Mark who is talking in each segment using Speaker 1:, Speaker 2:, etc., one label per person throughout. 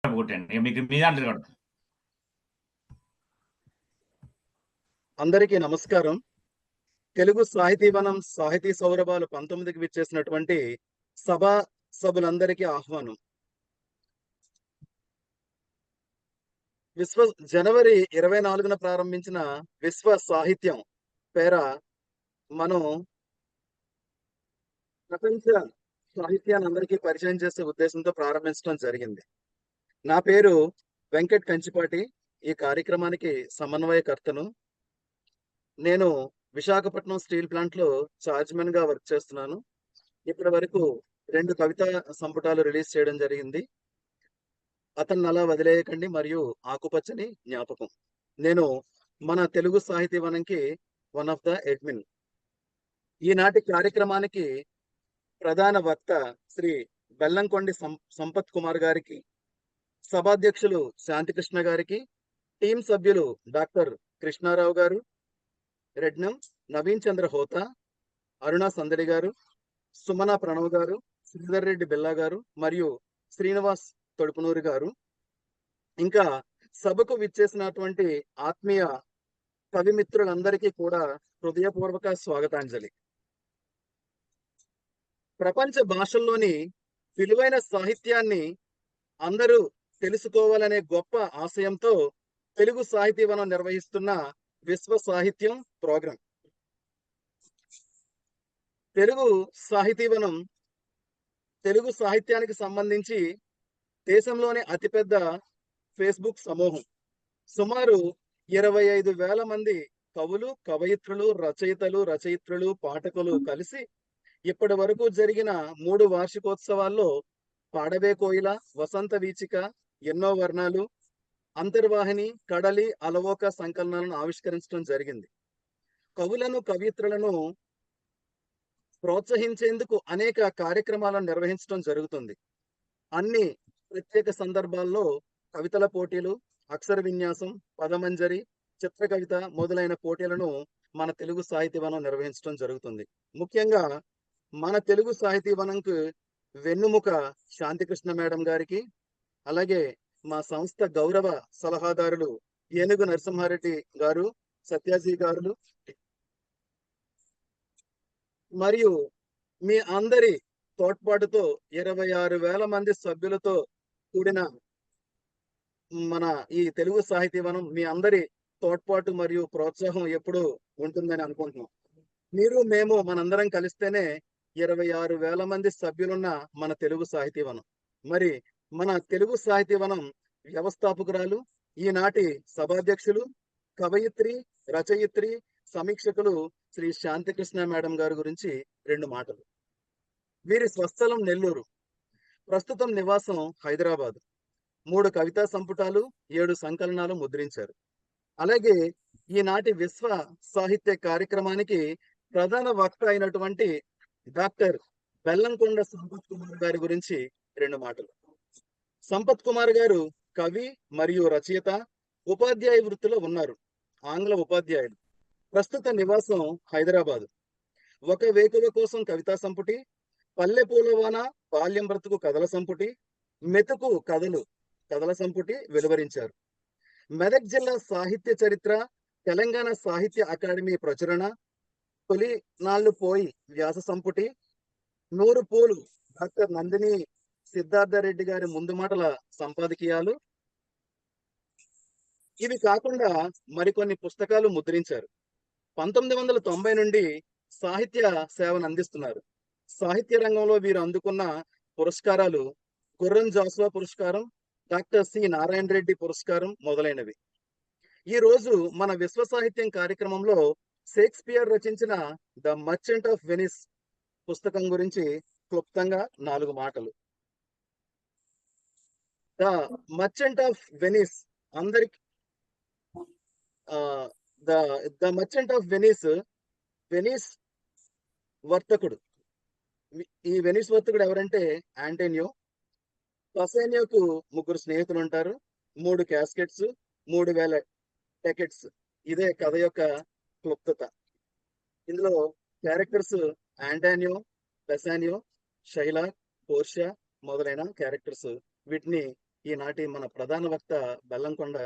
Speaker 1: మీకు మీ దాంట్లో కూడా.
Speaker 2: అందరికీ నమస్కారం. తెలుగు సాహితీవనం సాహితీ సౌరభాలు 19కి విచ్చేసినటువంటి సభా సభులందరికీ ఆహ్వానం. జనవరి 24న ప్రారంభించిన విశ్వ సాహిత్యం పేర మనం ప్రపంచ సాహిత్యాన్ని అందరికీ పరిచయం చేసే ఉద్దేశంతో ప్రారంభించడం జరిగింది. నా పేరు వెంకట్ కంచిపాటి. ఈ కార్యక్రమానికి సమన్వయకర్తను. నేను విశాఖపట్నం స్టీల్ ప్లాంట్ లో చార్జ్మెన్ గా వర్క్ చేస్తున్నాను. ఇప్పటి వరకు 2 కవితా సంపుటాలు రిలీజ్ చేయడం జరిగింది. అతన్ని అలా వదిలేయకండి మరియు ఆకుపచ్చని జ్ఞాపకం. నేను మన తెలుగు సాహితీవనంకి వన్ ఆఫ్ ద అడ్మిన్. ఈనాటి కార్యక్రమానికి ప్రధాన వక్త శ్రీ బెల్లంకొండి సంపత్ కుమార్ గారికి, సభాధ్యక్షులు శాంతికృష్ణ గారికి, టీం సభ్యులు డాక్టర్ కృష్ణారావు గారు, రెడ్నం నవీన్ చంద్ర హోతా, అరుణ సందడి గారు, సుమన ప్రణవ్ గారు, శ్రీధర్ రెడ్డి బిల్లా గారు మరియు శ్రీనివాస్ తొడుపునూరి గారు, ఇంకా సభకు విచ్చేసినటువంటి ఆత్మీయ కవిమిత్రులందరికీ కూడా హృదయపూర్వక స్వాగతాంజలి. ప్రపంచ భాషల్లోని విలువైన సాహిత్యాన్ని అందరూ తెలుసుకోవాలనే గొప్ప ఆశయంతో తెలుగు సాహితీవనం నిర్వహిస్తున్న విశ్వ సాహిత్యం ప్రోగ్రాం. తెలుగు సాహితీవనం తెలుగు సాహిత్యానికి సంబంధించి దేశంలోని అతిపెద్ద ఫేస్బుక్ సమూహం. సుమారు 25,000 మంది కవులు, కవయిత్రులు, రచయిత్రులు, పాఠకులు కలిసి ఇప్పటి వరకు జరిగిన 3 వార్షికోత్సవాల్లో పాడవే కోయిల, వసంత వీచిక, ఎన్నో వర్ణాలు, అంతర్వాహిని, కడలి, అలవోక సంకలనాలను ఆవిష్కరించడం జరిగింది. కవులను, కవిత్రులను ప్రోత్సహించేందుకు అనేక కార్యక్రమాలను నిర్వహించడం జరుగుతుంది. అన్ని ప్రత్యేక సందర్భాల్లో కవితల పోటీలు, అక్షర విన్యాసం, పదమంజరి, చిత్ర కవిత మొదలైన పోటీలను మన తెలుగు సాహితీవనం నిర్వహించడం జరుగుతుంది. ముఖ్యంగా మన తెలుగు సాహితీవనంకు వెన్నుముక శాంతికృష్ణ మేడం గారికి, అలాగే మా సంస్థ గౌరవ సలహాదారులు ఏనుగు నరసింహారెడ్డి గారు, సత్యాజీ గారు మరియు మీ అందరి తోడ్పాటుతో 26,000 మంది సభ్యులతో కూడిన మన ఈ తెలుగు సాహితీవనం మీ అందరి తోడ్పాటు మరియు ప్రోత్సాహం ఎప్పుడూ ఉంటుందని అనుకుంటున్నాం. మీరు మేము మనందరం కలిస్తేనే 26,000 మంది సభ్యులున్న మన తెలుగు సాహితీవనం. మరి మన తెలుగు సాహితీవనం వ్యవస్థాపకురాలు, ఈనాటి సభాధ్యక్షులు, కవయిత్రి, రచయిత్రి, సమీక్షకులు శ్రీ శాంతికృష్ణ మేడం గారి గురించి 2 మాటలు. వీరి స్వస్థలం నెల్లూరు, ప్రస్తుతం నివాసం హైదరాబాద్. 3 కవితా సంపుటాలు, 7 సంకలనాలు ముద్రించారు. అలాగే ఈనాటి విశ్వ సాహిత్య కార్యక్రమానికి ప్రధాన వక్త అయినటువంటి డాక్టర్ బెల్లంకొండ సంపత్ కుమార్ గారి గురించి 2 మాటలు. సంపత్ కుమార్ గారు కవి మరియు రచయిత, ఉపాధ్యాయ వృత్తిలో ఉన్నారు. ఆంగ్ల ఉపాధ్యాయుడు. ప్రస్తుత నివాసం హైదరాబాద్. ఒక వేకువ కోసం కవితా సంపుటి, పల్లె పూలవాన, బాల్యం బ్రతుకు కథల సంపుటి, మెతుకు కథల సంపుటి వెలువరించారు. మెదక్ జిల్లా సాహిత్య చరిత్ర, తెలంగాణ సాహిత్య అకాడమీ ప్రచురణ, తొలి నాళ్లు పోయి వ్యాస సంపుటి, 100 పూలు డాక్టర్ నందిని సిద్ధార్థ రెడ్డి గారి ముందు మాటల సంపాదకీయాలు, ఇవి కాకుండా మరికొన్ని పుస్తకాలు ముద్రించారు. 1990 నుండి సాహిత్య సేవను అందిస్తున్నారు. సాహిత్య రంగంలో వీరు అందుకున్న పురస్కారాలు గుర్రం జాస్వా పురస్కారం, డాక్టర్ సి నారాయణ రెడ్డి పురస్కారం మొదలైనవి. ఈ రోజు మన విశ్వ సాహిత్యం కార్యక్రమంలో షేక్స్పియర్ రచించిన ద మర్చెంట్ ఆఫ్ వెనిస్ పుస్తకం గురించి క్లుప్తంగా 4 మాటలు. ద మర్చెంట్ ఆఫ్ వెనిస్ అందరికి ద మర్చెంట్ ఆఫ్ వెనిస్ వర్తకుడు. ఈ వెనిస్ వర్తకుడు ఎవరంటే ఆంటోనియో. పసేనియోకు 3 స్నేహితులు ఉంటారు, 3 క్యాస్కెట్స్, 3,000 టికెట్స్. ఇదే కథ యొక్క క్లుప్తత. ఇందులో characters Antonio, Bassanio, Shaila, Portia మొదలైన క్యారెక్టర్స్. వీటిని ఈనాటి మన ప్రధాన వక్త బెల్లంకొండ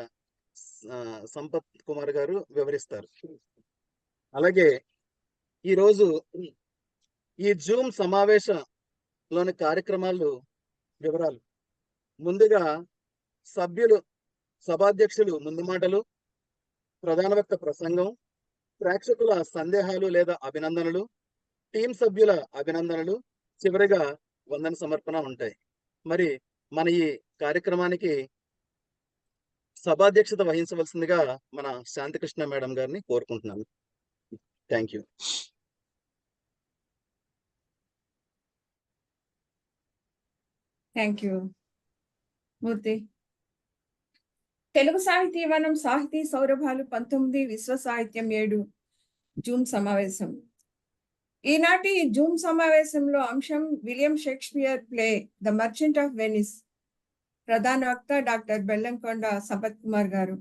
Speaker 2: సంపత్ కుమార్ గారు వివరిస్తారు. అలాగే ఈరోజు ఈ జూమ్ సమావేశంలోని కార్యక్రమాలు వివరాలు. ముందుగా సభాధ్యక్షులు ముందు మాటలు, ప్రధాన వక్త ప్రసంగం, ప్రేక్షకుల సందేహాలు లేదా అభినందనలు, టీం సభ్యుల అభినందనలు, చివరిగా వందన సమర్పణ ఉంటాయి. మరి మన ఈ కార్యక్రమానికి సభాధ్యక్షత వహించవలసిందిగా మన శాంతికృష్ణ మేడం గారిని కోరుకుంటున్నాను. Thank you.
Speaker 3: థ్యాంక్ యూ మూర్తి. తెలుగు సాహితీవనం సాహితీ సౌరభాలు 19 విశ్వ సాహిత్యం 7 జూమ్ సమావేశం. ఈనాటి జూమ్ సమావేశంలో అంశం William Shakespeare play the merchant of Venice. ప్రధాన వక్త డాక్టర్ బెల్లంకొండ సంపత్ కుమార్ గారు.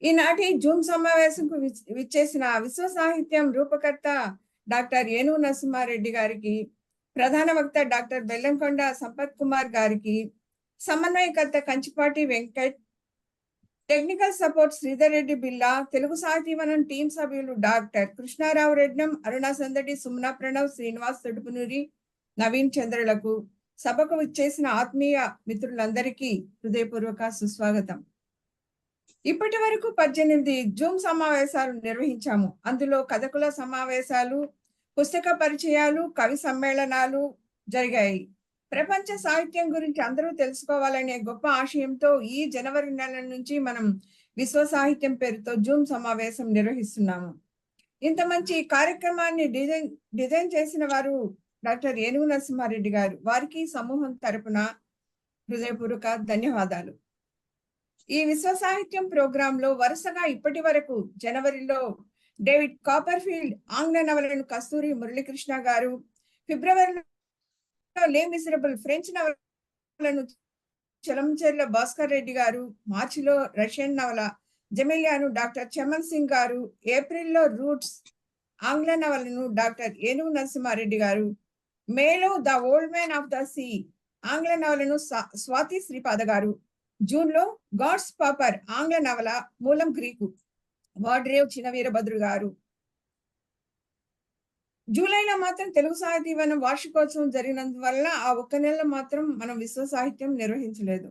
Speaker 3: ఈనాటి జూమ్ సమావేశంకు విచ్చేసిన విశ్వ సాహిత్యం రూపకర్త డాక్టర్ ఏనుగు నరసింహారెడ్డి గారికి, ప్రధాన వక్త డాక్టర్ బెల్లంకొండ సంపత్ కుమార్ గారికి, సమన్వయకర్త కంచిపాటి వెంకట్, టెక్నికల్ సపోర్ట్ శ్రీధర్ రెడ్డి బిల్లా, తెలుగు సాహితీవనం టీం సభ్యులు డాక్టర్ కృష్ణారావు రెడ్డం, అరుణ సందడి, సుమనా ప్రణవ్, శ్రీనివాస్ తొడుపునూరి, నవీన్ చంద్రలకు, సభకు విచ్చేసిన ఆత్మీయ మిత్రులందరికీ హృదయపూర్వక సుస్వాగతం. ఇప్పటి వరకు 18 జూమ్ సమావేశాలు నిర్వహించాము. అందులో కథకుల సమావేశాలు, పుస్తక పరిచయాలు, కవి సమ్మేళనాలు జరిగాయి. ప్రపంచ సాహిత్యం గురించి అందరూ తెలుసుకోవాలనే గొప్ప ఆశయంతో ఈ జనవరి నెల నుంచి మనం విశ్వ సాహిత్యం పేరుతో జూమ్ సమావేశం నిర్వహిస్తున్నాము. ఇంత మంచి కార్యక్రమాన్ని డిజైన్ చేసిన వారు డాక్టర్ ఏనుగు నరసింహారెడ్డి గారు. వారికి సమూహం తరపున హృదయపూర్వక ధన్యవాదాలు. ఈ విశ్వ సాహిత్యం ప్రోగ్రామ్ లో వరుసగా ఇప్పటి వరకు జనవరిలో డేవిడ్ కాపర్ఫీల్డ్ ఆంగ్ల నవలను కస్తూరి మురళీకృష్ణ గారు, ఫిబ్రవరిలో లే మిజరబుల్ ఫ్రెంచ్ నవలను చలంచెర్ల భాస్కర్ రెడ్డి గారు, మార్చిలో రష్యన్ నవల జెమిలియాను డాక్టర్ చమన్ సింగ్ గారు, ఏప్రిల్లో రూట్స్ ఆంగ్ల నవలను డాక్టర్ ఏనుగు నరసింహారెడ్డి గారు, మేలో the old man of the sea ఆంగ్ల నవలను స్వాతి శ్రీపాద గారు, జూన్లో గాడ్స్ పాపర్ ఆంగ్ల నవల మూలం గ్రీకు వాడ్రేవ్ చినవీరభద్రు గారు. జూలైలో మాత్రం తెలుగు సాహితీవనం వార్షికోత్సవం జరిగినందువల్ల ఆ ఒక్క నెలలో మాత్రం మనం విశ్వ సాహిత్యం నిర్వహించలేదు.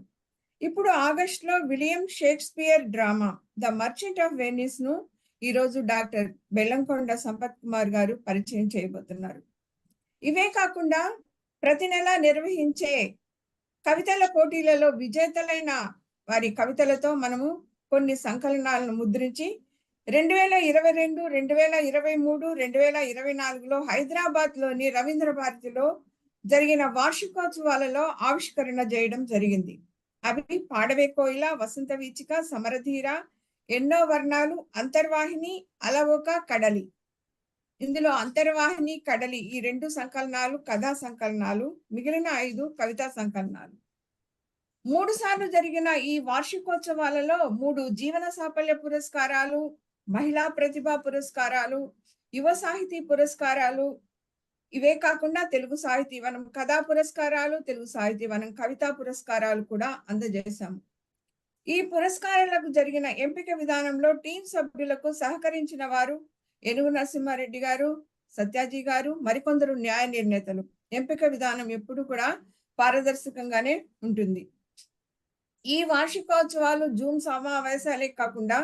Speaker 3: ఇప్పుడు ఆగస్టులో William Shakespeare drama the merchant of Venice ను ఈరోజు డాక్టర్ బెల్లంకొండ సంపత్ కుమార్ గారు పరిచయం చేయబోతున్నారు. ఇవే కాకుండా ప్రతి నెల నిర్వహించే కవితల పోటీలలో విజేతలైన వారి కవితలతో మనము కొన్ని సంకలనాలను ముద్రించి 2022, 2023, 2024లో హైదరాబాద్ లోని రవీంద్ర భారతిలో జరిగిన వార్షికోత్సవాలలో ఆవిష్కరణ చేయడం జరిగింది. అవి పాడవే కోయిల, వసంత వీచిక, సమరధీర, ఎన్నో వర్ణాలు, అంతర్వాహిని, అలవోక, కడలి. ఇందులో అంతర్వాహిని, కడలి ఈ 2 సంకలనాలు కథా సంకలనాలు, మిగిలిన 5 కవితా సంకలనాలు. 3 సార్లు జరిగిన ఈ వార్షికోత్సవాలలో 3 జీవన సాఫల్య పురస్కారాలు, మహిళా ప్రతిభా పురస్కారాలు, యువ సాహితీ పురస్కారాలు, ఇవే కాకుండా తెలుగు సాహితీవనం కథా పురస్కారాలు, తెలుగు సాహితీవనం కవితా పురస్కారాలు కూడా అందజేశాము. ఈ పురస్కారాలకు జరిగిన ఎంపిక విధానంలో టీం సభ్యులకు సహకరించిన వారు ఏనుగు నరసింహారెడ్డి గారు, సత్యాజీ గారు, మరికొందరు న్యాయ నిర్ణేతలు. ఎంపిక విధానం ఎప్పుడు కూడా పారదర్శకంగానే ఉంటుంది. ఈ వార్షికోత్సవాలు జూమ్ సమావేశాలే కాకుండా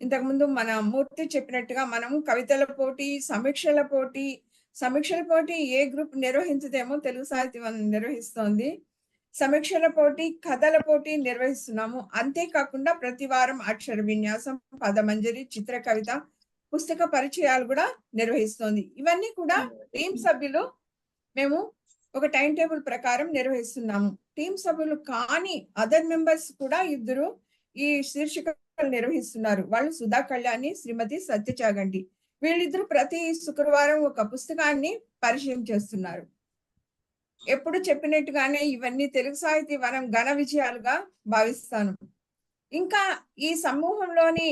Speaker 3: ఇంతకుముందు మన మూర్తి చెప్పినట్టుగా మనం కవితల పోటీ, సమీక్షల పోటీ ఏ గ్రూప్ నిర్వహించదేమో తెలుగు సాహిత్యం నిర్వహిస్తోంది. సమీక్షల పోటీ, కథల పోటీ నిర్వహిస్తున్నాము. అంతేకాకుండా ప్రతి వారం అక్షర విన్యాసం, పదమంజరి, చిత్ర కవిత, పుస్తక పరిచయాలు కూడా నిర్వహిస్తోంది. ఇవన్నీ కూడా టీం సభ్యులు మేము ఒక టైం టేబుల్ ప్రకారం నిర్వహిస్తున్నాము. టీం సభ్యులు కాని అదర్ మెంబర్స్ కూడా 2 ఈ శీర్షికలు నిర్వహిస్తున్నారు. వాళ్ళు సుధా కళ్యాణి, శ్రీమతి సత్యచాగంటి. వీళ్ళిద్దరూ ప్రతి శుక్రవారం ఒక పుస్తకాన్ని పరిచయం చేస్తున్నారు. ఎప్పుడు చెప్పినట్టుగానే ఇవన్నీ తెలుగు సాహితీవనం ఘన విజయాలుగా భావిస్తాను. ఇంకా ఈ సమూహంలోని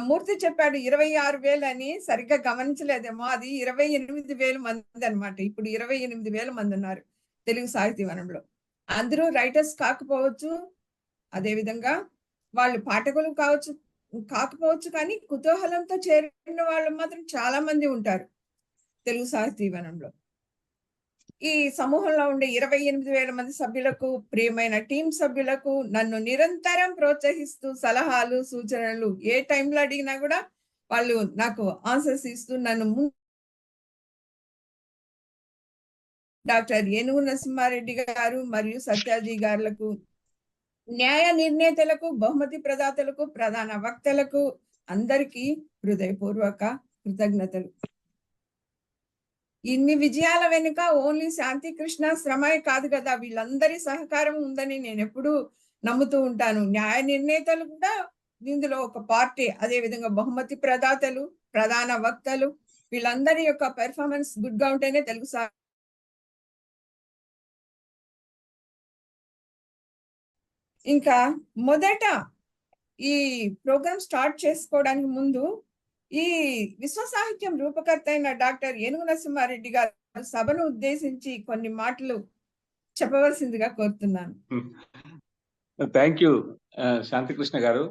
Speaker 3: మూర్తి చెప్పాడు 26,000 అని, సరిగ్గా గమనించలేదేమో. అది 28,000 మంది అనమాట. ఇప్పుడు 28,000 మంది ఉన్నారు తెలుగు సాహితీవనంలో. అందరూ రైటర్స్ కాకపోవచ్చు, అదేవిధంగా వాళ్ళు పాఠకులు కాకపోవచ్చు, కానీ కుతూహలంతో చేరిన వాళ్ళు మాత్రం చాలా మంది ఉంటారు తెలుగు సాహితీవనంలో. ఈ సమూహంలో ఉండే 28,000 మంది సభ్యులకు, ప్రియమైన టీం సభ్యులకు, నన్ను నిరంతరం ప్రోత్సహిస్తూ సలహాలు, సూచనలు ఏ టైంలో అడిగినా కూడా వాళ్ళు నాకు ఆన్సర్స్ ఇస్తూ నన్ను డాక్టర్ ఏనుగు నరసింహారెడ్డి గారు మరియు సత్యాజీ గారులకు, న్యాయ నిర్ణేతలకు, బహుమతి ప్రదాతలకు, ప్రధాన వక్తలకు అందరికీ హృదయపూర్వక కృతజ్ఞతలు. ఇన్ని విజయాల వెనుక ఓన్లీ శాంతి కృష్ణ శ్రమే కాదు కదా, వీళ్ళందరి సహకారం ఉందని నేను ఎప్పుడూ నమ్ముతూ ఉంటాను. న్యాయ నిర్ణేతలు కూడా ఇందులో ఒక పార్టీ. అదే విధంగా బహుమతి ప్రదాతలు, ప్రధాన వక్తలు, వీళ్ళందరి యొక్క పెర్ఫార్మెన్స్ గుడ్ గా ఉంటేనే తెలుగు ఇంకా మొదట ఈ ప్రోగ్రామ్ స్టార్ట్ చేసుకోవడానికి ముందు ఈ విశ్వ సాహిత్యం రూపకర్త అయిన డాక్టర్ ఏనుగు నరసింహారెడ్డి గారు సభను ఉద్దేశించి కొన్ని మాటలు చెప్పవలసిందిగా కోరుతున్నాను.
Speaker 4: థ్యాంక్ యూ శాంతికృష్ణ గారు.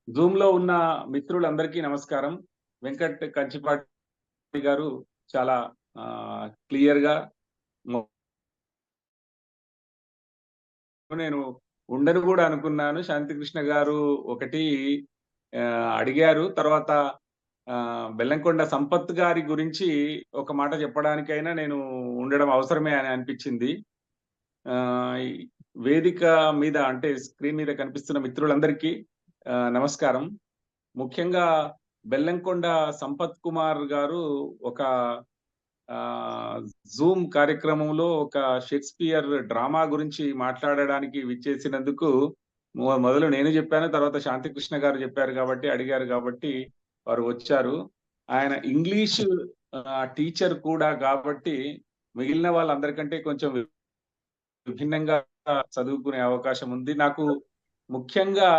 Speaker 4: జూమ్ లో ఉన్న మిత్రులందరికీ నమస్కారం. వెంకట్ కంచిపాటి గారు చాలా క్లియర్ గా నేను ఉండను కూడా అనుకున్నాను. శాంతికృష్ణ గారు ఒకటి అడిగారు, తర్వాత బెల్లంకొండ సంపత్ గారి గురించి ఒక మాట చెప్పడానికైనా నేను ఉండడం అవసరమే అని అనిపించింది. వేదిక మీద అంటే స్క్రీన్ మీద కనిపిస్తున్న మిత్రులందరికీ నమస్కారం. ముఖ్యంగా బెల్లంకొండ సంపత్ కుమార్ గారు ఒక జూమ్ కార్యక్రమంలో ఒక షేక్స్పియర్ డ్రామా గురించి మాట్లాడడానికి విచ్చేసినందుకు మొదలు నేను చెప్పాను, తర్వాత శాంతికృష్ణ గారు చెప్పారు కాబట్టి, అడిగారు కాబట్టి వారు వచ్చారు. ఆయన ఇంగ్లీష్ టీచర్ కూడా కాబట్టి మిగిలిన వాళ్ళందరికంటే కొంచెం విభిన్నంగా చదువుకునే అవకాశం ఉంది. నాకు ముఖ్యంగా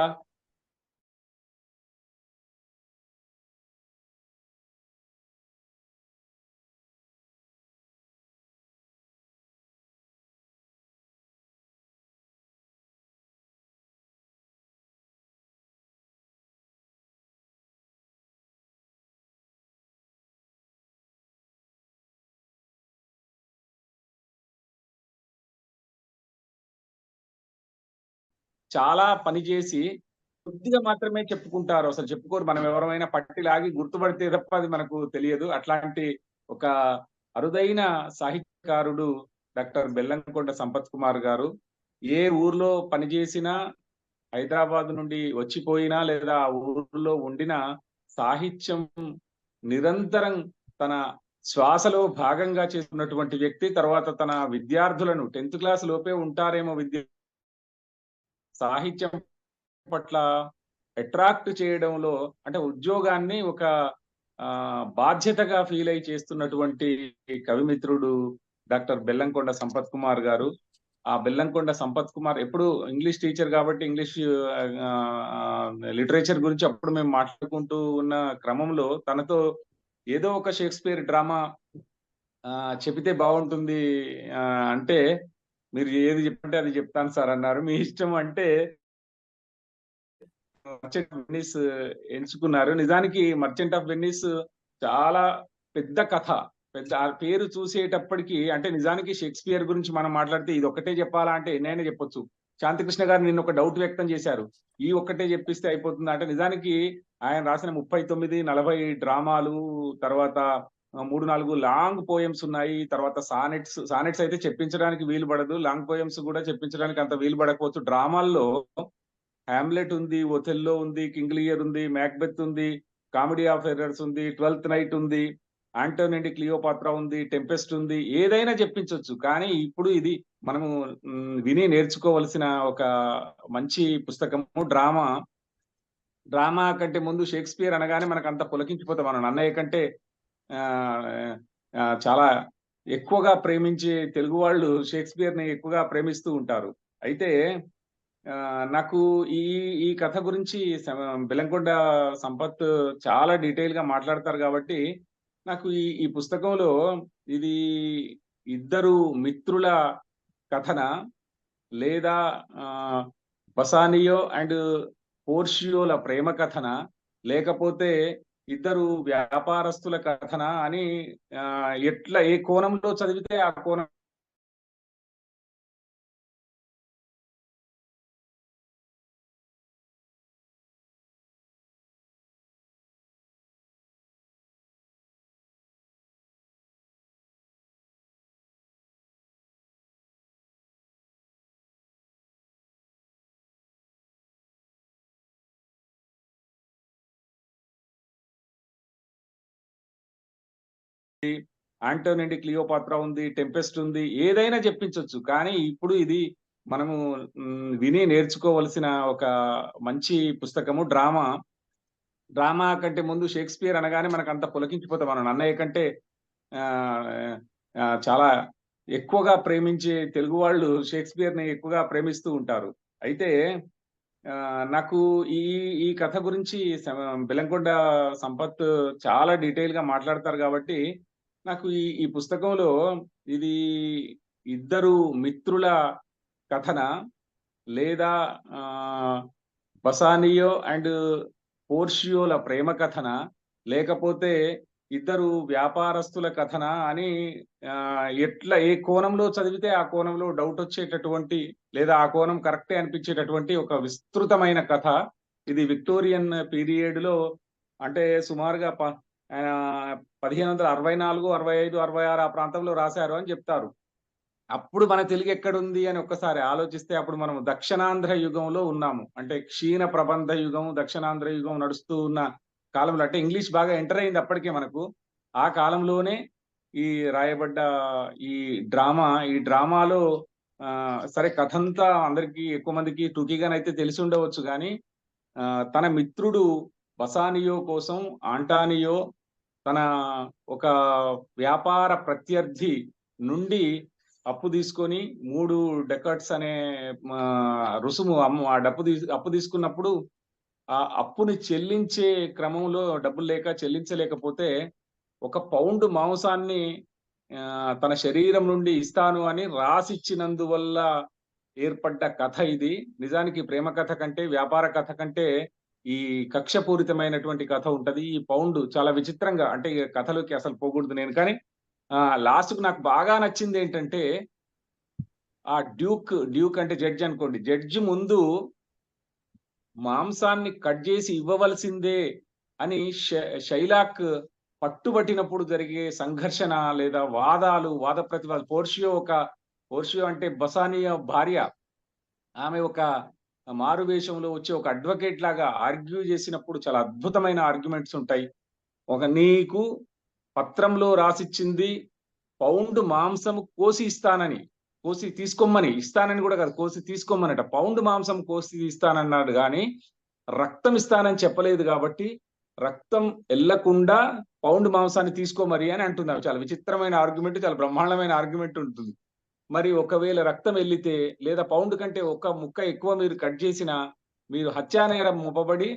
Speaker 4: చాలా పని చేసి కొద్దిగా మాత్రమే చెప్పుకుంటారు, అసలు చెప్పుకోరు. మనం ఎవరైనా పట్టిలాగి గుర్తుపడితే తప్ప అది మనకు తెలియదు. అట్లాంటి ఒక అరుదైన సాహిత్యకారుడు డాక్టర్ బెల్లంకొండ సంపత్ కుమార్ గారు. ఏ ఊర్లో పనిచేసినా, హైదరాబాద్ నుండి వచ్చిపోయినా లేదా ఆ ఊర్లో ఉండినా సాహిత్యం నిరంతరం తన శ్వాసలో భాగంగా చేస్తున్నటువంటి వ్యక్తి. తర్వాత తన విద్యార్థులను 10th క్లాస్ లోపే ఉంటారేమో సాహిత్యం పట్ల అట్రాక్ట్ చేయడంలో, అంటే ఉద్యోగాన్ని ఒక బాధ్యతగా ఫీల్ అయి చేస్తున్నటువంటి కవిమిత్రుడు డాక్టర్ బెల్లంకొండ సంపత్ కుమార్ గారు. ఆ బెల్లంకొండ సంపత్ కుమార్ ఎప్పుడు ఇంగ్లీష్ టీచర్ కాబట్టి ఇంగ్లీష్ లిటరేచర్ గురించి అప్పుడు మేము మాట్లాడుకుంటూ ఉన్న క్రమంలో తనతో ఏదో ఒక షేక్స్పియర్ డ్రామా చెబితే బాగుంటుంది అంటే, మీరు ఏది చెప్పంటే అది చెప్తాను సార్ అన్నారు. మీ ఇష్టం అంటే మర్చెంట్ ఆఫ్ వెనిస్ ఎంచుకున్నారు. నిజానికి మర్చెంట్ ఆఫ్ వెనిస్ చాలా పెద్ద కథ. పెద్ద పేరు చూసేటప్పటికి, అంటే నిజానికి షేక్స్పియర్ గురించి మనం మాట్లాడితే ఇది ఒక్కటే చెప్పాలా అంటే ఎన్నైనా చెప్పొచ్చు. శాంతికృష్ణ గారు నిన్న ఒక డౌట్ వ్యక్తం చేశారు, ఈ ఒక్కటే చెప్పిస్తే అయిపోతుంది అంటే. నిజానికి ఆయన రాసిన 39-40 డ్రామాలు, తర్వాత 3-4 లాంగ్ పోయమ్స్ ఉన్నాయి. తర్వాత సానెట్స్ అయితే చెప్పించడానికి వీలు పడదు, లాంగ్ పోయమ్స్ కూడా చెప్పించడానికి అంత వీలు పడకపోవచ్చు. డ్రామాల్లో హామ్లెట్ ఉంది, ఒథెల్లో ఉంది, కింగ్ లియర్ ఉంది, మ్యాక్బెత్ ఉంది, కామెడీ ఆఫ్ ఎర్రర్స్ ఉంది, 12th నైట్ ఉంది, ఆంటోనీ అండ్ క్లియోపాత్రా ఉంది, టెంపెస్ట్ ఉంది, ఏదైనా చెప్పించవచ్చు. కానీ ఇప్పుడు ఇది మనము విని నేర్చుకోవలసిన ఒక మంచి పుస్తకము. డ్రామా కంటే ముందు షేక్స్పియర్ అనగానే మనకు అంత పులకించిపోతాం. మనం అన్నయ్య కంటే చాలా ఎక్కువగా ప్రేమించే తెలుగు వాళ్ళు షేక్స్పియర్ ని ఎక్కువగా ప్రేమిస్తూ ఉంటారు. అయితే నాకు ఈ కథ గురించి బెల్లంకొండ సంపత్ చాలా డీటెయిల్ గా మాట్లాడతారు కాబట్టి, నాకు ఈ పుస్తకంలో ఇది ఇద్దరు మిత్రుల కథన, లేదా బసానియో అండ్ పోర్షియోల ప్రేమ కథన, లేకపోతే ఇద్దరు వ్యాపారస్తుల కథన అని ఎట్లా ఏ కోణంలో చదివితే ఆ కోణం ఆంటోనీ క్లియోపాత్రా ఉంది, టెంపెస్ట్ ఉంది, ఏదైనా చెప్పించవచ్చు. కానీ ఇప్పుడు ఇది మనము విని నేర్చుకోవలసిన ఒక మంచి పుస్తకము. డ్రామా కంటే ముందు షేక్స్పియర్ అనగానే మనకు అంత పులకించిపోతాం. మనం నన్నయ్య కంటే చాలా ఎక్కువగా ప్రేమించే తెలుగు వాళ్ళు షేక్స్పియర్ ని ఎక్కువగా ప్రేమిస్తూ ఉంటారు. అయితే నాకు ఈ ఈ కథ గురించి బెల్లంకొండ సంపత్ చాలా డీటెయిల్ గా మాట్లాడతారు కాబట్టి నాకు ఈ పుస్తకంలో ఇది ఇద్దరు మిత్రుల కథన, లేదా బసానియో అండ్ పోర్షియోల ప్రేమ కథన, లేకపోతే ఇద్దరు వ్యాపారస్తుల కథన అని ఎట్లా ఏ కోణంలో చదివితే ఆ కోణంలో డౌట్ వచ్చేటటువంటి, లేదా ఆ కోణం కరెక్టే అనిపించేటటువంటి ఒక విస్తృతమైన కథ. ఇది విక్టోరియన్ పీరియడ్ లో, అంటే సుమారుగా 1564, 65, 66 ఆ ప్రాంతంలో రాశారు అని చెప్తారు. అప్పుడు మన తెలుగు ఎక్కడుంది అని ఒక్కసారి ఆలోచిస్తే అప్పుడు మనం దక్షిణాంధ్ర యుగంలో ఉన్నాము. అంటే క్షీణ ప్రబంధ యుగం, దక్షిణాంధ్ర యుగం నడుస్తూ ఉన్న కాలంలో, అంటే ఇంగ్లీష్ బాగా ఎంటర్ అయింది అప్పటికే మనకు. ఆ కాలంలోనే ఈ రాయబడ్డ ఈ డ్రామాలో సరే కథంతా అందరికీ ఎక్కువ మందికి టూకీగానైతే తెలిసి ఉండవచ్చు, కానీ తన మిత్రుడు బసానియో కోసం ఆంటానియో తన ఒక వ్యాపార ప్రత్యర్థి నుండి అప్పు తీసుకొని 3 డెకట్స్ అనే రుసుము ఆ అప్పు తీసుకున్నప్పుడు ఆ అప్పుని చెల్లించే క్రమంలో డబ్బులు లేక చెల్లించలేకపోతే 1 పౌండ్ మాంసాన్ని తన శరీరం నుండి ఇస్తాను అని రాసిచ్చినందువల్ల ఏర్పడ్డ కథ ఇది. నిజానికి ప్రేమ కథ కంటే, వ్యాపార కథ కంటే ఈ కక్షపూరితమైనటువంటి కథ ఉంటది. ఈ పౌండ్ చాలా విచిత్రంగా, అంటే కథలోకి అసలు పోకూడదు నేను, కానీ లాస్ట్ కు నాకు బాగా నచ్చింది ఏంటంటే, ఆ డ్యూక్ అంటే జడ్జి అనుకోండి, జడ్జి ముందు మాంసాన్ని కట్ చేసి ఇవ్వవలసిందే అని షైలాక్ పట్టుబట్టినప్పుడు జరిగే సంఘర్షణ, లేదా వాద ప్రతివాదాలు. పోర్షియో అంటే బసానియో భార్య, ఆమె ఒక మారువేషంలో వచ్చి ఒక అడ్వకేట్ లాగా ఆర్గ్యూ చేసినప్పుడు చాలా అద్భుతమైన ఆర్గ్యుమెంట్స్ ఉంటాయి. నీకు పత్రంలో రాసిచ్చింది పౌండ్ మాంసం కోసి తీసుకోమని, ఇస్తానని కూడా కాదు, కోసి తీసుకోమనట. పౌండ్ మాంసం కోసి ఇస్తానన్నాడు కానీ రక్తం ఇస్తానని చెప్పలేదు. కాబట్టి రక్తం వెళ్లకుండా పౌండ్ మాంసాన్ని తీసుకోమరి అని అంటున్నారు. చాలా విచిత్రమైన ఆర్గ్యుమెంట్, చాలా బ్రహ్మాండమైన ఆర్గ్యుమెంట్ ఉంటుంది. మరి ఒకవేళ రక్తం వెళ్లితే, లేదా పౌండ్ కంటే 1 ముక్క ఎక్కువ మీరు కట్ చేసినా మీరు హత్యానేరం మోపబడి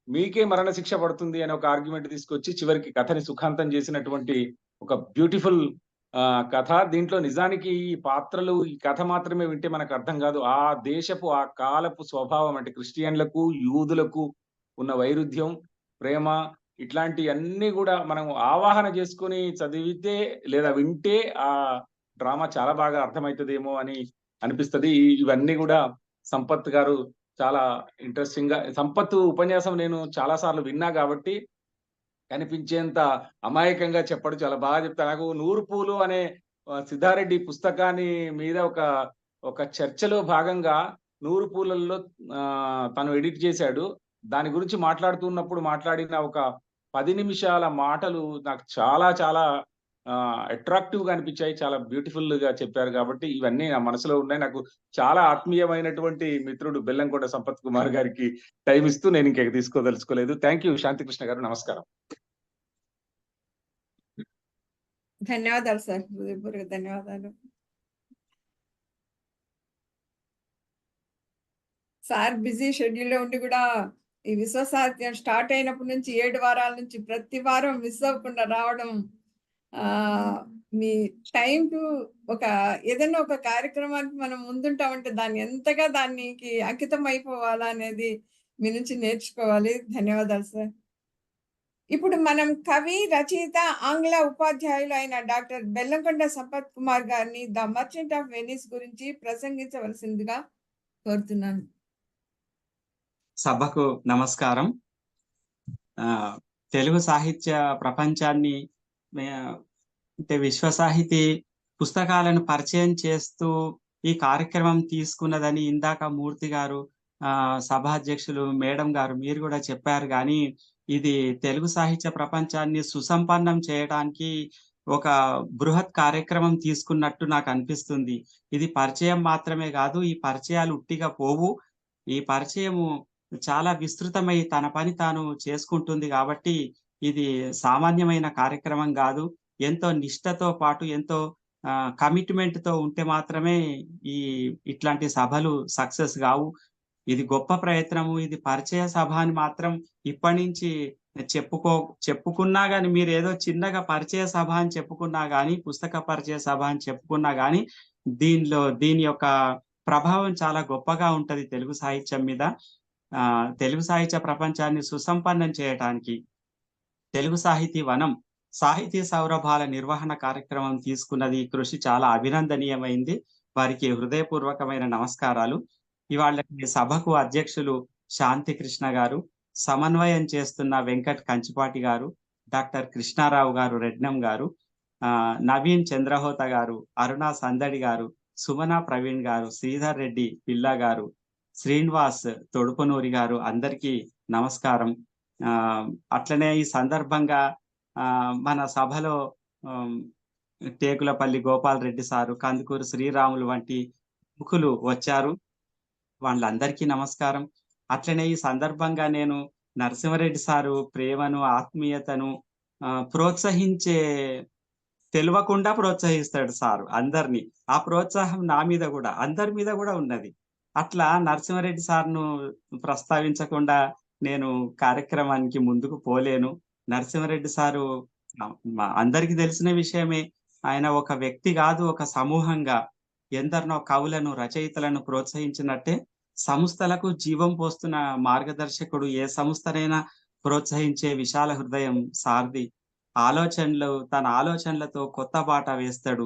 Speaker 4: మీకే మరణశిక్ష పడుతుంది అని ఒక ఆర్గ్యుమెంట్ తీసుకొచ్చి చివరికి కథని సుఖాంతం చేసినటువంటి ఒక బ్యూటిఫుల్ కథ. దీంట్లో నిజానికి ఈ పాత్రలు, ఈ కథ మాత్రమే వింటే మనకు అర్థం కాదు. ఆ దేశపు ఆ కాలపు స్వభావం, అంటే క్రిస్టియన్లకు యూదులకు ఉన్న వైరుధ్యం, ప్రేమ, ఇట్లాంటి అన్ని కూడా మనం ఆవాహన చేసుకుని చదివితే లేదా వింటే ఆ డ్రామా చాలా బాగా అర్థమవుతుందేమో అని అనిపిస్తుంది. ఇవన్నీ కూడా సంపత్ గారు చాలా ఇంట్రెస్టింగ్ గా, సంపత్ ఉపన్యాసం నేను చాలా సార్లు విన్నా కాబట్టి కనిపించేంత అమాయకంగా చెప్పడు, చాలా బాగా చెప్తాడు. నాకు 100 పూలు అనే సిద్ధారెడ్డి పుస్తకాన్ని మీద ఒక చర్చలో భాగంగా 100 పూలల్లో తను ఎడిట్ చేశాడు. దాని గురించి మాట్లాడుతున్నప్పుడు మాట్లాడిన ఒక 10 నిమిషాల మాటలు నాకు చాలా చాలా అట్రాక్టివ్ గా అనిపించాయి. చాలా బ్యూటిఫుల్ గా చెప్పారు. కాబట్టి ఇవన్నీ నా మనసులో ఉన్నాయి. నాకు చాలా ఆత్మీయమైనటువంటి మిత్రుడు బెల్లంకొండ సంపత్ కుమార్ గారికి టైం ఇస్తూ నేను ఇంక తీసుకోదలుచుకోలేదు. థ్యాంక్ యూ శాంతికృష్ణ గారు, నమస్కారం.
Speaker 3: ధన్యవాదాలు సార్, హృదయపూర్వక ధన్యవాదాలు. సార్ బిజీ షెడ్యూల్ లో ఉండి కూడా ఈ విశ్వ సాహిత్యం స్టార్ట్ అయినప్పటి నుంచి 7 వారాల నుంచి ప్రతి వారం మిస్ అవ్వకుండా రావడం మీ టైంకు ఏదైనా ఒక కార్యక్రమానికి మనం ముందుంటామంటే దానికి అంకితం అయిపోవాలా అనేది మీ నుంచి నేర్చుకోవాలి. ధన్యవాదాలు సార్. ఇప్పుడు మనం కవి, రచయిత, ఆంగ్ల ఉపాధ్యాయులు అయిన డాక్టర్ బెల్లంకొండ సంపత్ కుమార్ గారిని ద మర్చెంట్ ఆఫ్ వెనిస్ గురించి ప్రసంగించవలసిందిగా కోరుతున్నాను.
Speaker 5: సభకు నమస్కారం. తెలుగు సాహిత్య ప్రపంచాన్ని అంటే విశ్వ సాహితీ పుస్తకాలను పరిచయం చేస్తూ ఈ కార్యక్రమం తీసుకున్నదని ఇందాక మూర్తి గారు, సభాధ్యక్షులు మేడం గారు మీరు కూడా చెప్పారు. కానీ ఇది తెలుగు సాహిత్య ప్రపంచాన్ని సుసంపన్నం చేయడానికి ఒక బృహత్ కార్యక్రమం తీసుకున్నట్టు నాకు అనిపిస్తుంది. ఇది పరిచయం మాత్రమే కాదు, ఈ పరిచయాలు ఉట్టిగా పోవు. ఈ పరిచయము చాలా విస్తృతమై తన పని తాను చేసుకుంటుంది కాబట్టి ఇది సామాన్యమైన కార్యక్రమం కాదు. ఎంతో నిష్ఠతో పాటు ఎంతో కమిట్మెంట్ తో ఉంటే మాత్రమే ఇట్లాంటి సభలు సక్సెస్ కావు. ఇది గొప్ప ప్రయత్నము. ఇది పరిచయ సభ అని మాత్రం ఇప్పటి నుంచి చెప్పుకున్నా గాని, మీరు ఏదో చిన్నగా పరిచయ సభ అని చెప్పుకున్నా గాని, పుస్తక పరిచయ సభ అని చెప్పుకున్నా గాని దీని యొక్క ప్రభావం చాలా గొప్పగా ఉంటది తెలుగు సాహిత్యం మీద. తెలుగు సాహిత్య ప్రపంచాన్ని సుసంపన్నం చేయటానికి తెలుగు సాహితీ వనం సాహితీ సౌరభాల నిర్వహణ కార్యక్రమం తీసుకున్నది. ఈ కృషి చాలా అభినందనీయమైంది. వారికి హృదయపూర్వకమైన నమస్కారాలు. ఇవాళ సభకు అధ్యక్షులు శాంతి కృష్ణ గారు, సమన్వయం చేస్తున్న వెంకట్ కంచిపాటి గారు, డాక్టర్ కృష్ణారావు గారు, రెడ్నం గారు, నవీన్ చంద్రహోత గారు, అరుణ సందడి గారు, సుమన ప్రవీణ్ గారు, శ్రీధర్ రెడ్డి పిల్ల గారు, శ్రీనివాస్ తొడుపునూరి గారు, అందరికీ నమస్కారం. అట్లనే ఈ సందర్భంగా మన సభలో టేకులపల్లి గోపాల్ రెడ్డి సారు, కందుకూరు శ్రీరాములు వంటి ముఖులు వచ్చారు. వాళ్ళందరికీ నమస్కారం. అట్లనే ఈ సందర్భంగా నేను నరసింహారెడ్డి సారు ప్రేమను, ఆత్మీయతను తెలియకుండా ప్రోత్సహిస్తాడు సారు అందరినీ. ఆ ప్రోత్సాహం నా మీద కూడా, అందరి మీద కూడా ఉన్నది. అట్లా నరసింహారెడ్డి సార్ను ప్రస్తావించకుండా నేను కార్యక్రమానికి ముందుకు పోలేను. నరసింహారెడ్డి సారు అందరికీ తెలిసిన విషయమే. ఆయన ఒక వ్యక్తి కాదు, ఒక సమూహంగా ఎందరినో కవులను, రచయితలను ప్రోత్సహించినట్టే సంస్థలకు జీవం పోస్తున్న మార్గదర్శకుడు. ఏ సంస్థనైనా ప్రోత్సహించే విశాల హృదయం సార్ది. తన ఆలోచనలతో కొత్త బాట వేస్తాడు.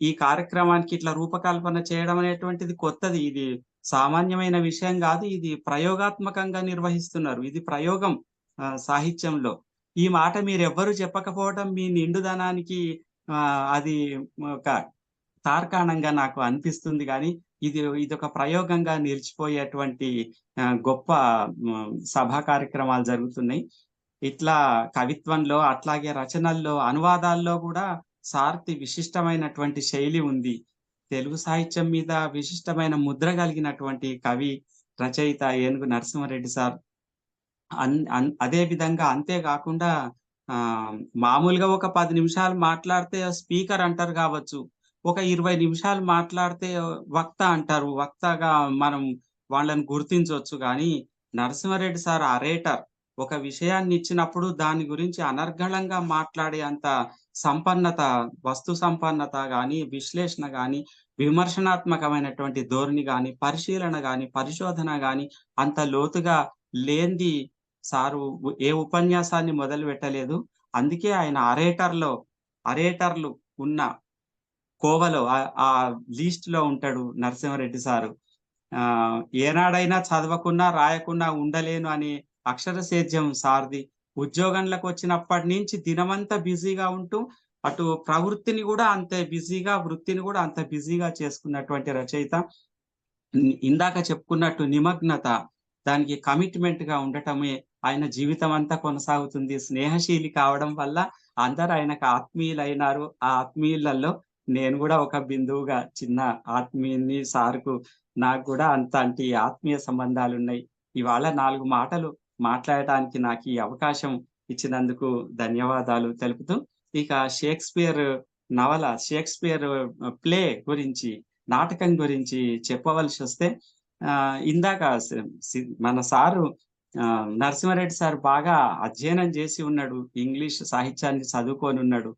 Speaker 5: ఈ కార్యక్రమానికి ఇట్లా రూపకల్పన చేయడం అనేటువంటిది కొత్తది. ఇది సామాన్యమైన విషయం కాదు. ఇది ప్రయోగాత్మకంగా నిర్వహిస్తున్నారు. ఇది ప్రయోగం సాహిత్యంలో. ఈ మాట మీరెవ్వరూ చెప్పకపోవటం మీ నిండుదనానికి అది ఒక తార్కాణంగా నాకు అనిపిస్తుంది. కానీ ఇది ఒక ప్రయోగంగా నిలిచిపోయేటువంటి గొప్ప సభా కార్యక్రమాలు జరుగుతున్నాయి. ఇట్లా కవిత్వంలో, అట్లాగే రచనల్లో, అనువాదాల్లో కూడా సార్తి విశిష్టమైనటువంటి శైలి ఉంది. తెలుగు సాహిత్యం మీద విశిష్టమైన ముద్ర కలిగినటువంటి కవి, రచయిత ఏనుగు నరసింహారెడ్డి సార్. అదే విధంగా అంతేకాకుండా మామూలుగా ఒక 10 నిమిషాలు మాట్లాడితే స్పీకర్ అంటారు కావచ్చు, ఒక 20 నిమిషాలు మాట్లాడితే వక్త అంటారు. వక్తగా మనం వాళ్ళని గుర్తించవచ్చు. కానీ నరసింహారెడ్డి సార్ అరేటర్. ఒక విషయాన్ని ఇచ్చినప్పుడు దాని గురించి అనర్గళంగా మాట్లాడే అంత సంపన్నత, వస్తు సంపన్నత గాని, విశ్లేషణ గాని, విమర్శనాత్మకమైనటువంటి ధోరణి గాని, పరిశీలన గాని, పరిశోధన గాని అంత లోతుగా లేంది సారు ఏ ఉపన్యాసాన్ని మొదలు పెట్టలేదు. అందుకే ఆయన అరేటర్లు ఉన్న కోవలో, ఆ లిస్ట్ లో ఉంటాడు నరసింహారెడ్డి సారు. ఏనాడైనా చదవకున్నా రాయకున్నా ఉండలేను అనే అక్షర సేద్యం సార్ది. ఉద్యోగంలోకి వచ్చినప్పటి నుంచి దినమంతా బిజీగా ఉంటూ అటు ప్రవృత్తిని కూడా అంతే బిజీగా, వృత్తిని కూడా అంత బిజీగా చేసుకున్నటువంటి రచయిత. ఇందాక చెప్పుకున్నట్టు నిమగ్నత, దానికి కమిట్మెంట్ గా ఉండటమే ఆయన జీవితం అంతా కొనసాగుతుంది. స్నేహశీలి కావడం వల్ల అందరూ ఆయనకు ఆత్మీయులైనారు. ఆ ఆత్మీయులలో నేను కూడా ఒక బిందువుగా చిన్న ఆత్మీయుని. సార్కు నాకు కూడా అంతటి ఆత్మీయ సంబంధాలు ఉన్నాయి. ఇవాళ 4 మాటలు మాట్లాడటానికి నాకు ఈ అవకాశం ఇచ్చినందుకు ధన్యవాదాలు తెలుపుతూ, ఇక షేక్స్పియర్ ప్లే గురించి, నాటకం గురించి చెప్పవలసి వస్తే, ఇందాక మన సారు నరసింహారెడ్డి సార్ బాగా అధ్యయనం చేసి ఉన్నాడు. ఇంగ్లీష్ సాహిత్యాన్ని చదువుకొని ఉన్నాడు.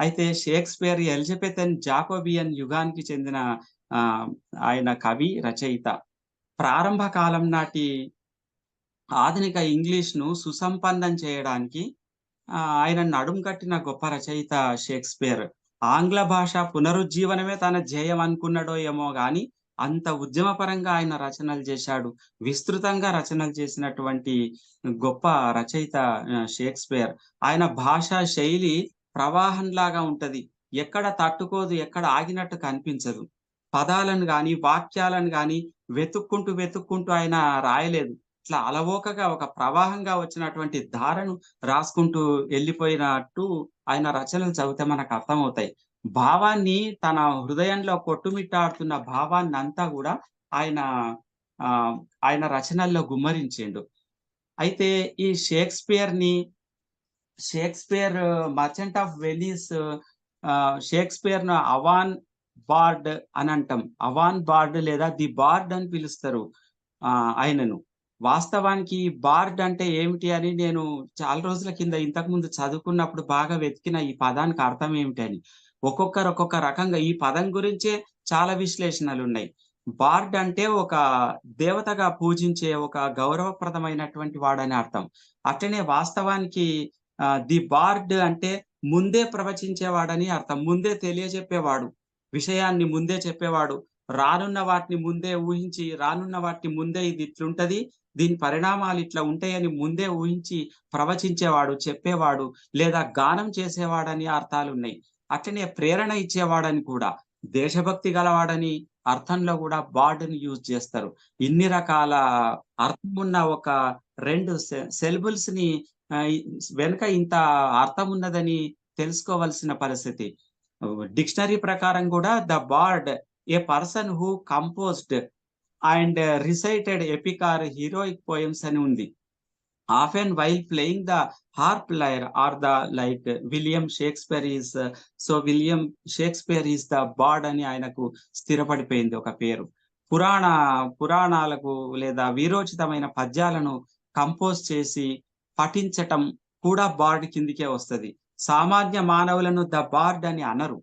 Speaker 5: అయితే షేక్స్పియర్ ఎలిజబెథన్ జాకోబియన్ యుగానికి చెందిన ఆయన కవి, రచయిత. ప్రారంభ కాలం నాటి ఆధునిక ఇంగ్లీష్‌ను సుసంపన్నం చేయడానికి ఆయన నడుం కట్టిన గొప్ప రచయిత షేక్స్పియర్. ఆంగ్ల భాష పునరుజ్జీవనమే తన ధ్యేయం అనుకున్నాడో ఏమో గాని, అంత ఉద్యమపరంగా ఆయన రచనలు చేశాడు. విస్తృతంగా రచనలు చేసినటువంటి గొప్ప రచయిత షేక్స్పియర్. ఆయన భాషా శైలి ప్రవాహంలాగా ఉంటది. ఎక్కడ తట్టుకోదు, ఎక్కడ ఆగినట్టు కనిపించదు. పదాలను గాని, వాక్యాలను గాని వెతుక్కుంటూ ఆయన రాయలేదు. ఇట్లా అలవోకగా ఒక ప్రవాహంగా వచ్చినటువంటి ధారను రాసుకుంటూ వెళ్ళిపోయినట్టు ఆయన రచనలు చదివితే మనకు అర్థమవుతాయి. భావాన్ని, తన హృదయంలో కొట్టుమిట్టాడుతున్న భావాన్నంతా గూడా ఆయన ఆయన రచనల్లో గుమ్మరించిండు. అయితే ఈ షేక్స్పియర్ 'మర్చెంట్ ఆఫ్ వెనీస్' షేక్స్పియర్‌ను అవాన్ బార్డ్ అని అంటాం. అవాన్ బార్డ్ లేదా ది బార్డ్ అని పిలుస్తారు ఆయనను. వాస్తవానికి బార్డ్ అంటే ఏమిటి అని నేను చాలా రోజుల కింద ఇంతకుముందు చదువుకున్నప్పుడు బాగా వెతికిన ఈ పదానికి అర్థం ఏమిటి అని. ఒక్కొక్కరు ఒక్కొక్క రకంగా ఈ పదం గురించే చాలా విశ్లేషణలున్నాయి. బార్డ్ అంటే ఒక దేవతగా పూజించే ఒక గౌరవప్రదమైనటువంటి వాడని అర్థం. అట్లనే వాస్తవానికి ది బార్డ్ అంటే ముందే ప్రవచించేవాడని అర్థం. ముందే తెలియజెప్పేవాడు. విషయాన్ని ముందే చెప్పేవాడు. రానున్న వాటిని ముందే ఊహించి, రానున్న వాటిని ముందే ఇది ఇట్లుంటది, దీని పరిణామాలు ఇట్లా ఉంటాయని ముందే ఊహించి ప్రవచించేవాడు, చెప్పేవాడు, లేదా గానం చేసేవాడని అర్థాలున్నాయి. అట్లనే ప్రేరణ ఇచ్చేవాడని కూడా, దేశభక్తి గలవాడని అర్థంలో కూడా బార్డ్‌ని యూజ్ చేస్తారు. ఇన్ని రకాల అర్థమున్న ఒక 2 సిలబుల్స్‌ని వెనుక ఇంత అర్థం ఉన్నదని తెలుసుకోవాల్సిన పరిస్థితి. డిక్షనరీ ప్రకారం కూడా the bard a person who composed and recited epic or heroic poems అని ఉంది. Often while playing the harp lyre or the like William Shakespeare is the bard అని ఆయనకు స్థిరపడిపోయింది ఒక పేరు. పురాణాలకు లేదా వీరోచితమైన పద్యాలను కంపోజ్ చేసి పఠించటం కూడా బార్డ్ కిందికే వస్తది. సామాన్య మానవులను ద బార్డ్ అని అనరు.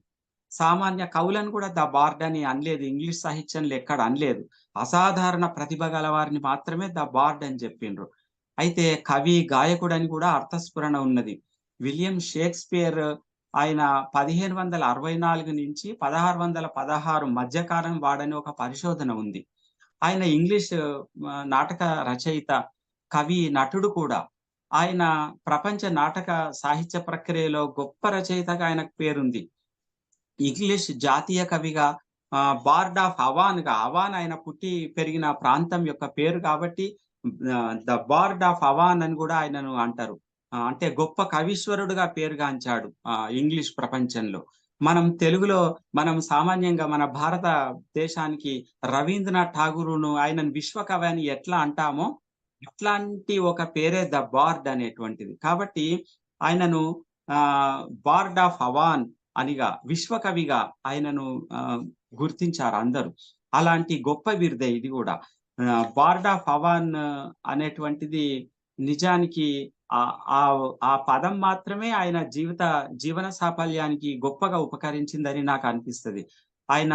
Speaker 5: సామాన్య కవులను కూడా ద బార్డ్ అని అనలేదు. ఇంగ్లీష్ సాహిత్యంలో ఎక్కడ అనలేదు. అసాధారణ ప్రతిభ గల వారిని మాత్రమే ద బార్డ్ అని చెప్పిండ్రు. అయితే కవి, గాయకుడని కూడా అర్థస్ఫురణ ఉన్నది. విలియం షేక్స్పియర్ ఆయన 1564 నుంచి 1616 మధ్యకాలం వాడని ఒక పరిశోధన ఉంది. ఆయన ఇంగ్లీష్ నాటక రచయిత, కవి, నటుడు కూడా. ఆయన ప్రపంచ నాటక సాహిత్య ప్రక్రియలో గొప్ప రచయితగా ఆయనకు పేరుంది. ఇంగ్లీష్ జాతీయ కవిగా, బార్డ్ ఆఫ్ అవాన్ ఆయన పుట్టి పెరిగిన ప్రాంతం యొక్క పేరు కాబట్టి ద బార్డ్ ఆఫ్ అవాన్ అని కూడా ఆయనను అంటారు. అంటే గొప్ప కవీశ్వరుడుగా పేరుగాంచాడు ఇంగ్లీష్ ప్రపంచంలో. తెలుగులో సామాన్యంగా మన భారత దేశానికి రవీంద్రనాథ్ ఠాగూరును ఆయనను విశ్వకవి అని ఎట్లా అంటామో అట్లాంటి ఒక పేరే ద బార్డ్ అనేటువంటిది. కాబట్టి ఆయనను బార్డ్ ఆఫ్ అవాన్ అనిగా, విశ్వకవిగా ఆయనను గుర్తించారు అందరూ. అలాంటి గొప్ప బిరుదే ఇది కూడా. బార్డ్ ఆఫ్ అవాన్ అనేటువంటిది నిజానికి ఆ పదం మాత్రమే ఆయన జీవన సాఫల్యానికి గొప్పగా ఉపకరించిందని నాకు అనిపిస్తది. ఆయన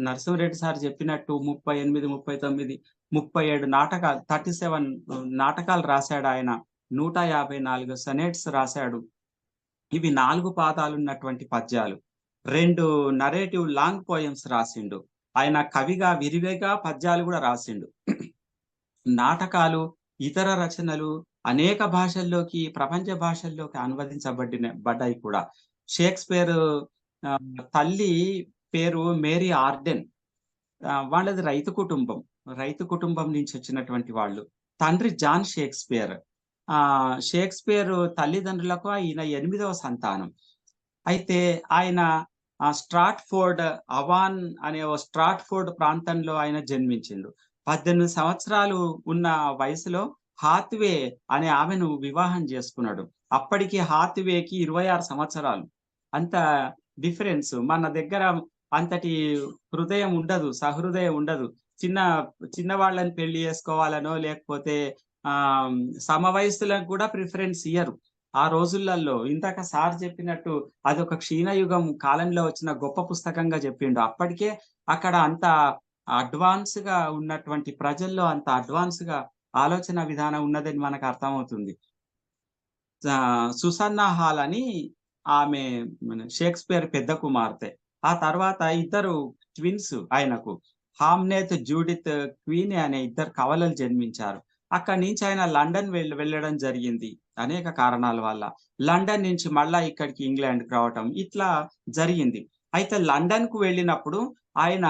Speaker 5: నరసింహారెడ్డి సార్ చెప్పినట్టు 38, 39, 37 37 నాటకాలు రాశాడు ఆయన. 154 సొనెట్స్ రాశాడు. ఇవి 4 పాదాలున్నటువంటి పద్యాలు. 2 నరేటివ్ లాంగ్ పోయమ్స్ రాసిండు. ఆయన కవిగా విరివిగా పద్యాలు కూడా రాసిండు. నాటకాలు, ఇతర రచనలు అనేక భాషల్లోకి, ప్రపంచ భాషల్లోకి అనువదించబడ్డాయి కూడా. షేక్స్పియర్ తల్లి పేరు మేరీ ఆర్డెన్. వాళ్ళది రైతు కుటుంబం నుంచి వచ్చినటువంటి వాళ్ళు. తండ్రి జాన్ షేక్స్పియర్. షేక్స్పియర్ తల్లిదండ్రులకు ఈయన 8వ సంతానం. అయితే ఆయన స్ట్రాట్ఫోర్డ్, అవాన్ అనే స్ట్రాట్ఫోర్డ్ ప్రాంతంలో ఆయన జన్మించిండు. 18 సంవత్సరాలు ఉన్న వయసులో హాత్వే అనే ఆమెను వివాహం చేసుకున్నాడు. అప్పటికి హాత్వేకి 26 సంవత్సరాలు. అంత డిఫరెన్స్. మన దగ్గర అంతటి హృదయం ఉండదు, సహృదయం ఉండదు. చిన్న వాళ్ళని పెళ్లి చేసుకోవాలనో లేకపోతే సమవయస్సులకు కూడా ప్రిఫరెన్స్ ఇయ్యరు. ఆ రోజులలో ఇందాక సార్ చెప్పినట్టు అదొక క్షీణయుగం కాలంలో వచ్చిన గొప్ప పుస్తకంగా చెప్పిండు. అప్పటికే అక్కడ అంత అడ్వాన్స్ గా ఉన్నటువంటి ప్రజల్లో అంత అడ్వాన్స్ గా ఆలోచన విధానం ఉన్నదని మనకు అర్థమవుతుంది. సుసన్నా హాల్ అని ఆమె షేక్స్పియర్ పెద్ద కుమార్తె. ఆ తర్వాత ఇద్దరు ట్విన్స్ ఆయనకు హామ్నెత్, జూడిత్ క్వీన్ అనే ఇద్దరు కవలలు జన్మించారు. అక్కడి నుంచి ఆయన లండన్ వెళ్ళడం జరిగింది అనేక కారణాల వల్ల. లండన్ నుంచి మళ్ళా ఇక్కడికి ఇంగ్లాండ్‌కి రావటం ఇట్లా జరిగింది. అయితే లండన్‌కు వెళ్ళినప్పుడు ఆయన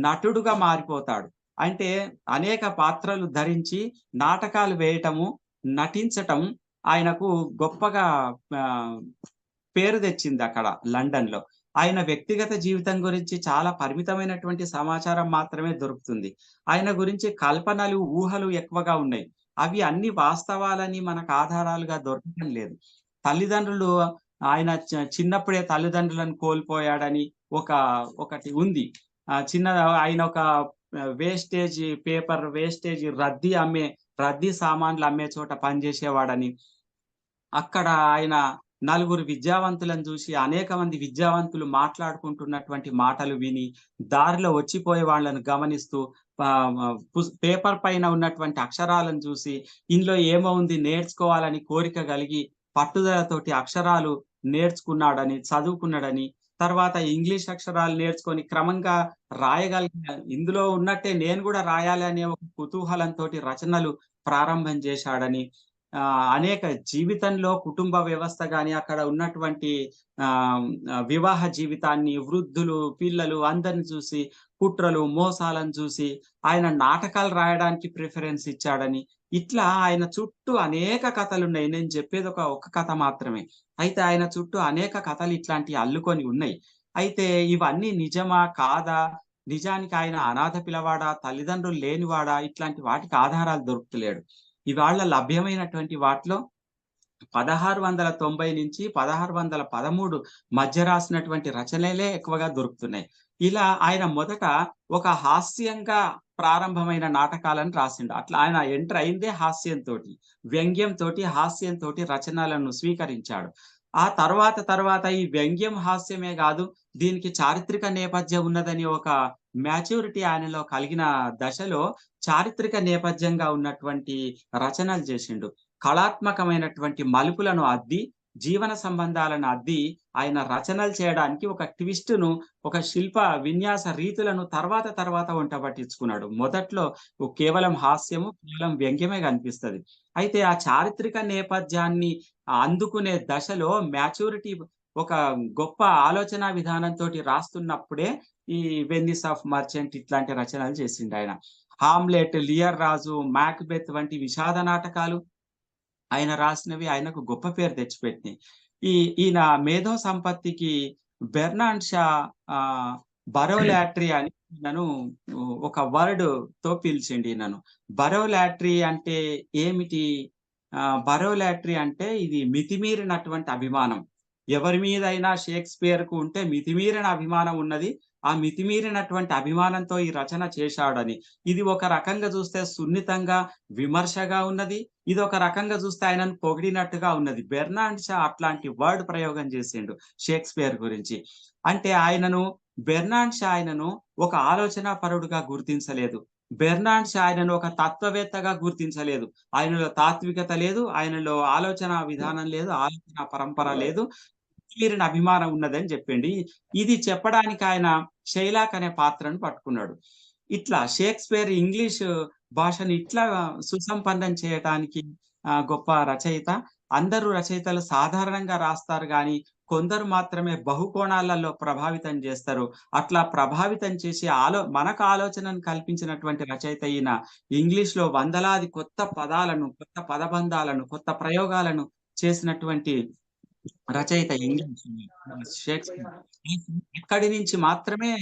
Speaker 5: నటుడుగా మారిపోతాడు. అంటే అనేక పాత్రలు ధరించి నాటకాలు వేయటము, నటించటం ఆయనకు గొప్పగా పేరు తెచ్చింది అక్కడ లండన్‌లో. ఆయన వ్యక్తిగత జీవితం గురించి చాలా పరిమితమైనటువంటి సమాచారం మాత్రమే దొరుకుతుంది. ఆయన గురించి కల్పనలు, ఊహలు ఎక్కువగా ఉన్నాయి. అవి అన్ని వాస్తవాలని మనకు ఆధారాలుగా దొరకడం లేదు. తల్లిదండ్రులు ఆయన చిన్నప్పుడే తల్లిదండ్రులను కోల్పోయాడని ఒకటి ఉంది. ఆయన ఒక వేస్టేజ్ రద్దీ సామాన్లు అమ్మే చోట పనిచేసేవాడని. అక్కడ ఆయన నలుగురు విద్యావంతులను చూసి అనేక మంది విద్యావంతులు మాట్లాడుకుంటున్నటువంటి మాటలు విని దారిలో వచ్చిపోయే వాళ్ళను గమనిస్తూ పేపర్ పైన ఉన్నటువంటి అక్షరాలను చూసి ఇందులో ఏమో ఉంది నేర్చుకోవాలని కోరిక కలిగి పట్టుదలతోటి అక్షరాలు నేర్చుకున్నాడని, చదువుకున్నాడని, తర్వాత ఇంగ్లీష్ అక్షరాలు నేర్చుకొని క్రమంగా రాయగలిగిన ఇందులో ఉన్నట్టే నేను కూడా రాయాలి అనే ఒక కుతూహలంతో రచనలు ప్రారంభం చేశాడని, అనేక జీవితంలో కుటుంబ వ్యవస్థ గాని అక్కడ ఉన్నటువంటి వివాహ జీవితాన్ని, వృద్ధులు, పిల్లలు అందరిని చూసి కుట్రలు, మోసాలను చూసి ఆయన నాటకాలు రాయడానికి ప్రిఫరెన్స్ ఇచ్చాడని, ఇట్లా ఆయన చుట్టూ అనేక కథలున్నాయి. నేను చెప్పేది ఒక కథ మాత్రమే. అయితే ఆయన చుట్టూ అనేక కథలు ఇట్లాంటివి అల్లుకొని ఉన్నాయి. అయితే ఇవన్నీ నిజమా కాదా, నిజానికి ఆయన అనాథ పిల్లవాడా, తల్లిదండ్రులు లేనివాడా, ఇట్లాంటి వాటికి ఆధారాలు దొరుకుతలేడు. ఇవాళ లభ్యమైనటువంటి వాటిలో 1690 నుంచి 1613 మధ్య రాసినటువంటి రచనలే ఎక్కువగా దొరుకుతున్నాయి. ఇలా ఆయన మొదట ఒక హాస్యంగా ప్రారంభమైన నాటకాలను రాసిండు. అట్లా ఆయన ఎంటర్ అయిందే హాస్యంతోటి, వ్యంగ్యంతోటి, హాస్యంతోటి రచనలను స్వీకరించాడు. ఆ తర్వాత ఈ వ్యంగ్యం, హాస్యమే కాదు, దీనికి చారిత్రక నేపథ్యం ఉన్నదని ఒక మ్యాచ్యూరిటీ ఆయనలో కలిగిన దశలో చారిత్రక నేపథ్యంగా ఉన్నటువంటి రచనలు చేసిండు. కళాత్మకమైనటువంటి మలుపులను అద్ది, జీవన సంబంధాలను అద్ది ఆయన రచనలు చేయడానికి ఒక ట్విస్ట్‌ను, ఒక శిల్ప విన్యాస రీతులను తర్వాత వంట పట్టించుకున్నాడు. మొదట్లో కేవలం హాస్యము, కేవలం వ్యంగ్యమే కనిపిస్తది. అయితే ఆ చారిత్రక నేపథ్యాన్ని అందుకునే దశలో మ్యాచ్యూరిటీ ఒక గొప్ప ఆలోచనా విధానంతోటి రాస్తున్నప్పుడే ఈ వెన్నిస్ ఆఫ్ మర్చెంట్ ఇట్లాంటి రచనలు చేసిండాయన. హామ్లెట్, లియర్ రాజు, మాక్బెత్ వంటి విషాద నాటకాలు ఆయన రాసినవి ఆయనకు గొప్ప పేరు తెచ్చిపెట్టినాయి. ఈయన మేధో సంపత్తికి బెర్నార్డ్ షా బరోలాట్రీ అని నన్ను ఒక వర్డ్ తో పిలిచిండి ఈయనను. బరోలాట్రీ అంటే ఏమిటి? బరోలాట్రీ అంటే ఇది మితిమీరినటువంటి అభిమానం. ఎవరి మీదైనా షేక్స్పియర్‌కు ఉంటే మితిమీరిన అభిమానం ఉన్నది. ఆ మితిమీరినటువంటి అభిమానంతో ఈ రచన చేశాడని. ఇది ఒక రకంగా చూస్తే సున్నితంగా, విమర్శగా ఉన్నది. ఇది ఒక రకంగా చూస్తే ఆయనను పొగిడినట్టుగా ఉన్నది. బెర్నార్డ్ షా అట్లాంటి వర్డ్ ప్రయోగం చేసిండు షేక్స్పియర్ గురించి. అంటే బెర్నార్డ్ షా ఆయనను ఒక ఆలోచనా పరుడుగా గుర్తించలేదు. బెర్నార్డ్ షా ఆయనను ఒక తత్వవేత్తగా గుర్తించలేదు. ఆయనలో తాత్వికత లేదు, ఆయనలో ఆలోచన విధానం లేదు, ఆలోచన పరంపర లేదు, తీరిన అభిమానం ఉన్నదని చెప్పిండి. ఇది చెప్పడానికి ఆయన షైలాక్ అనే పాత్రను పట్టుకున్నాడు. ఇట్లా షేక్స్పియర్ ఇంగ్లీష్ భాషను ఇట్లా సుసంపన్నం చేయటానికి గొప్ప రచయిత. అందరూ రచయితలు సాధారణంగా రాస్తారు గాని కొందరు మాత్రమే బహుకోణాలలో ప్రభావితం చేస్తారు. అట్లా ప్రభావితం చేసి మనకు ఆలోచనను కల్పించినటువంటి రచయిత ఈయన. ఇంగ్లీష్ లో వందలాది కొత్త పదాలను, కొత్త పదబంధాలను, కొత్త ప్రయోగాలను చేసినటువంటి రచయిత ఇంగ్లీష్ షేక్స్పియర్. ఇక్కడి నుంచి మాత్రమే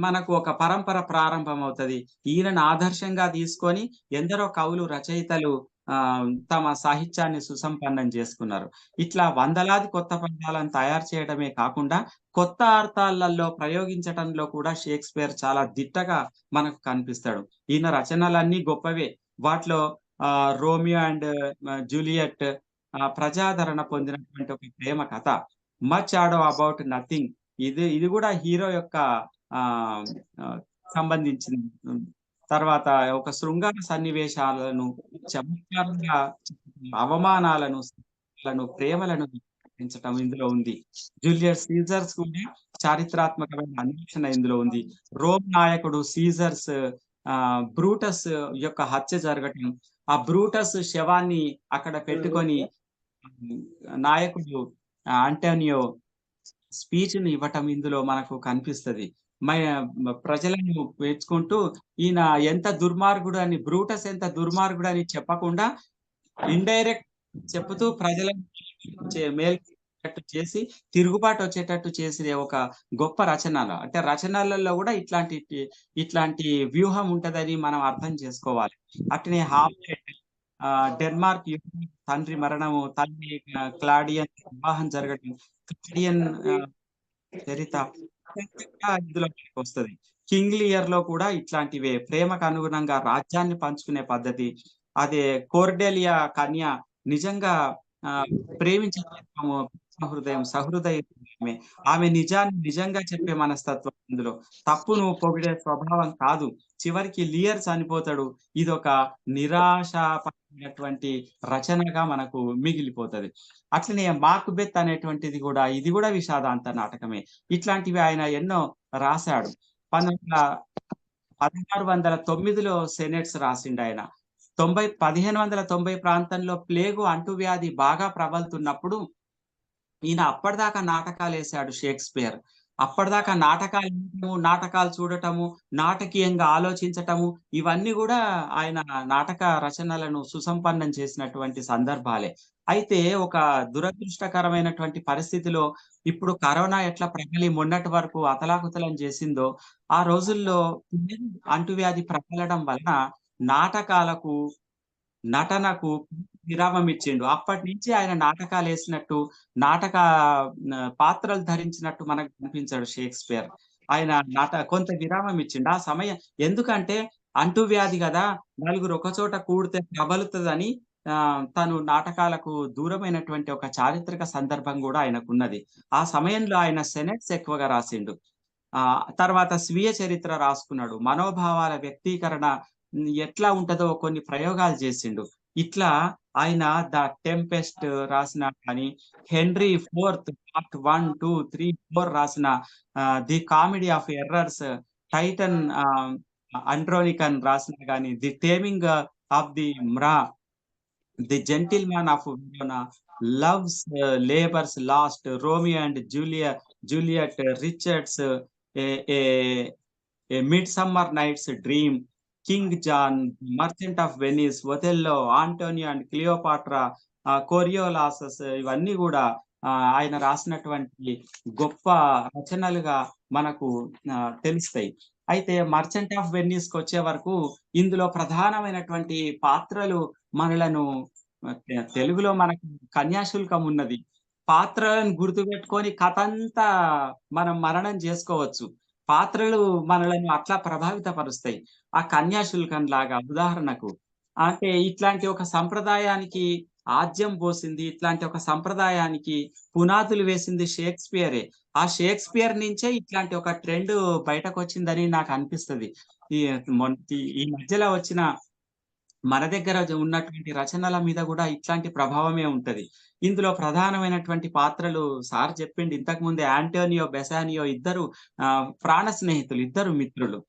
Speaker 5: మనకు ఒక పరంపర ప్రారంభమవుతది. ఈయనను ఆదర్శంగా తీసుకొని ఎందరో కవులు, రచయితలు తమ సాహిత్యాన్ని సుసంపన్నం చేసుకున్నారు. ఇట్లా వందలాది కొత్త పదాలను తయారు చేయడమే కాకుండా కొత్త అర్థాలలో ప్రయోగించటంలో కూడా షేక్స్పియర్ చాలా దిట్టగా మనకు కనిపిస్తాడు. ఈయన రచనలన్నీ గొప్పవే. వాటిలో రోమియో అండ్ జూలియట్, ప్రజాదరణ పొందినటువంటి ఒక ప్రేమ కథ. మచ్ ఆడో అబౌట్ నథింగ్. ఇది కూడా హీరో యొక్క సంబంధించిన తర్వాత ఒక శృంగార సన్నివేశాలను, చమత్కారంగా అవమానాలను, ప్రేమలను పెంచటం ఇందులో ఉంది. జూలియస్ సీజర్స్ కూడా చారిత్రాత్మకమైన అన్వేషణ ఇందులో ఉంది. రోమ్ నాయకుడు సీజర్స్ బ్రూటస్ యొక్క హత్య జరగటం, ఆ బ్రూటస్ శవాన్ని అక్కడ పెట్టుకొని నాయకుడు ఆంటోనియో స్పీచ్ ని ఇవ్వటం ఇందులో మనకు కనిపిస్తది. ప్రజలను మెచ్చుకుంటూ ఈయన ఎంత దుర్మార్గుడు అని, బ్రూటస్ ఎంత దుర్మార్గుడు అని చెప్పకుండా ఇండైరెక్ట్ చెప్పుతూ ప్రజలను మేలు చేసి తిరుగుబాటు వచ్చేటట్టు చేసే ఒక గొప్ప రచనలు. అంటే రచనలలో కూడా ఇట్లాంటి వ్యూహం ఉంటదని మనం అర్థం చేసుకోవాలి. అట్లనే హామ్లెట్, డెన్మార్క్ తండ్రి మరణము, తల్లి క్లాడియన్ వివాహం జరగడం, క్లాడియన్ చరిత ఇందులో వస్తుంది. కింగ్ లియర్ లో కూడా ఇట్లాంటివే ప్రేమకు అనుగుణంగా రాజ్యాన్ని పంచుకునే పద్ధతి. అదే కోర్డెలియా కన్య నిజంగా ప్రేమించే హృదయం, సహృదయమే. ఆమె నిజాన్ని నిజంగా చెప్పే మనస్తత్వం ఇందులో. తప్పును పొగిడే స్వభావం కాదు. చివరికి లియర్ చనిపోతాడు. ఇదొక నిరాశపడినటువంటి రచనగా మనకు మిగిలిపోతది. అట్లనే మాక్బెత్ అనేటువంటిది కూడా, ఇది కూడా విషాదాంత నాటకమే. ఇట్లాంటివి ఆయన ఎన్నో రాశాడు. 1609లో సెనెట్స్ రాసిండు ఆయన. 1590 ప్రాంతంలో ప్లేగు అంటువ్యాధి బాగా ప్రబలుతున్నప్పుడు ఈయన అప్పటిదాకా నాటకాలు వేశాడు షేక్స్పియర్. అప్పటిదాకా నాటకాలు చూడటము, నాటకీయంగా ఆలోచించటము, ఇవన్నీ కూడా ఆయన నాటక రచనలను సుసంపన్నం చేసినటువంటి సందర్భాలే. అయితే ఒక దురదృష్టకరమైనటువంటి పరిస్థితిలో ఇప్పుడు కరోనా ఎట్లా ప్రబలి మొన్నటి వరకు అతలాకుతలం చేసిందో, ఆ రోజుల్లో అంటువ్యాధి ప్రబలడం వలన నాటకాలకు, నటనకు విరామం ఇచ్చిండు. అప్పటి నుంచి ఆయన నాటకాలు వేసినట్టు, పాత్రలు ధరించినట్టు మనకు కనిపించాడు షేక్స్పియర్. ఆయన కొంత విరామం ఇచ్చిండు ఆ సమయం. ఎందుకంటే అంటువ్యాధి కదా, నలుగురు ఒక చోట కూడితే ప్రబలుతుందని తను నాటకాలకు దూరమైనటువంటి ఒక చారిత్రక సందర్భం కూడా ఆయనకున్నది. ఆ సమయంలో ఆయన సెనెట్స్ ఎక్కువగా రాసిండు. తర్వాత స్వీయ చరిత్ర రాసుకున్నాడు. మనోభావాల వ్యక్తీకరణ ఎట్లా ఉంటదో కొన్ని ప్రయోగాలు చేసిండు. ఇట్లా ఆయన ద టెంపెస్ట్ రాసిన కానీ, హెన్రీ IV పార్ట్ 1, 2, 3, 4 రాసిన the comedy of errors, Titus Andronicus రాసిన కానీ, the taming of the shrew, the gentleman of Verona, love's labour's lost, Romeo and Juliet, Richards, a midsummer night's dream, King John, merchant of Venice, Othello, Antonio and Cleopatra, Coriolanus, ఇవన్నీ కూడా ఆయన రాసినటువంటి గొప్ప రచనలుగా మనకు తెలుస్తాయి. అయితే merchant of Venice కి వచ్చే వరకు ఇందులో ప్రధానమైనటువంటి పాత్రలు మనలను, తెలుగులో మనకు కన్యాశుల్కం ఉన్నది. పాత్రలను గుర్తుపెట్టుకొని కథ అంతా మనం మననం చేసుకోవచ్చు. పాత్రలు మనలను అట్లా ప్రభావితపరుస్తాయి. ఆ కన్యాశుల్కం లాగా ఉదాహరణకు. అంటే ఇట్లాంటి ఒక సంప్రదాయానికి ఆజ్యం పోసింది, ఇట్లాంటి ఒక సంప్రదాయానికి పునాదులు వేసింది షేక్స్పియరే. ఆ షేక్స్పియర్ నుంచే ఇట్లాంటి ఒక ట్రెండ్ బయటకు వచ్చిందని నాకు అనిపిస్తది. ఈ మధ్యలో వచ్చిన మన దగ్గర ఉన్నటువంటి రచనల మీద కూడా ఇట్లాంటి ప్రభావమే ఉంటది. ఇందులో ప్రధానమైనటువంటి పాత్రలు సార్ చెప్పిండు ఇంతకు ముందే, ఆంటోనియో, బెసానియో ఇద్దరు ప్రాణ స్నేహితులు, ఇద్దరు మిత్రులు.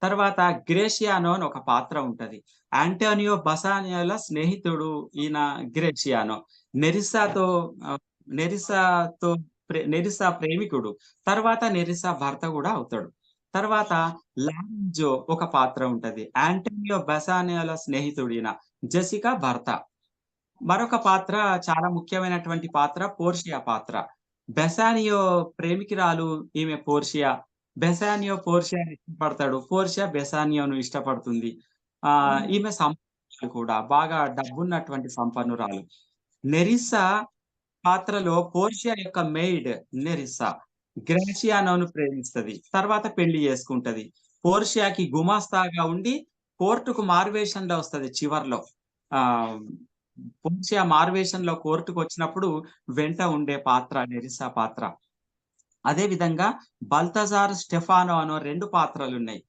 Speaker 5: తర్వాత గ్రేషియానో అని ఒక పాత్ర ఉంటది. ఆంటోనియో బసానియోల స్నేహితుడు ఈయన గ్రేషియానో. నెరిసా ప్రేమికుడు, తర్వాత నెరిసా భర్త కూడా అవుతాడు. తర్వాత లారెంజో ఒక పాత్ర ఉంటది. ఆంటోనియో బసానియోల స్నేహితుడు ఈయన, జెసికా భర్త. మరొక పాత్ర చాలా ముఖ్యమైనటువంటి పాత్ర పోర్షియా పాత్ర. బెసానియో ప్రేమికురాలు ఈమె పోర్షియా. బెసానియో పోర్షియాని ఇష్టపడతాడు, పోర్షియా బెసానియోను ఇష్టపడుతుంది. ఈమె సంపన్నురాలు కూడా, బాగా డబ్బున్నటువంటి సంపన్నురాలు. నెరిసా పాత్రలో పోర్షియా యొక్క మెయిడ్ నెరిసా గ్రేషియానోను ప్రేమిస్తది, తర్వాత పెళ్లి చేసుకుంటది. పోర్షియాకి గుమాస్తాగా ఉండి కోర్టుకు మారువేషంలో వస్తది చివర్లో. పోర్షియా మారువేషంలో కోర్టుకు వచ్చినప్పుడు వెంట ఉండే పాత్ర నెరిసా పాత్ర. అదే విధంగా బల్తజార్ స్టెఫానో అనో 2 పాత్రలున్నాయి.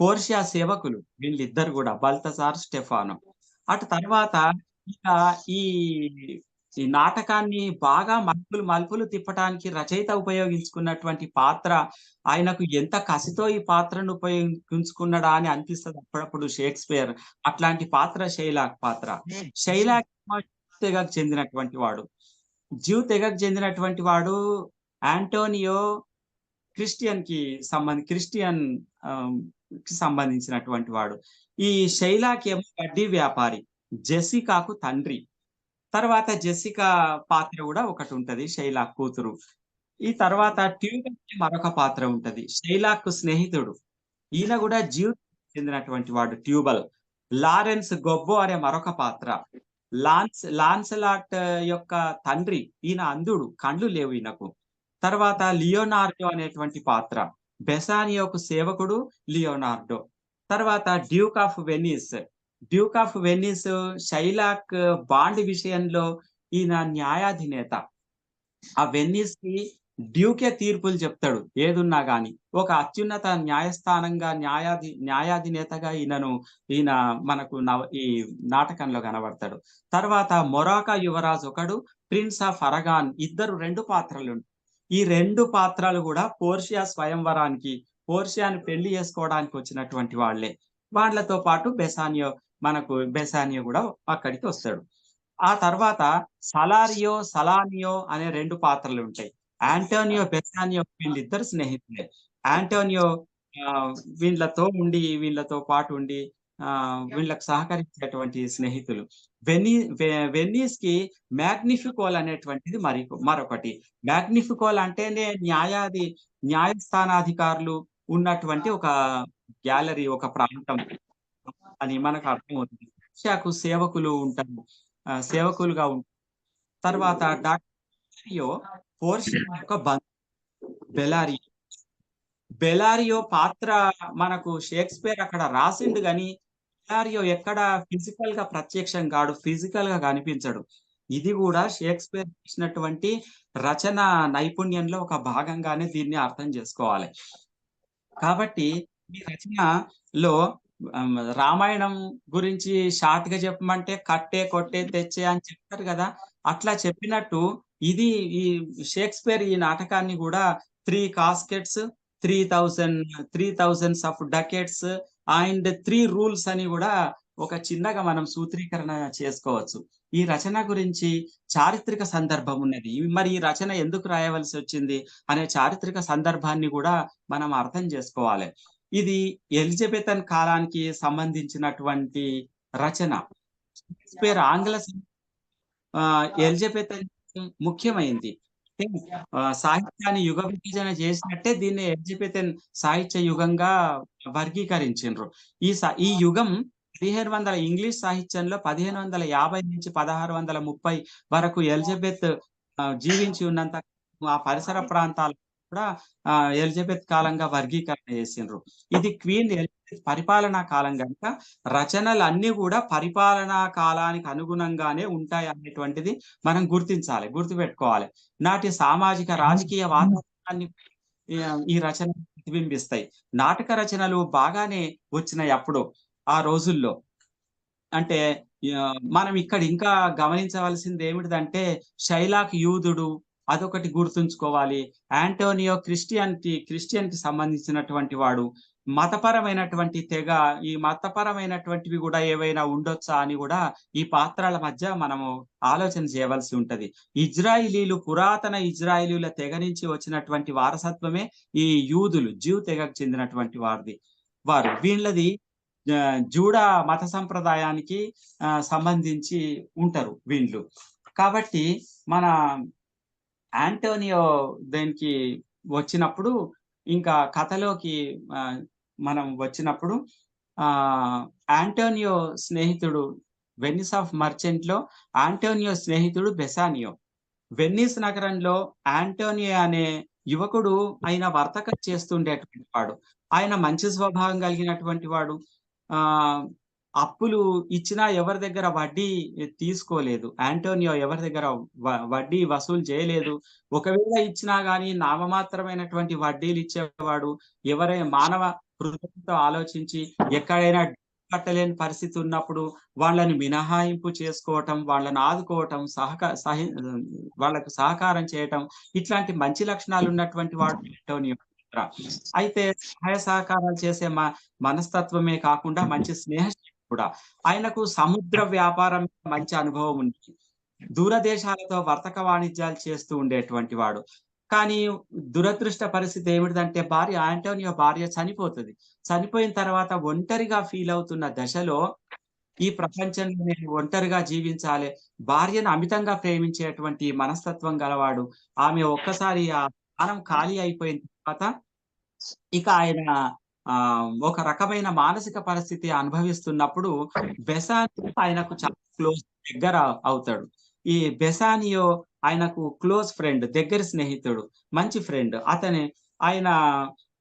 Speaker 5: పోర్షియా సేవకులు వీళ్ళిద్దరు కూడా బల్తజార్ స్టెఫానో. అటు తర్వాత ఇక ఈ ఈ నాటకాన్ని బాగా మలుపులు తిప్పటానికి రచయిత ఉపయోగించుకున్నటువంటి పాత్ర, ఆయనకు ఎంత కసితో ఈ పాత్రను ఉపయోగించుకున్నాడా అని అనిపిస్తది అప్పుడప్పుడు షేక్స్పియర్. అట్లాంటి పాత్ర షైలాక్ పాత్ర. షైలాక్ తెగకు చెందినటువంటి వాడు. తెగకు చెందినటువంటి వాడు ఆంటోనియో క్రిస్టియన్ కి సంబంధించినటువంటి వాడు. ఈ షైలాక్ ఏమో వడ్డీ వ్యాపారి, జెసికాకు తండ్రి. తర్వాత జెసికా పాత్ర కూడా ఒకటి ఉంటది, షైలాక్ కూతురు. ఈ తర్వాత ట్యూబల్ మరొక పాత్ర ఉంటది, షైలాక్ స్నేహితుడు. ఈయన కూడా చెందినటువంటి వాడు ట్యూబల్. లారెన్స్ గొబ్బో అనే మరొక పాత్ర. లాన్సెలాట్ యొక్క తండ్రి, ఈయన అంధుడు, కండ్లు లేవు ఈయనకు. తర్వాత లియోనార్డో అనేటువంటి పాత్ర, బెసానియోకు సేవకుడు లియోనార్డో. తర్వాత Duke of Venice Shylock bond విషయంలో ఈయన న్యాయాధినేత. ఆ వెనిస్ కి డ్యూకే తీర్పులు చెప్తాడు ఏదున్నా గాని. ఒక అత్యున్నత న్యాయస్థానంగా న్యాయాధినేతగా ఈయన మనకు ఈ నాటకంలో కనబడతాడు. తర్వాత మొరాకా యువరాజు ఒకడు, ప్రిన్స్ ఆఫ్ అరగాన్, ఇద్దరు 2 పాత్రలు. ఈ 2 పాత్రలు కూడా పోర్షియా స్వయంవరానికి, పోర్షియాను పెళ్లి చేసుకోవడానికి వచ్చినటువంటి వాళ్లే. వాళ్ళతో పాటు బెసానియో కూడా అక్కడికి వస్తాడు. ఆ తర్వాత సలానియో అనే 2 పాత్రలు ఉంటాయి. ఆంటోనియో, బెసానియో వీళ్ళిద్దరు స్నేహితులే. ఆంటోనియో వీళ్ళతో పాటు ఉండి వీళ్ళకు సహకరించేటువంటి స్నేహితులు. వెన్నీస్ కి మ్యాగ్నిఫికోల్ అనేటువంటిది మరొకటి. మ్యాగ్నిఫికోల్ అంటేనే న్యాయస్థానాధికారులు ఉన్నటువంటి ఒక గ్యాలరీ, ఒక ప్రాంతం అని మనకు అర్థమవుతుంది. పోర్షియాకు సేవకులు ఉంటారు, సేవకులుగా ఉంటారు. తర్వాత డాక్టర్ పోర్షియా యొక్క బెలారియో పాత్ర మనకు షేక్స్పియర్ అక్కడ రాసిండు గాని బెలారియో ఎక్కడ ఫిజికల్ గా ప్రత్యక్షం కాడు, ఫిజికల్ గా కనిపించడు. ఇది కూడా షేక్స్పియర్ చేసినటువంటి రచన నైపుణ్యంలో ఒక భాగంగానే దీన్ని అర్థం చేసుకోవాలి. కాబట్టి ఈ రచనలో రామాయణం గురించి షార్ట్ గా చెప్పమంటే కట్టే, కొట్టే, తెచ్చే అని చెప్తారు కదా. అట్లా చెప్పినట్టు ఈ షేక్స్పియర్ ఈ నాటకాన్ని కూడా 3 కాస్కెట్స్, 3000 ఆఫ్ డకెట్స్ అండ్ 3 రూల్స్ అని కూడా ఒక చిన్నగా మనం సూత్రీకరణ చేసుకోవచ్చు. ఈ రచన గురించి చారిత్రక సందర్భం ఉన్నది. మరి ఈ రచన ఎందుకు రాయవలసి వచ్చింది అనే చారిత్రక సందర్భాన్ని కూడా మనం అర్థం చేసుకోవాలి. ఇది ఎలిజబెథన్ కాలానికి సంబంధించినటువంటి రచన. షేక్స్పియర్ ఆంగ్ల ఎలిజబెథన్ ముఖ్యమైంది. సాహిత్యాన్ని యుగ విభజన చేసినట్టే దీన్ని ఎలిజబెథన్ సాహిత్య యుగంగా వర్గీకరించారు. ఈ యుగం 1500 ఇంగ్లీష్ సాహిత్యంలో 1550 నుంచి 1630 వరకు ఎలిజబెత్ జీవించి ఉన్నంత ఆ పరిసర ప్రాంతాలు కూడా ఎలిజబెత్ కాలంగా వర్గీకరణ చేసిండ్రు. ఇది క్వీన్ ఎలిజబెత్ పరిపాలనా కాలం కనుక రచనలు అన్ని కూడా పరిపాలనా కాలానికి అనుగుణంగానే ఉంటాయి అనేటువంటిది మనం గుర్తుపెట్టుకోవాలి. నాటి సామాజిక రాజకీయ వాతావరణాన్ని ఈ రచన ప్రతిబింబిస్తాయి. నాటక రచనలు బాగానే వచ్చినాయి అప్పుడు ఆ రోజుల్లో. అంటే మనం ఇక్కడ ఇంకా గమనించవలసింది ఏమిటిదంటే షైలాక్ యూదుడు, అదొకటి గుర్తుంచుకోవాలి. ఆంటోనియో క్రిస్టియన్ కి సంబంధించినటువంటి వాడు. మతపరమైనటువంటి తెగ, ఈ మతపరమైనటువంటివి కూడా ఏవైనా ఉండొచ్చా అని కూడా ఈ పాత్రల మధ్య మనము ఆలోచన చేయవలసి ఉంటది. పురాతన ఇజ్రాయిలీల తెగ నుంచి వచ్చినటువంటి వారసత్వమే ఈ యూదులు, తెగకు చెందినటువంటి వారు. వీళ్ళది జూడా మత సంప్రదాయానికి సంబంధించి ఉంటారు వీళ్ళు. కాబట్టి మన ఆంటోనియో దీనికి వచ్చినప్పుడు, ఇంకా కథలోకి మనం వచ్చినప్పుడు, ఆంటోనియో స్నేహితుడు వెనిస్ ఆఫ్ మర్చెంట్ లో ఆంటోనియో స్నేహితుడు బెసానియో. వెనిస్ నగరంలో ఆంటోనియో అనే యువకుడు ఆయన వర్తకం చేస్తుండేటువంటి వాడు. ఆయన మంచి స్వభావం కలిగినటువంటి వాడు. అప్పులు ఇచ్చినా ఎవరి దగ్గర వడ్డీ తీసుకోలేదు. యాంటోనియో ఎవరి దగ్గర వడ్డీ వసూలు చేయలేదు. ఒకవేళ ఇచ్చినా గాని నామమాత్రమైనటువంటి వడ్డీలు ఇచ్చేవాడు. మానవ హృదయంతో ఆలోచించి ఎక్కడైనా కట్టలేని పరిస్థితి ఉన్నప్పుడు వాళ్ళని మినహాయింపు చేసుకోవటం, వాళ్ళని ఆదుకోవటం, వాళ్ళకు సహకారం చేయటం, ఇట్లాంటి మంచి లక్షణాలు ఉన్నటువంటి వాడు యాంటోనియో. అయితే సహాయ సహకారాలు చేసే మనస్తత్వమే కాకుండా మంచి స్నేహశీలి కూడా. ఆయనకు సముద్ర వ్యాపారం మంచి అనుభవం ఉంది. దూరదేశాలతో వర్తక వాణిజ్యాలు చేస్తూ ఉండేటువంటి వాడు. కానీ దురదృష్ట పరిస్థితి ఏమిటిదంటే యాంటోనియో భార్య చనిపోతుంది. చనిపోయిన తర్వాత ఒంటరిగా ఫీల్ అవుతున్న దశలో ఈ ప్రపంచంలో నేను ఒంటరిగా జీవించాలి, భార్యను అమితంగా ప్రేమించేటువంటి మనస్తత్వం గలవాడు. ఆమె ఒక్కసారి ఆ స్థానం ఖాళీ అయిపోయిన తర్వాత ఇక ఆయన ఒక రకమైన మానసిక పరిస్థితి అనుభవిస్తున్నప్పుడు బెసానియో ఆయనకు చాలా క్లోజ్ దగ్గర అవుతాడు. ఈ బెసానియో ఆయనకు క్లోజ్ ఫ్రెండ్, దగ్గర స్నేహితుడు, మంచి ఫ్రెండ్.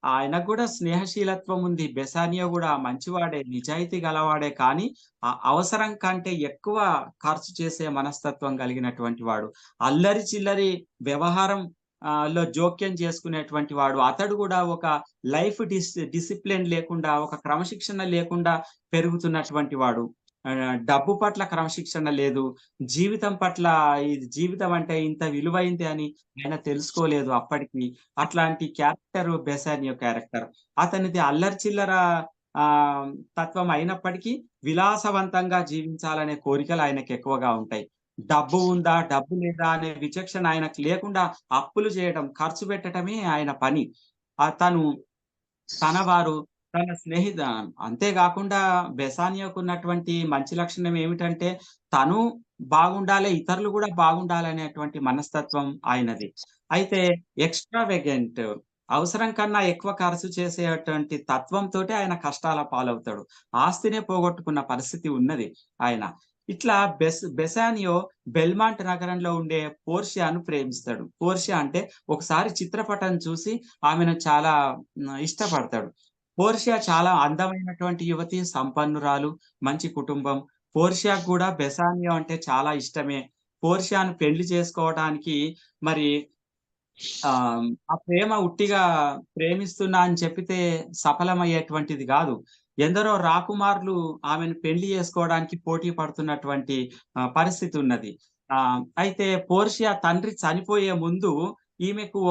Speaker 5: ఆయనకు కూడా స్నేహశీలత్వం ఉంది. బెసానియో కూడా మంచివాడే, నిజాయితీ గలవాడే. కానీ ఆ అవసరం కంటే ఎక్కువ ఖర్చు చేసే మనస్తత్వం కలిగినటువంటి వాడు. అల్లరి చిల్లరి వ్యవహారం లో జోక్యం చేసుకునేటువంటి వాడు. అతడు కూడా ఒక లైఫ్ డిసిప్లిన్ లేకుండా, ఒక క్రమశిక్షణ లేకుండా పెరుగుతున్నటువంటి వాడు. డబ్బు పట్ల క్రమశిక్షణ లేదు. జీవితం పట్ల ఇది జీవితం అంటే ఇంత విలువైంది అని ఆయన తెలుసుకోలేదు అప్పటికి. అట్లాంటి క్యారెక్టర్ బెసానియో క్యారెక్టర్. అతనిది అల్లరి చిల్లర తత్వం అయినప్పటికీ విలాసవంతంగా జీవించాలనే కోరికలు ఆయనకు ఎక్కువగా ఉంటాయి. డబ్బు ఉందా, డబ్బు లేదా అనే విచక్షణ ఆయనకు లేకుండా అప్పులు చేయడం, ఖర్చు పెట్టడమే ఆయన పని. తన వారు, తన అంతేకాకుండా బెసానియోకు ఉన్నటువంటి మంచి లక్షణం ఏమిటంటే తను బాగుండాలి, ఇతరులు కూడా బాగుండాలనేటువంటి మనస్తత్వం ఆయనది. అయితే ఎక్స్ట్రావెగెంట్, అవసరం కన్నా ఎక్కువ ఖర్చు చేసేటువంటి తత్వంతో ఆయన కష్టాల పాలవుతాడు. ఆస్తినే పోగొట్టుకున్న పరిస్థితి ఉన్నది ఆయన. ఇట్లా బెసానియో బెల్మాంట్ నగరంలో ఉండే పోర్షియాను ప్రేమిస్తాడు. పోర్షియా అంటే ఒకసారి చిత్రపటం చూసి ఆమెను చాలా ఇష్టపడతాడు. పోర్షియా చాలా అందమైనటువంటి యువతి, సంపన్నురాలు, మంచి కుటుంబం. పోర్షియాకు కూడా బెసానియో అంటే చాలా ఇష్టమే. పోర్షియాను పెళ్లి చేసుకోవడానికి మరి ఆ ప్రేమ ఉట్టిగా ప్రేమిస్తున్నా అని చెప్పితే సఫలమయ్యేటువంటిది కాదు. ఎందరో రాకుమారులు ఆమెను పెళ్లి చేసుకోవడానికి పోటీ పడుతున్నటువంటి పరిస్థితి ఉన్నది. అయితే పోర్షియా తండ్రి చనిపోయే ముందు ఈమెకు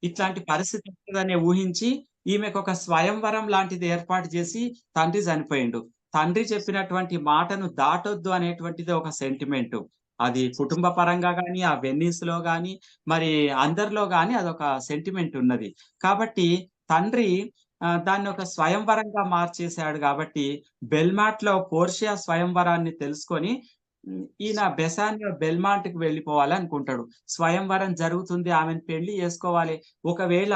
Speaker 5: ఇట్లాంటి పరిస్థితి ఉంటుందనే ఊహించి ఈమెకు ఒక స్వయంవరం లాంటిది ఏర్పాటు చేసి, తండ్రి చనిపోయిండు, తండ్రి చెప్పినటువంటి మాటను దాటొద్దు అనేటువంటిది ఒక సెంటిమెంట్. అది కుటుంబ పరంగా గాని, ఆ వెన్నీస్ లో గాని, మరి అందరిలో గాని అదొక సెంటిమెంట్ ఉన్నది. కాబట్టి తండ్రి దాన్ని ఒక స్వయంవరంగా మార్చేశాడు. కాబట్టి బెల్మాంట్ లో పోర్షియా స్వయంవరాన్ని తెలుసుకొని ఈయన బెసానియో బెల్మాంట్ కి వెళ్ళిపోవాలి అనుకుంటాడు. స్వయంవరం జరుగుతుంది, ఆమెను పెళ్లి చేసుకోవాలి. ఒకవేళ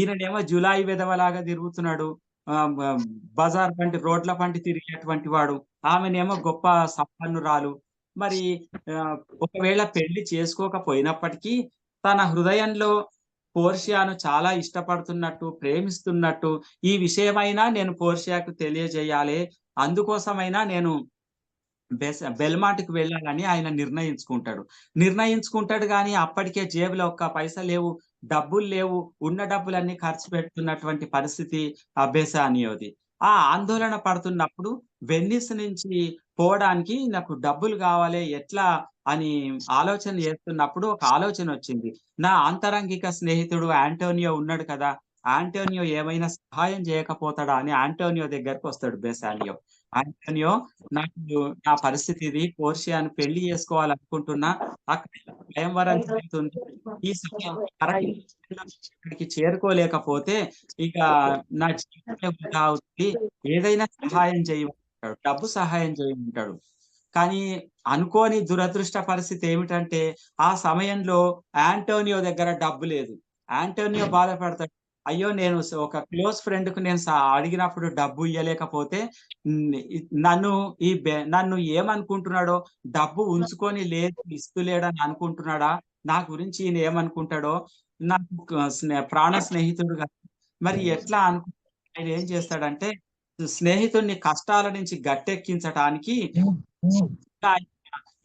Speaker 5: ఈయననేమో జులాయి వెధవలాగా తిరుగుతున్నాడు, బజార్ పంటి రోడ్ల పంటి తిరిగేటువంటి వాడు, ఆమెనేమో గొప్ప సంపన్నురాలు. మరి ఒకవేళ పెళ్లి చేసుకోకపోయినప్పటికీ తన హృదయంలో పోర్షియాను చాలా ఇష్టపడుతున్నట్టు, ప్రేమిస్తున్నట్టు, ఈ విషయమైనా నేను పోర్షియాకు తెలియజేయాలి, అందుకోసమైనా నేను బెల్మాంట్కి వెళ్ళాలని ఆయన నిర్ణయించుకుంటాడు. కానీ అప్పటికే జేబులో ఒక్క పైసా లేవు, డబ్బులు లేవు. ఉన్న డబ్బులన్నీ ఖర్చు పెడుతున్నటువంటి పరిస్థితి బెసానియోది. ఆ ఆందోళన పడుతున్నప్పుడు వెన్నిస్ నుంచి పోవడానికి నాకు డబ్బులు కావాలి, ఎట్లా అని ఆలోచన చేస్తున్నప్పుడు ఒక ఆలోచన వచ్చింది. నా అంతరంగిక స్నేహితుడు యాంటోనియో ఉన్నాడు కదా, యాంటోనియో ఏమైనా సహాయం చేయకపోతాడా అని యాంటోనియో దగ్గరకు వస్తాడు బెసానియో. యాంటోనియో, నాకు నా పరిస్థితి ఇది, పోర్షియాను పెళ్లి చేసుకోవాలనుకుంటున్నా, అక్కడ స్వయంవరం జరుగుతుంది, ఈ సమయానికి చేరుకోలేకపోతే ఇక నా జీవితమే వృధా అవుతుంది, ఏదైనా సహాయం చేయమంటాడు, డబ్బు సహాయం చేయమంటాడు. కానీ అనుకోని దురదృష్ట పరిస్థితి ఏమిటంటే ఆ సమయంలో యాంటోనియో దగ్గర డబ్బు లేదు. యాంటోనియో బాధపడతాడు, అయ్యో నేను ఒక క్లోజ్ ఫ్రెండ్ కు నేను అడిగినప్పుడు డబ్బు ఇయ్యలేకపోతే నన్ను ఏమనుకుంటున్నాడో, డబ్బు ఉంచుకొని లేదు ఇస్తులేడని అనుకుంటున్నాడా, నా గురించి ఈయన ఏమనుకుంటాడో, నాకు ప్రాణ స్నేహితుడు కదా, మరి ఎట్లా ఆయన ఏం చేస్తాడంటే స్నేహితుడిని కష్టాల నుంచి గట్టెక్కించటానికి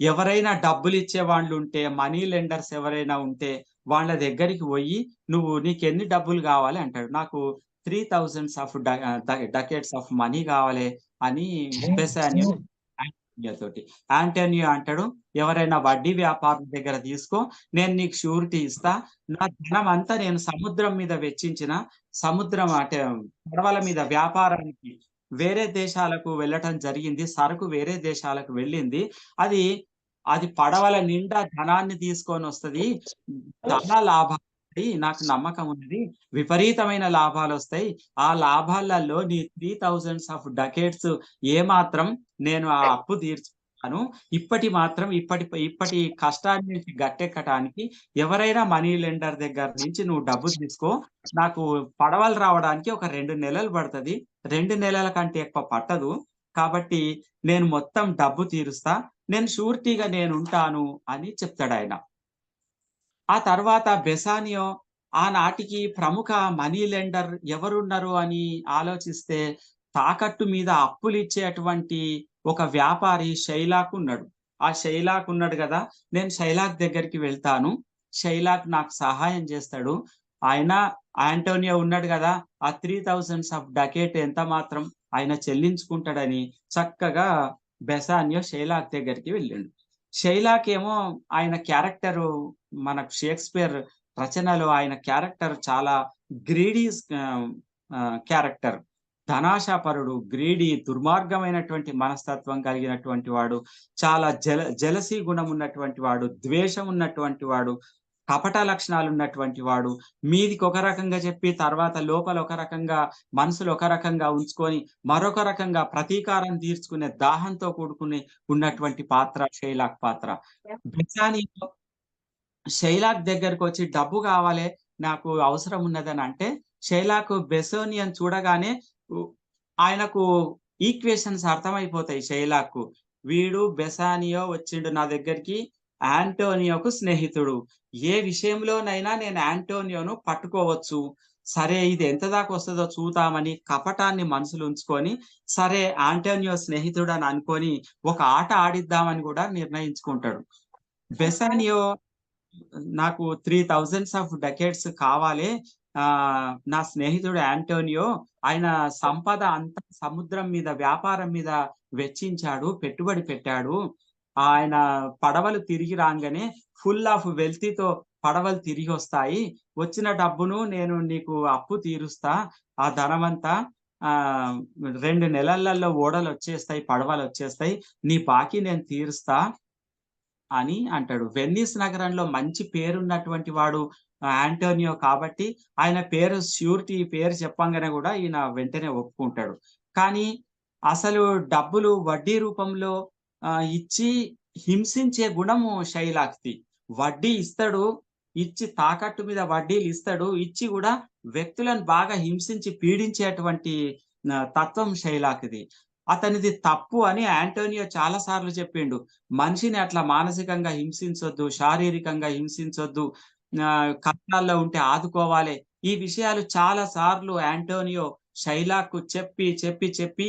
Speaker 5: ఎవరైనా డబ్బులు ఇచ్చే వాళ్ళు ఉంటే, మనీ లెండర్స్ ఎవరైనా ఉంటే వాళ్ళ దగ్గరికి పోయి నువ్వు నీకెన్ని డబ్బులు కావాలి అంటాడు. నాకు 3000 ఆఫ్ డకెట్స్ ఆఫ్ మనీ కావాలి అని బెసానియో యాంటోనియో తోటి. యాంటోనియో అంటాడు, ఎవరైనా వడ్డీ వ్యాపారం దగ్గర తీసుకో, నేను నీకు షూరిటీ ఇస్తా. నా ధనం అంతా నేను సముద్రం మీద వెచ్చించిన, సముద్రం అంటే పడవల మీద వ్యాపారానికి వేరే దేశాలకు వెళ్ళటం జరిగింది. సరుకు వేరే దేశాలకు వెళ్ళింది. అది పడవల నిండా ధనాన్ని తీసుకొని వస్తది. చాలా లాభాలు నాకు నమ్మకం ఉన్నది. విపరీతమైన లాభాలొస్తాయి. ఆ లాభాలలో నీ 3000 ఆఫ్ డకేట్స్ ఏమాత్రం నేను ఆ అప్పు తీర్చుకుంటాను. ఇప్పటి కష్టాన్ని నుంచి గట్టెక్కటానికి ఎవరైనా మనీ లెండర్ దగ్గర నుంచి నువ్వు డబ్బు తీసుకో. నాకు పడవలు రావడానికి ఒక 2 నెలలు పడతది. 2 నెలల కంటే ఎక్కువ పట్టదు. కాబట్టి నేను మొత్తం డబ్బు తీరుస్తా. నేను షూరిటీగా నేనుంటాను అని చెప్తాడాయన. ఆ తర్వాత బెసానియో ఆనాటికి ప్రముఖ మనీ లెండర్ ఎవరున్నారు అని ఆలోచిస్తే తాకట్టు మీద అప్పులిచ్చేటువంటి ఒక వ్యాపారి షైలాక్ ఉన్నాడు. ఆ షైలాక్ ఉన్నాడు కదా, నేను షైలాక్ దగ్గరికి వెళ్తాను, షైలాక్ నాకు సహాయం చేస్తాడు. ఆయన యాంటోనియో ఉన్నాడు కదా, ఆ 3000 ఆఫ్ డకేట్ ఎంత మాత్రం ఆయన చెల్లించుకుంటాడని చక్కగా బెసానియో షైలాక్ దగ్గరికి వెళ్ళిండు. షైలాక్ ఏమో ఆయన క్యారెక్టరు మనకు షేక్స్పియర్ రచనలో ఆయన క్యారెక్టర్ చాలా గ్రీడీ క్యారెక్టర్. ధనాశాపరుడు, గ్రీడీ, దుర్మార్గమైనటువంటి మనస్తత్వం కలిగినటువంటి వాడు, చాలా జెలసీ గుణం ఉన్నటువంటి వాడు, ద్వేషం ఉన్నటువంటి వాడు, కపట లక్షణాలు ఉన్నటువంటి వాడు, మీదికి ఒక రకంగా చెప్పి తర్వాత లోపల ఒక రకంగా, మనసులో ఒక రకంగా ఉంచుకొని మరొక రకంగా ప్రతీకారం తీర్చుకునే దాహంతో కూడుకుని ఉన్నటువంటి పాత్ర షైలాక్ పాత్ర. బెసానియో షైలాక్ దగ్గరకు వచ్చి డబ్బు కావాలి, నాకు అవసరం ఉన్నదని అంటే షైలాక్ బెసానియోని చూడగానే ఆయనకు ఈక్వేషన్స్ అర్థమైపోతాయి షైలాక్. వీడు బెసానియో వచ్చిండు నా దగ్గరికి, యాంటోనియోకు స్నేహితుడు, ఏ విషయంలోనైనా నేను యాంటోనియోను పట్టుకోవచ్చు, సరే ఇది ఎంత దాకా వస్తుందో చూద్దామని కపటాన్ని మనసులో ఉంచుకొని, సరే యాంటోనియో స్నేహితుడు అని అనుకొని ఒక ఆట ఆడిద్దామని కూడా నిర్ణయించుకుంటాడు. బెసానియో నాకు 3000 ఆఫ్ డకేట్స్ కావాలి, నా స్నేహితుడు యాంటోనియో ఆయన సంపద అంతా సముద్రం మీద వ్యాపారం మీద వెచ్చించాడు, పెట్టుబడి పెట్టాడు. ఆయన పడవలు తిరిగి రాగానే ఫుల్ ఆఫ్ వెల్తీతో పడవలు తిరిగి వస్తాయి. వచ్చిన డబ్బును నేను నీకు అప్పు తీరుస్తా. ఆ ధనమంతా 2 నెలలలో ఓడలు వచ్చేస్తాయి, పడవలు వచ్చేస్తాయి, నీ బాకీ నేను తీరుస్తా అని అంటాడు. వెన్నీస్ నగరంలో మంచి పేరున్నటువంటి వాడు యాంటోనియో కాబట్టి ఆయన షూరిటీ పేరు చెప్పంగానే కూడా ఈయన వెంటనే ఒప్పుకుంటాడు. కానీ అసలు డబ్బులు వడ్డీ రూపంలో ఇచ్చి హింసించే గుణము షైలాక్ది. వడ్డీ ఇస్తాడు, ఇచ్చి తాకట్టు మీద వడ్డీలు ఇస్తాడు, ఇచ్చి కూడా వ్యక్తులను బాగా హింసించి పీడించేటువంటి తత్వం షైలాక్ది. అతనిది తప్పు అని యాంటోనియో చాలా సార్లు చెప్పిండు. మనిషిని అట్లా మానసికంగా హింసించొద్దు, శారీరకంగా హింసించొద్దు, కష్టాల్లో ఉంటే ఆదుకోవాలి. ఈ విషయాలు చాలా సార్లు యాంటోనియో షైలాక్ చెప్పి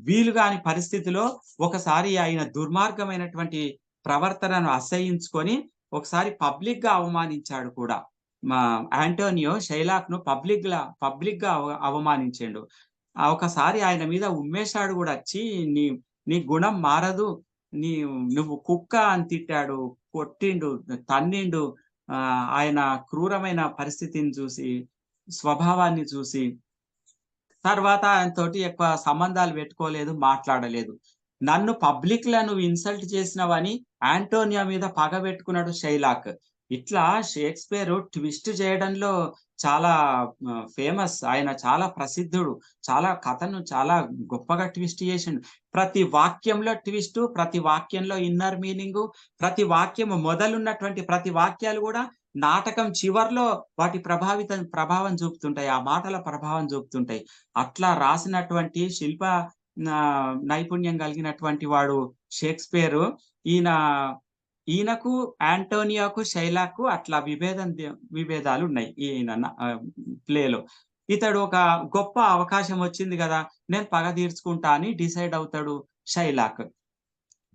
Speaker 5: వీలుగాని పరిస్థితిలో ఒకసారి ఆయన దుర్మార్గమైనటువంటి ప్రవర్తనను అసహించుకొని ఒకసారి పబ్లిక్ గా అవమానించాడు కూడా. యాంటోనియో షైలాక్ ను పబ్లిక్ గా అవమానించాడు. ఒకసారి ఆయన మీద ఉమ్మేశాడు కూడా, వచ్చి నీ గుణం మారదు, నువ్వు కుక్క అని తిట్టాడు, కొట్టిండు, తన్నిండు. ఆయన క్రూరమైన పరిస్థితిని చూసి, స్వభావాన్ని చూసి తర్వాత ఆయనతోటి ఎక్కువ సంబంధాలు పెట్టుకోలేదు, మాట్లాడలేదు. నన్ను పబ్లిక్ లా నువ్వు ఇన్సల్ట్ చేసినవని యాంటోనియో మీద పగ పెట్టుకున్నాడు షైలాక్. ఇట్లా షేక్స్పియర్ ట్విస్ట్ చేయడంలో చాలా ఫేమస్. ఆయన చాలా ప్రసిద్ధుడు. చాలా కథను చాలా గొప్పగా ట్విస్ట్ చేసిండు. ప్రతి వాక్యంలో ట్విస్ట్, ప్రతి వాక్యంలో ఇన్నర్ మీనింగ్, ప్రతి వాక్యము మొదలున్నటువంటి ప్రతి వాక్యాలు కూడా నాటకం చివర్లో వాటి ప్రభావం చూపుతుంటాయి, ఆ మాటల ప్రభావం చూపుతుంటాయి. అట్లా రాసినటువంటి శిల్ప నైపుణ్యం కలిగినటువంటి వాడు షేక్స్పియర్. ఈయనకు యాంటోనియోకు షైలాక్ అట్లా విభేదాలు ఉన్నాయి ఈయన ప్లేలో. ఇతడు ఒక గొప్ప అవకాశం వచ్చింది కదా, నేను పగ తీర్చుకుంటా అని డిసైడ్ అవుతాడు షైలాక్.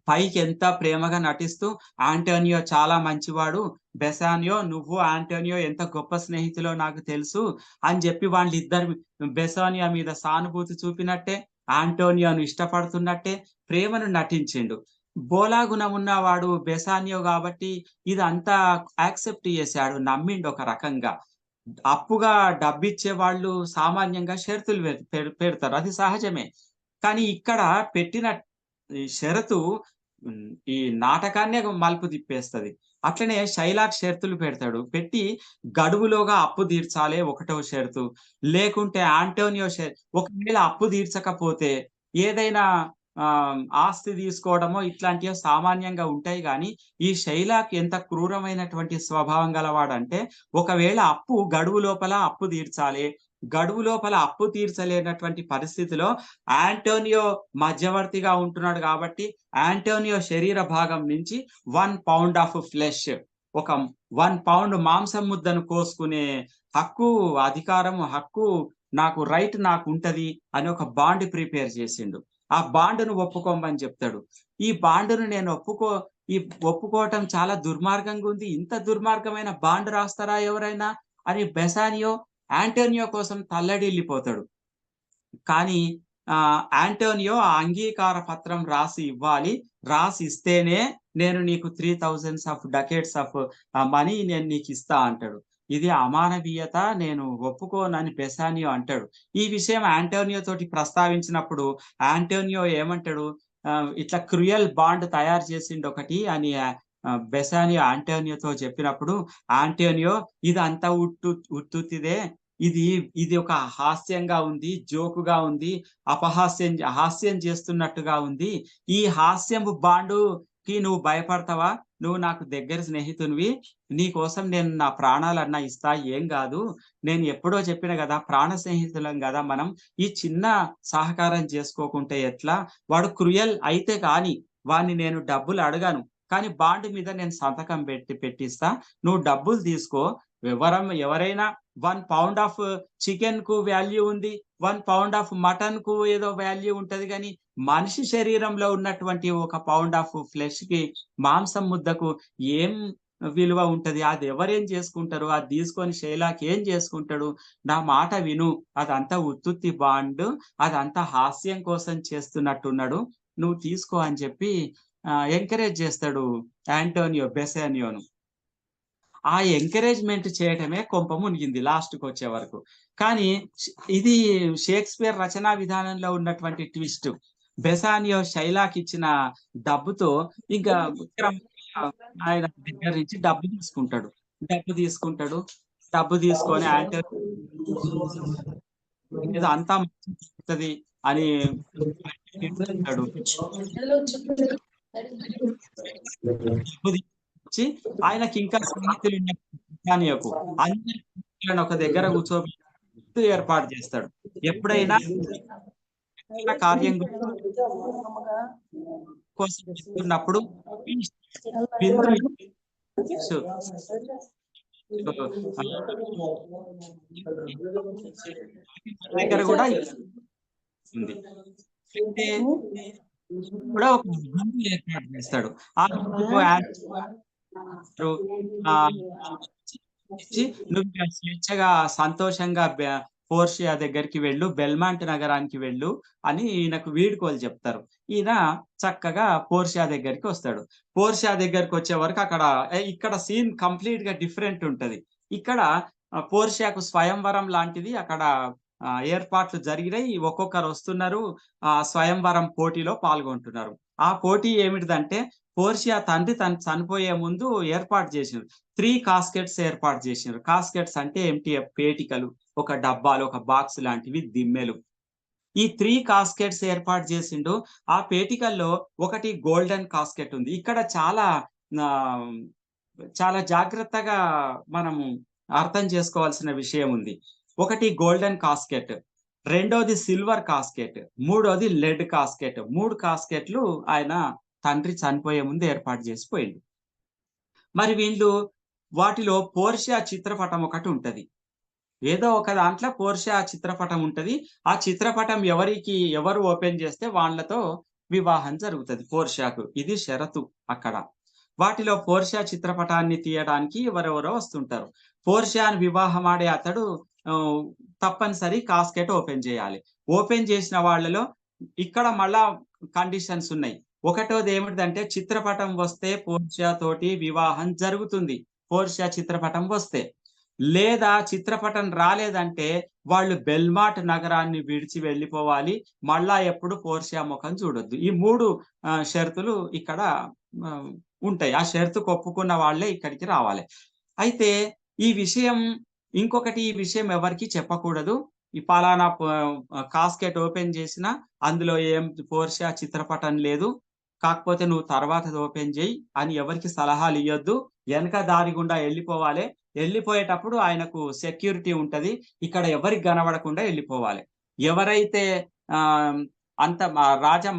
Speaker 5: పైకి ఎంత ప్రేమగా నటిస్తూ ఆంటోనియో చాలా మంచివాడు, బెసానియో నువ్వు ఆంటోనియో ఎంత గొప్ప స్నేహితులో నాకు తెలుసు అని చెప్పి వాళ్ళిద్దరు బెసానియో మీద సానుభూతి చూపినట్టే, ఆంటోనియోను ఇష్టపడుతున్నట్టే ప్రేమను నటించిండు. బోలాగుణం ఉన్నవాడు బెసానియో కాబట్టి ఇదంతా యాక్సెప్ట్ చేశాడు, నమ్మిండు ఒక రకంగా. అప్పుగా డబ్బిచ్చే వాళ్ళు సామాన్యంగా షరతులు పెడతారు, అది సహజమే. కానీ ఇక్కడ పెట్టిన ఈ షరతు ఈ నాటకాన్నే మలుపు తిప్పేస్తది. అట్లనే షైలాక్ షరతులు పెడతాడు. పెట్టి గడువులోగా అప్పు తీర్చాలి ఒకటవ షరతు. లేకుంటే ఆంటోనియో ఒకవేళ అప్పు తీర్చకపోతే ఏదైనా ఆస్తి తీసుకోవడమో ఇట్లాంటివి సామాన్యంగా ఉంటాయి. గాని ఈ షైలాక్ ఎంత క్రూరమైనటువంటి స్వభావం గలవాడంటే, ఒకవేళ గడువు లోపల అప్పు తీర్చాలి, గడువు లోపల అప్పు తీర్చలేనటువంటి పరిస్థితిలో ఆంటోనియో మధ్యవర్తిగా ఉంటున్నాడు కాబట్టి ఆంటోనియో శరీర భాగం నుంచి 1 పౌండ్ ఆఫ్ ఫ్లెష్, ఒక 1 పౌండ్ మాంసం ముద్దను కోసుకునే హక్కు, అధికారము, హక్కు నాకు నాకు ఉంటది అని ఒక బాండ్ ప్రిపేర్ చేసిండు. ఆ బాండును ఒప్పుకోమని చెప్తాడు. ఈ బాండును నేను ఒప్పుకోవటం చాలా దుర్మార్గంగా ఉంది, ఇంత దుర్మార్గమైన బాండ్ రాస్తారా ఎవరైనా అని బెసానియో ఆంటోనియో కోసం తల్లడిల్లిపోతాడు. కానీ ఆంటోనియో ఆ అంగీకార పత్రం రాసి ఇవ్వాలి, రాసి ఇస్తేనే నేను నీకు 3000 డకేట్స్ ఆఫ్ మనీ నేను నీకు ఇస్తా అంటాడు. ఇది అమానవీయత, నేను ఒప్పుకోనని బెసానియో అంటాడు. ఈ విషయం ఆంటోనియో తోటి ప్రస్తావించినప్పుడు ఆంటోనియో ఏమంటాడు, ఇట్లా క్రూయల్ బాండ్ తయారు చేసిండు ఒకటి అని బెసానియో ఆంటోనియోతో చెప్పినప్పుడు ఆంటోనియో ఇదంతా ఉత్తుతిదే, ఇది ఒక హాస్యంగా ఉంది, జోకుగా ఉంది, హాస్యం చేస్తున్నట్టుగా ఉంది. ఈ హాస్యం బాండుకి నువ్వు భయపడతావా? నువ్వు నాకు దగ్గర స్నేహితునివి, నీ కోసం నేను నా ప్రాణాలన్నా ఇస్తా, ఏం కాదు. నేను ఎప్పుడో చెప్పిన కదా, ప్రాణ స్నేహితులం కదా మనం, ఈ చిన్న సహకారం చేసుకోకుంటే ఎట్లా? వాడు క్రూయల్ అయితే కానీ వాడిని నేను డబ్బులు అడగాను, కానీ బాండ్ మీద నేను సంతకం పెట్టిస్తా, నువ్వు డబ్బులు తీసుకో. ఎవరైనా 1 పౌండ్ ఆఫ్ చికెన్ కు వాల్యూ ఉంది, 1 పౌండ్ ఆఫ్ మటన్ కు ఏదో వాల్యూ ఉంటది, కానీ మనిషి శరీరంలో ఉన్నటువంటి 1 పౌండ్ ఆఫ్ ఫ్లెష్ కి, మాంసం ముద్దకు ఏం విలువ ఉంటది? అది ఎవరేం చేసుకుంటారు? అది తీసుకొని షైలాక్ ఏం చేసుకుంటాడు? నా మాట విను, అదంతా ఉత్తుత్తి బాండ్, అదంతా హాస్యం కోసం చేస్తున్నట్టున్నాడు, నువ్వు తీసుకో అని చెప్పి ఎంకరేజ్ చేస్తాడు ఆంటోనియో బెసానియోను. ఆ ఎంకరేజ్మెంట్ చేయటమే కొంప మునిగింది లాస్ట్కి వచ్చే వరకు. కానీ ఇది షేక్స్పియర్ రచనా విధానంలో ఉన్నటువంటి ట్విస్ట్. బెసానియో షైలాక్ ఇచ్చిన డబ్బుతో ఇంకా ఆయన దగ్గర నుంచి డబ్బు తీసుకుంటాడు. డబ్బు తీసుకొని ఆంటోనియో అంతా మంచిది అని ఆయనకి ఇంకా స్నేహితులు బెసానియోకు అందరిని ఒక దగ్గర కూర్చోబెట్టి ఏర్పాటు చేస్తాడు. ఎప్పుడైనా కార్యం కోసం చెప్తున్నప్పుడు దగ్గర కూడా ఉంది, కూడా ఒక విందు ఏర్పాటు చేస్తాడు. ఆ నువ్వు స్వేచ్ఛగా సంతోషంగా పోర్షియా దగ్గరికి వెళ్ళు, బెల్మాంట్ నగరానికి వెళ్ళు అని ఈయనకు వీడ్కోలు చెప్తారు. ఈయన చక్కగా పోర్షియా దగ్గరికి వస్తాడు. పోర్షియా దగ్గరికి వచ్చే వరకు ఇక్కడ సీన్ కంప్లీట్ గా డిఫరెంట్ ఉంటది. ఇక్కడ పోర్షియాకు స్వయంవరం లాంటిది అక్కడ ఏర్పాట్లు జరిగినాయి, ఒక్కొక్కరు వస్తున్నారు, స్వయంవరం పోటీలో పాల్గొంటున్నారు. ఆ పోటీ ఏమిటిదంటే, పోర్షియా తండ్రి తను చనిపోయే ముందు ఏర్పాటు చేసినారు 3 కాస్కెట్స్ ఏర్పాటు చేసినారు. కాస్కెట్స్ అంటే ఏమిటి? పేటికలు, ఒక డబ్బాలు, ఒక బాక్స్ లాంటివి, దిమ్మెలు. ఈ 3 కాస్కెట్స్ ఏర్పాటు చేసిండు. ఆ పేటికల్లో ఒకటి గోల్డెన్ కాస్కెట్ ఉంది. ఇక్కడ చాలా జాగ్రత్తగా మనము అర్థం చేసుకోవాల్సిన విషయం ఉంది. ఒకటి గోల్డెన్ కాస్కెట్, రెండోది సిల్వర్ కాస్కెట్, మూడోది లెడ్ కాస్కెట్. 3 కాస్కెట్లు ఆయన తండ్రి చనిపోయే ముందు ఏర్పాటు చేసిపోయిండు. మరి వీళ్ళు వాటిలో పోర్షియా చిత్రపటం ఒకటి ఉంటది. ఏదో ఒక దాంట్లో పోర్షియా చిత్రపటం ఉంటది. ఆ చిత్రపటం ఎవరు ఓపెన్ చేస్తే వాళ్ళతో వివాహం జరుగుతది పోర్షియాకు. ఇది షరతు అక్కడ. వాటిలో పోర్షియా చిత్రపటాన్ని తీయడానికి ఎవరెవరో వస్తుంటారు. పోర్షియాను వివాహం ఆడే అతడు తప్పనిసరి కాస్కెట్ ఓపెన్ చేయాలి. ఓపెన్ చేసిన వాళ్ళలో ఇక్కడ మళ్ళా కండిషన్స్ ఉన్నాయి. ఒకటోది ఏమిటంటే చిత్రపటం వస్తే పోర్షియా తోటి వివాహం జరుగుతుంది. పోర్షియా చిత్రపటం వస్తే. లేదా చిత్రపటం రాలేదంటే వాళ్ళు బెల్మాట్ నగరాన్ని విడిచి వెళ్ళిపోవాలి. మళ్ళా ఎప్పుడు పోర్షియా ముఖం చూడొద్దు. ఈ 3 షరతులు ఇక్కడ ఉంటాయి. ఆ షరతుకు ఒప్పుకున్న వాళ్ళే ఇక్కడికి రావాలి. అయితే ఈ విషయం ఎవరికీ చెప్పకూడదు. ఈ పలానా కాస్కెట్ ఓపెన్ చేసినా అందులో ఏం పోర్షియా చిత్రపటం లేదు. కాకపోతే నువ్వు తర్వాత ఓపెన్ చేయి అని ఎవరికి సలహాలు ఇవ్వద్దు. వెనక దారి గుండా వెళ్ళిపోవాలి. వెళ్ళిపోయేటప్పుడు ఆయనకు సెక్యూరిటీ ఉంటది. ఇక్కడ ఎవరికి కనబడకుండా వెళ్ళిపోవాలి. ఎవరైతే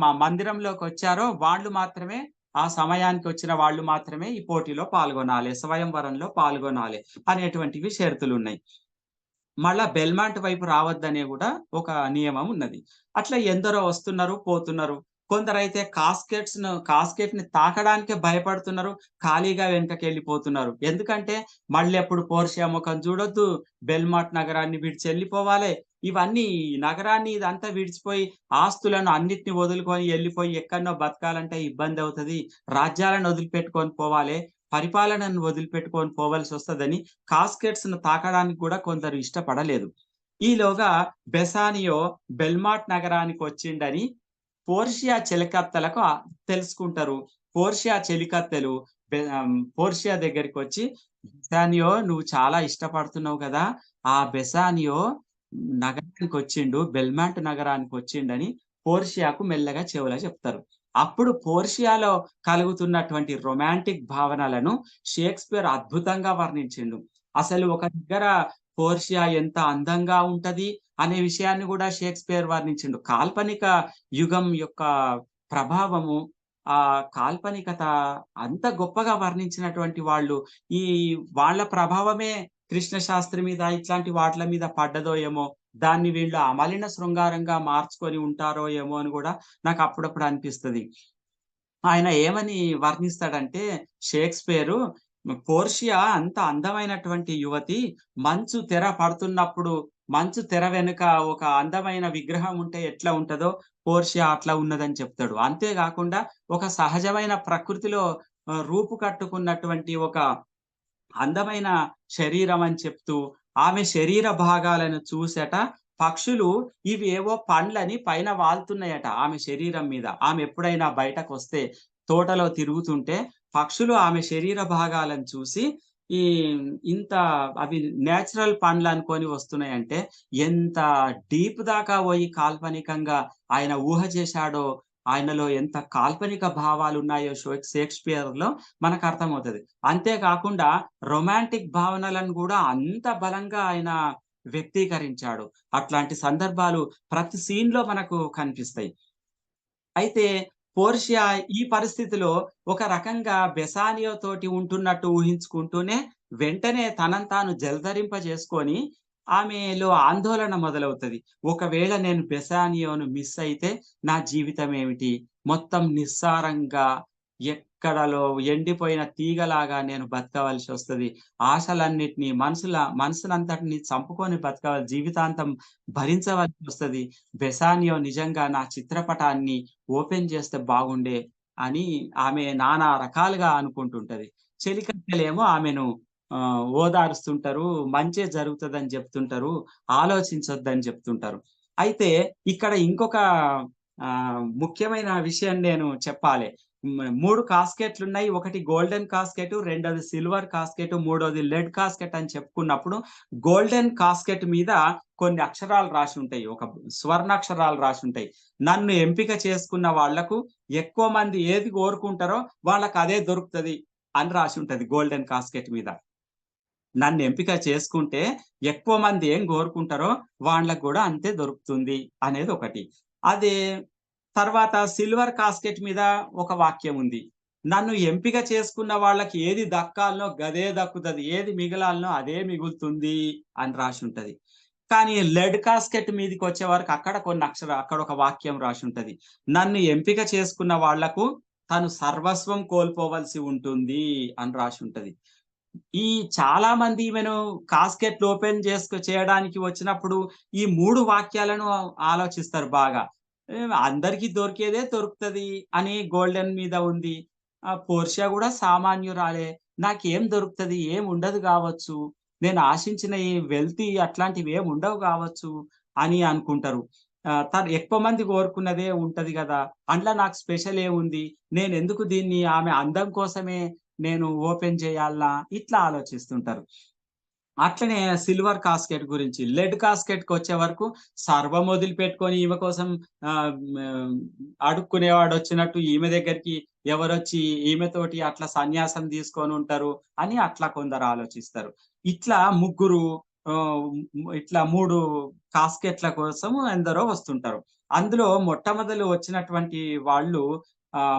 Speaker 5: మా మందిరంలోకి వచ్చారో వాళ్ళు మాత్రమే, ఆ సమయానికి వచ్చిన వాళ్ళు మాత్రమే ఈ పోటీలో పాల్గొనాలి, స్వయంవరంలో పాల్గొనాలి అనేటువంటివి షరతులు ఉన్నాయి. మళ్ళా బెల్మాంట్ వైపు రావద్దనే కూడా ఒక నియమం ఉన్నది. అట్లా ఎందరో వస్తున్నారు, పోతున్నారు. కొందరైతే కాస్కెట్ ని తాకడానికే భయపడుతున్నారు, ఖాళీగా వెనుకకి వెళ్ళిపోతున్నారు. ఎందుకంటే మళ్ళీ ఎప్పుడు పోర్షియా ముఖం చూడొద్దు, బెల్మాట్ నగరాన్ని విడిచి వెళ్ళిపోవాలి. ఇవన్నీ నగరాన్ని ఇదంతా విడిచిపోయి ఆస్తులను అన్నిటిని వదులుకొని వెళ్ళిపోయి ఎక్కడనో బతకాలంటే ఇబ్బంది అవుతుంది. రాజ్యాలను వదిలిపెట్టుకొని పోవాలి, పరిపాలనను వదిలిపెట్టుకొని పోవలసి వస్తుందని కాస్కెట్స్ ను తాకడానికి కూడా కొందరు ఇష్టపడలేదు. ఈలోగా బెసానియో బెల్మాట్ నగరానికి వచ్చిండని పోర్షియా చెలికత్తెలకు తెలుసుకుంటారు. పోర్షియా చెలికత్తెలు పోర్షియా దగ్గరికి వచ్చి, బెసానియో నువ్వు చాలా ఇష్టపడుతున్నావు కదా, ఆ బెసానియో నగరానికి వచ్చిండు, బెల్మాంట్ నగరానికి వచ్చిండని పోర్షియాకు మెల్లగా చెవులా చెప్తారు. అప్పుడు పోర్షియాలో కలుగుతున్నటువంటి రొమాంటిక్ భావనలను షేక్స్పియర్ అద్భుతంగా వర్ణించిండు. అసలు ఒక దగ్గర పోర్షియా ఎంత అందంగా ఉంటది అనే విషయాన్ని కూడా షేక్స్పియర్ వర్ణించిండు. కాల్పనిక యుగం యొక్క ప్రభావము, ఆ కాల్పనికత అంత గొప్పగా వర్ణించినటువంటి వాళ్ళు, వాళ్ళ ప్రభావమే కృష్ణ శాస్త్రి మీద ఇట్లాంటి వాటి మీద పడ్డదో ఏమో, దాన్ని వీళ్ళు అమలిన శృంగారంగా మార్చుకొని ఉంటారో ఏమో అని కూడా నాకు అప్పుడప్పుడు అనిపిస్తుంది. ఆయన ఏమని వర్ణిస్తాడంటే షేక్స్పియరు, పోర్షియా అంత అందమైనటువంటి యువతి, మంచు తెర పడుతున్నప్పుడు మంచు తెర వెనుక ఒక అందమైన విగ్రహం ఉంటే ఎట్లా ఉంటదో పోర్షియా అట్లా ఉన్నదని చెప్తాడు. అంతేకాకుండా ఒక సహజమైన ప్రకృతిలో రూపు కట్టుకున్నటువంటి ఒక అందమైన శరీరం అని చెప్తూ, ఆమె శరీర భాగాలను చూసేట పక్షులు ఇవి ఏవో పండ్లని పైన వాళ్తున్నాయట ఆమె శరీరం మీద. ఆమె ఎప్పుడైనా బయటకు వస్తే తోటలో తిరుగుతుంటే పక్షులు ఆమె శరీర భాగాలను చూసి అవి నేచురల్ పండ్లు అనుకొని వస్తున్నాయంటే ఎంత డీప్ దాకా పోయి కాల్పనికంగా ఆయన ఊహ చేశాడో, ఆయనలో ఎంత కాల్పనిక భావాలు ఉన్నాయో షేక్స్పియర్ లో మనకు అర్థమవుతుంది. అంతేకాకుండా రొమాంటిక్ భావనలను కూడా అంత బలంగా ఆయన వ్యక్తీకరించాడు. అట్లాంటి సందర్భాలు ప్రతి సీన్ లో మనకు కనిపిస్తాయి. అయితే పోర్షియా ఈ పరిస్థితిలో ఒక రకంగా బెసానియో తోటి ఉంటున్నట్టు ఊహించుకుంటూనే వెంటనే తనను తాను జలధరింపజేసుకొని ఆమెలో ఆందోళన మొదలవుతుంది. ఒకవేళ నేను బెసానియోను మిస్ అయితే నా జీవితం ఏమిటి? మొత్తం నిస్సారంగా ఎక్కడలో ఎండిపోయిన తీగలాగా నేను బతకవలసి వస్తుంది. ఆశలన్నిటినీ మనసునంతటిని చంపుకొని బతకవలసి, జీవితాంతం భరించవలసి వస్తుంది. బెసానియో నిజంగా నా చిత్రపటాన్ని ఓపెన్ చేస్తే బాగుండే అని ఆమె నానా రకాలుగా అనుకుంటుంటది. చెలికత్తెలేమో ఆమెను ఓదారుస్తుంటారు, మంచే జరుగుతుందని చెప్తుంటారు, ఆలోచించొద్దని చెప్తుంటారు. అయితే ఇక్కడ ఇంకొక ముఖ్యమైన విషయం నేను చెప్పాలి. 3 కాస్కెట్లు ఉన్నాయి. ఒకటి గోల్డెన్ కాస్కెట్, రెండోది సిల్వర్ కాస్కెట్, మూడోది లెడ్ కాస్కెట్ అని చెప్పుకున్నప్పుడు గోల్డెన్ కాస్కెట్ మీద కొన్ని అక్షరాలు రాసి ఉంటాయి, ఒక స్వర్ణాక్షరాలు రాసి ఉంటాయి. నన్ను ఎంపిక చేసుకున్న వాళ్లకు ఎక్కువ మంది ఏది కోరుకుంటారో వాళ్ళకి అదే దొరుకుతుంది అని రాసి ఉంటది గోల్డెన్ కాస్కెట్ మీద. నన్ను ఎంపిక చేసుకుంటే ఎక్కువ మంది ఏం కోరుకుంటారో వాళ్ళకు కూడా అంతే దొరుకుతుంది అనేది ఒకటి. అదే తర్వాత సిల్వర్ కాస్కెట్ మీద ఒక వాక్యం ఉంది. నన్ను ఎంపిక చేసుకున్న వాళ్ళకి ఏది దక్కాలనో గదే దక్కుతది. ఏది మిగలాలనో అదే మిగులుతుంది అని రాసి ఉంటది. కానీ లెడ్ కాస్కెట్ మీదకొచ్చే వరకు అక్కడ ఒక వాక్యం రాసుంటది. నన్ను ఎంపిక చేసుకున్న వాళ్లకు తను సర్వస్వం కోల్పోవలసి ఉంటుంది అని రాసుంటది. ఈ చాలా మంది ఈమెను కాస్కెట్లు ఓపెన్ చేయడానికి వచ్చినప్పుడు ఈ 3 వాక్యాలను ఆలోచిస్తారు బాగా. అందరికీ దొరికేదే దొరుకుతది అని గోల్డెన్ మీద ఉంది. పోర్షియా కూడా సామాన్యురాలే. నాకేం దొరుకుతది? ఏం ఉండదు గావచ్చు. నేను ఆశించిన ఈ వెల్తీ అట్లాంటివి ఏమి ఉండవు గావచ్చు అని అనుకుంటారు. తను ఎక్కువ మంది కోరుకున్నదే ఉంటది గదా! అందులో నాకు స్పెషల్ ఏముంది? నేనెందుకు దీన్ని ఆమె అందం కోసమే నేను ఓపెన్ చేయాలా? ఇట్లా ఆలోచిస్తుంటారు. అట్లనే సిల్వర్ కాస్కెట్ గురించి, లెడ్ కాస్కెట్‌కొచ్చే వరకు సర్వం వదిలిపెట్టుకొని ఈమె కోసం అడుక్కునేవాడొచ్చినట్టు ఈమె దగ్గరికి ఎవరొచ్చి ఈమెతోటి అట్లా సన్యాసం తీసుకొనుంటారు అని అట్లా కొందరు ఆలోచిస్తారు. ఇట్లా ముగ్గురు ఇట్లా 3 కాస్కెట్‌ల కోసం ఎందరో వస్తుంటారు. అందులో మొట్టమొదలు వచ్చినటువంటి వాళ్ళు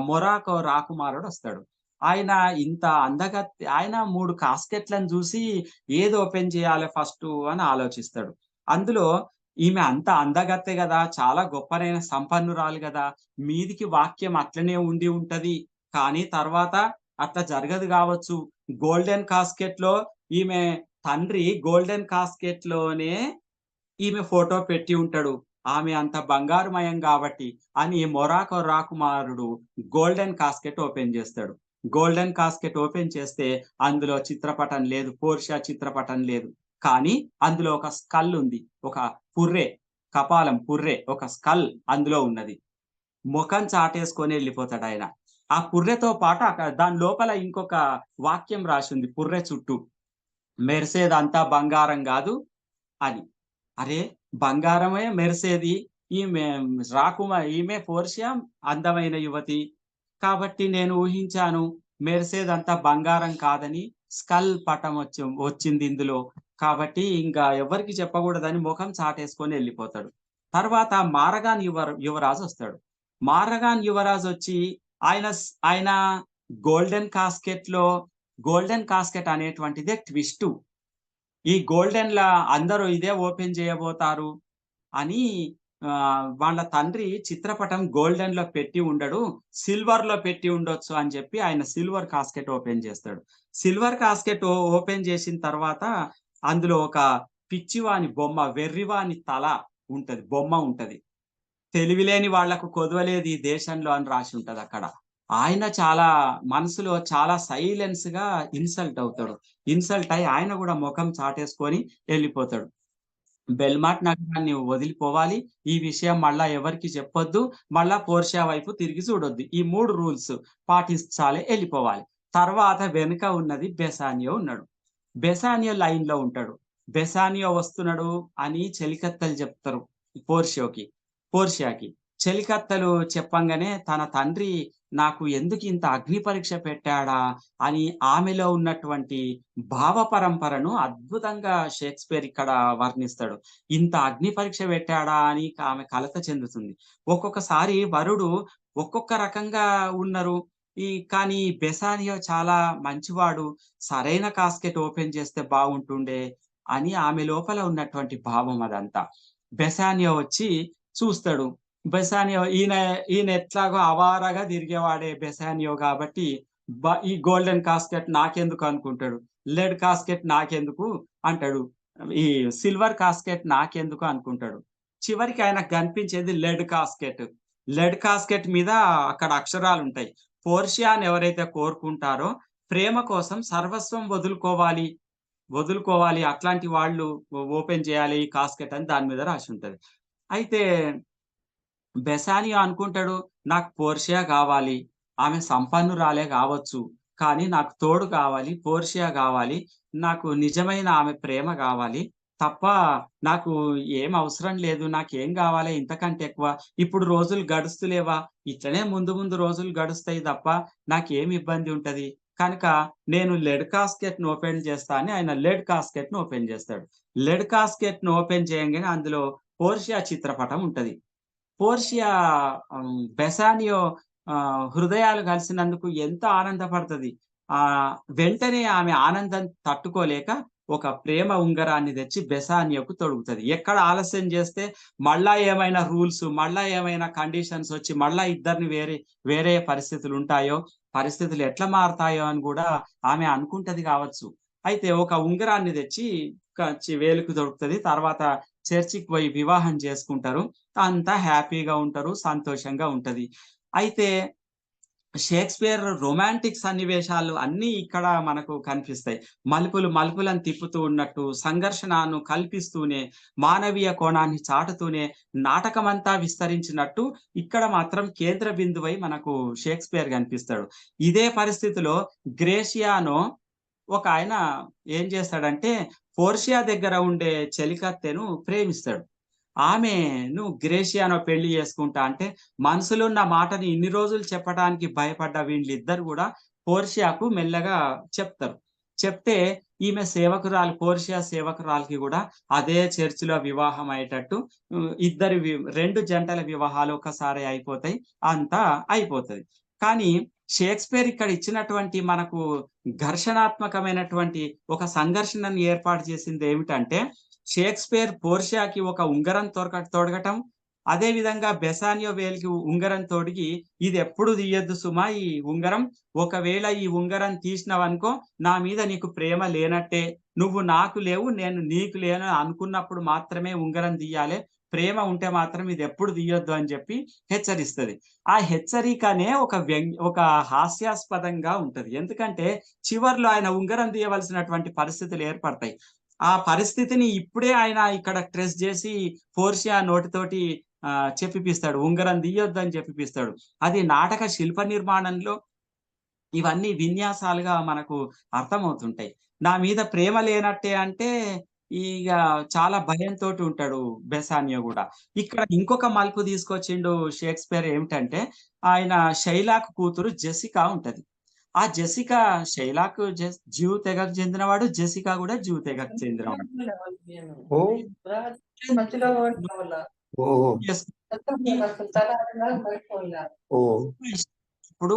Speaker 5: మొరాకో రాకుమారుడొస్తాడు. ఆయన ఇంత ఆయన 3 కాస్కెట్‌లను చూసి ఏది ఓపెన్ చేయాలి ఫస్టు అని ఆలోచిస్తాడు. అందులో ఈమె అంత అందగత్తె గదా! చాలా గొప్పనైన సంపన్నురాలు గదా! మీదికి వాక్యం అట్లనే ఉండి ఉంటది. కానీ తర్వాత అట్లా జరగదు గావచ్చు. గోల్డెన్ కాస్కెట్‌లో ఈమె తండ్రి గోల్డెన్ కాస్కెట్‌లోనే ఈమె ఫోటో పెట్టి ఉంటాడు. ఆమె అంత బంగారుమయం గాబట్టి అని మొరాకో రాకుమారుడు గోల్డెన్ కాస్కెట్ ఓపెన్ చేస్తాడు. గోల్డెన్ కాస్కెట్ ఓపెన్ చేస్తే అందులో చిత్రపటం లేదు. పోర్షియా చిత్రపటం లేదు. కానీ అందులో ఒక స్కల్ ఉంది. ఒక పుర్రె, కపాలం పుర్రె, ఒక స్కల్ అందులో ఉన్నది. మొఖం చాటేసుకొని ఎళ్ళిపోతాడాయన. ఆ పుర్రెతో పాటు దాని లోపల ఇంకొక వాక్యం రాసుంది పుర్రె చుట్టూ. మెరిసేదంతా బంగారం గాదు అని. అరే! బంగారమే మెరిసేది. ఈమె పోర్షియా అందమైన యువతి. కాబట్టి నేను ఊహించాను మెరిసేదంతా బంగారం కాదని. స్కల్ పటం వచ్చింది ఇందులో. కాబట్టి ఇంకా ఎవరికీ చెప్పకూడదని ముఖం చాటేసుకొని ఎళ్ళిపోతాడు. తర్వాత మారగాన్ యువరాజు వస్తాడు. మారగాన్ యువరాజు వచ్చి ఆయన గోల్డెన్ కాస్కెట్ అనేటువంటిదే ట్విస్టు. ఈ గోల్డెన్‌లా అందరూ ఇదే ఓపెన్ చేయబోతారు అని వాళ్ళ తండ్రి చిత్రపటం గోల్డెన్‌లో పెట్టి ఉండడు. సిల్వర్‌లో పెట్టి ఉండొచ్చు అని చెప్పి ఆయన సిల్వర్ కాస్కెట్ ఓపెన్ చేస్తాడు. సిల్వర్ కాస్కెట్ ఓపెన్ చేసిన తర్వాత అందులో ఒక పిచ్చివాని బొమ్మ, వెర్రివాని తల ఉంటది. బొమ్మ ఉంటది. తెలివిలేని వాళ్లకు కొదవలేదు ఈ దేశంలో అని రాసి ఉంటదక్కడ. ఆయన మనసులో చాలా సైలెన్స్‌గా ఇన్సల్ట్ అవుతాడు. ఇన్సల్ట్ అయ్యి ఆయన కూడా ముఖం చాటేసుకొని ఎళ్ళిపోతాడు. బెల్మాట్ నగరాన్ని వదిలిపోవాలి. ఈ విషయం మళ్ళా ఎవరికీ చెప్పొద్దు. మళ్ళా పోర్షియా వైపు తిరిగి చూడొద్దు. ఈ 3 రూల్స్ పాటించాలి, ఎళ్ళిపోవాలి. తర్వాత వెనుక ఉన్నది బెసానియో ఉన్నాడు. బెసానియో లైన్‌లో ఉంటాడు. బెసానియో వస్తున్నాడు అని చెలికత్తెలు చెప్తారు పోర్షియాకి. చెలికత్తెలు చెప్పంగానే తన తండ్రి నాకు ఎందుకింత అగ్ని పరీక్ష పెట్టాడా అని ఆమెలో ఉన్నటువంటి భావ పరంపరను అద్భుతంగా షేక్స్‌పియర్ ఇక్కడ వర్ణిస్తాడు. ఇంత అగ్ని పరీక్ష పెట్టాడా అని ఆమె కలత చెందుతుంది. ఒక్కొక్కసారి వరుడు ఒక్కొక్క రకంగా ఉన్నారు. కానీ బెసానియో చాలా మంచివాడు. సరైన కాస్కెట్ ఓపెన్ చేస్తే బాగుంటుండే అని ఆమె లోపల ఉన్నటువంటి భావం అదంతా. బెసానియో వచ్చి చూస్తాడు. బెసానియో ఈయన ఎట్లాగో అవారాగా తిరిగేవాడే బెసానియో కాబట్టి ఈ గోల్డెన్ కాస్కెట్ నాకెందుకు అనుకుంటాడు. లెడ్ కాస్కెట్ నాకెందుకు అంటాడు. ఈ సిల్వర్ కాస్కెట్ నాకెందుకు అనుకుంటాడు. చివరికి ఆయనకు కనిపించేది లెడ్ కాస్కెట్. లెడ్ కాస్కెట్ మీద అక్కడ అక్షరాలుంటాయి. పోర్షియాని ఎవరైతే కోరుకుంటారో ప్రేమ కోసం సర్వస్వం వదులుకోవాలి అట్లాంటి వాళ్ళు ఓపెన్ చేయాలి ఈ కాస్కెట్ అని దాని మీద రాసి ఉంటది. అయితే బెసానియో అనుకుంటాడు నాకు పోర్షియా కావాలి. ఆమె సంపన్నురాలే కావచ్చు. కానీ నాకు తోడు కావాలి. పోర్షియా కావాలి. నాకు నిజమైన ఆమె ప్రేమ కావాలి. తప్ప నాకు ఏం అవసరం లేదు. నాకేం కావాలి ఇంతకంటే ఎక్కువ. ఇప్పుడు రోజులు గడుస్తులేవా? ఇట్లనే ముందు రోజులు గడుస్తాయి తప్ప నాకేం ఇబ్బంది ఉంటది. కనుక నేను లెడ్ కాస్కెట్‌ని ఓపెన్ చేస్తా అని ఆయన లెడ్ కాస్కెట్‌ని ఓపెన్ చేస్తాడు. లెడ్ కాస్కెట్‌ని ఓపెన్ చేయంగానే అందులో పోర్షియా చిత్రపటం ఉంటది. పోర్షియా బెసానియో హృదయాలు కలిసినందుకు ఎంతో ఆనందపడుతుంది. వెంటనే ఆమె ఆనందం తట్టుకోలేక ఒక ప్రేమ ఉంగరాన్ని తెచ్చి బెసానియోకు తొడుగుతది. ఎక్కడ ఆలస్యం చేస్తే మళ్ళా ఏమైనా రూల్స్, మళ్ళా ఏమైనా కండిషన్స్ వచ్చి మళ్ళా ఇద్దరిని వేరే పరిస్థితులు ఉంటాయో, పరిస్థితులు ఎట్లా మారతాయో అని కూడా ఆమె అనుకుంటది కావచ్చు. అయితే ఒక ఉంగరాన్ని తెచ్చి వేలుకు దొరుకుతది. తర్వాత చర్చికి పోయి వివాహం చేసుకుంటారు. అంతా హ్యాపీగా ఉంటారు, సంతోషంగా ఉంటది. అయితే షేక్స్పియర్ రొమాంటిక్ సన్నివేశాలు అన్నీ ఇక్కడ మనకు కనిపిస్తాయి. మలుపులను తిప్పుతూ ఉన్నట్టు, సంఘర్షణను కల్పిస్తూనే, మానవీయ కోణాన్ని చాటుతూనే నాటకమంతా విస్తరించినట్టు ఇక్కడ మాత్రం కేంద్ర బిందువై మనకు షేక్స్పియర్ కనిపిస్తాడు. ఇదే పరిస్థితిలో గ్రేషియానో ఒక ఆయన ఏం చేస్తాడంటే పోర్షియా దగ్గర ఉండే చెలికత్తెను ప్రేమిస్తాడు. ఆమెను గ్రేషియానో పెళ్లి చేసుకుంటా అంటే మనసులో ఉన్న మాటని ఇన్ని రోజులు చెప్పడానికి భయపడ్డ వీళ్ళిద్దరు కూడా పోర్షియాకు మెల్లగా చెప్తారు. చెప్తే ఈమె సేవకురాలు, పోర్షియా సేవకురాలకి కూడా అదే చర్చిలో వివాహం అయ్యేటట్టు రెండు జంటల వివాహాలు ఒకసారి అయిపోతాయి, అంతా అయిపోతది. కానీ షేక్స్పియర్ ఇక్కడ ఇచ్చినటువంటి మనకు ఘర్షణాత్మకమైనటువంటి ఒక సంఘర్షణను ఏర్పాటు చేసింది ఏమిటంటే, షేక్స్పియర్ పోర్షియాకి ఒక ఉంగరం తొడగటం, అదే విధంగా బెసానియో వేలికి ఉంగరం తొడిగి ఇది ఎప్పుడు తీయొద్దు సుమా ఈ ఉంగరం, ఒకవేళ ఈ ఉంగరం తీసినవనుకో నా మీద నీకు ప్రేమ లేనట్టే, నువ్వు నాకు లేవు నేను నీకు లేను అనుకున్నప్పుడు మాత్రమే ఉంగరం తీయాలి, ప్రేమ ఉంటే మాత్రం ఇది ఎప్పుడు తీయొద్దు అని చెప్పి హెచ్చరిస్తది. ఆ హెచ్చరికనే ఒక హాస్యాస్పదంగా ఉంటది. ఎందుకంటే చివర్లో ఆయన ఉంగరం తీయవలసినటువంటి పరిస్థితులు ఏర్పడతాయి. ఆ పరిస్థితిని ఇప్పుడే ఆయన ఇక్కడ ట్రేస్ చేసి పోర్షియా నోటితోటి చెప్పిపిస్తాడు, ఉంగరం తీయొద్దు అని చెప్పిపిస్తాడు. అది నాటక శిల్ప నిర్మాణంలో ఇవన్నీ విన్యాసాలుగా మనకు అర్థమవుతుంటాయి. నా మీద ప్రేమ లేనట్టే అంటే ఇక చాలా భయంతో ఉంటాడు బెసానియో కూడా. ఇక్కడ ఇంకొక మలుపు తీసుకొచ్చిండు షేక్స్పియర్ ఏమిటంటే, ఆయన షైలాక్ కూతురు జెసికా ఉంటది. ఆ జెసికా, షైలాక్ జ్యూ తెగకు చెందినవాడు, జెసికా కూడా జ్యూ తెగకు చెందినవాడు. ఇప్పుడు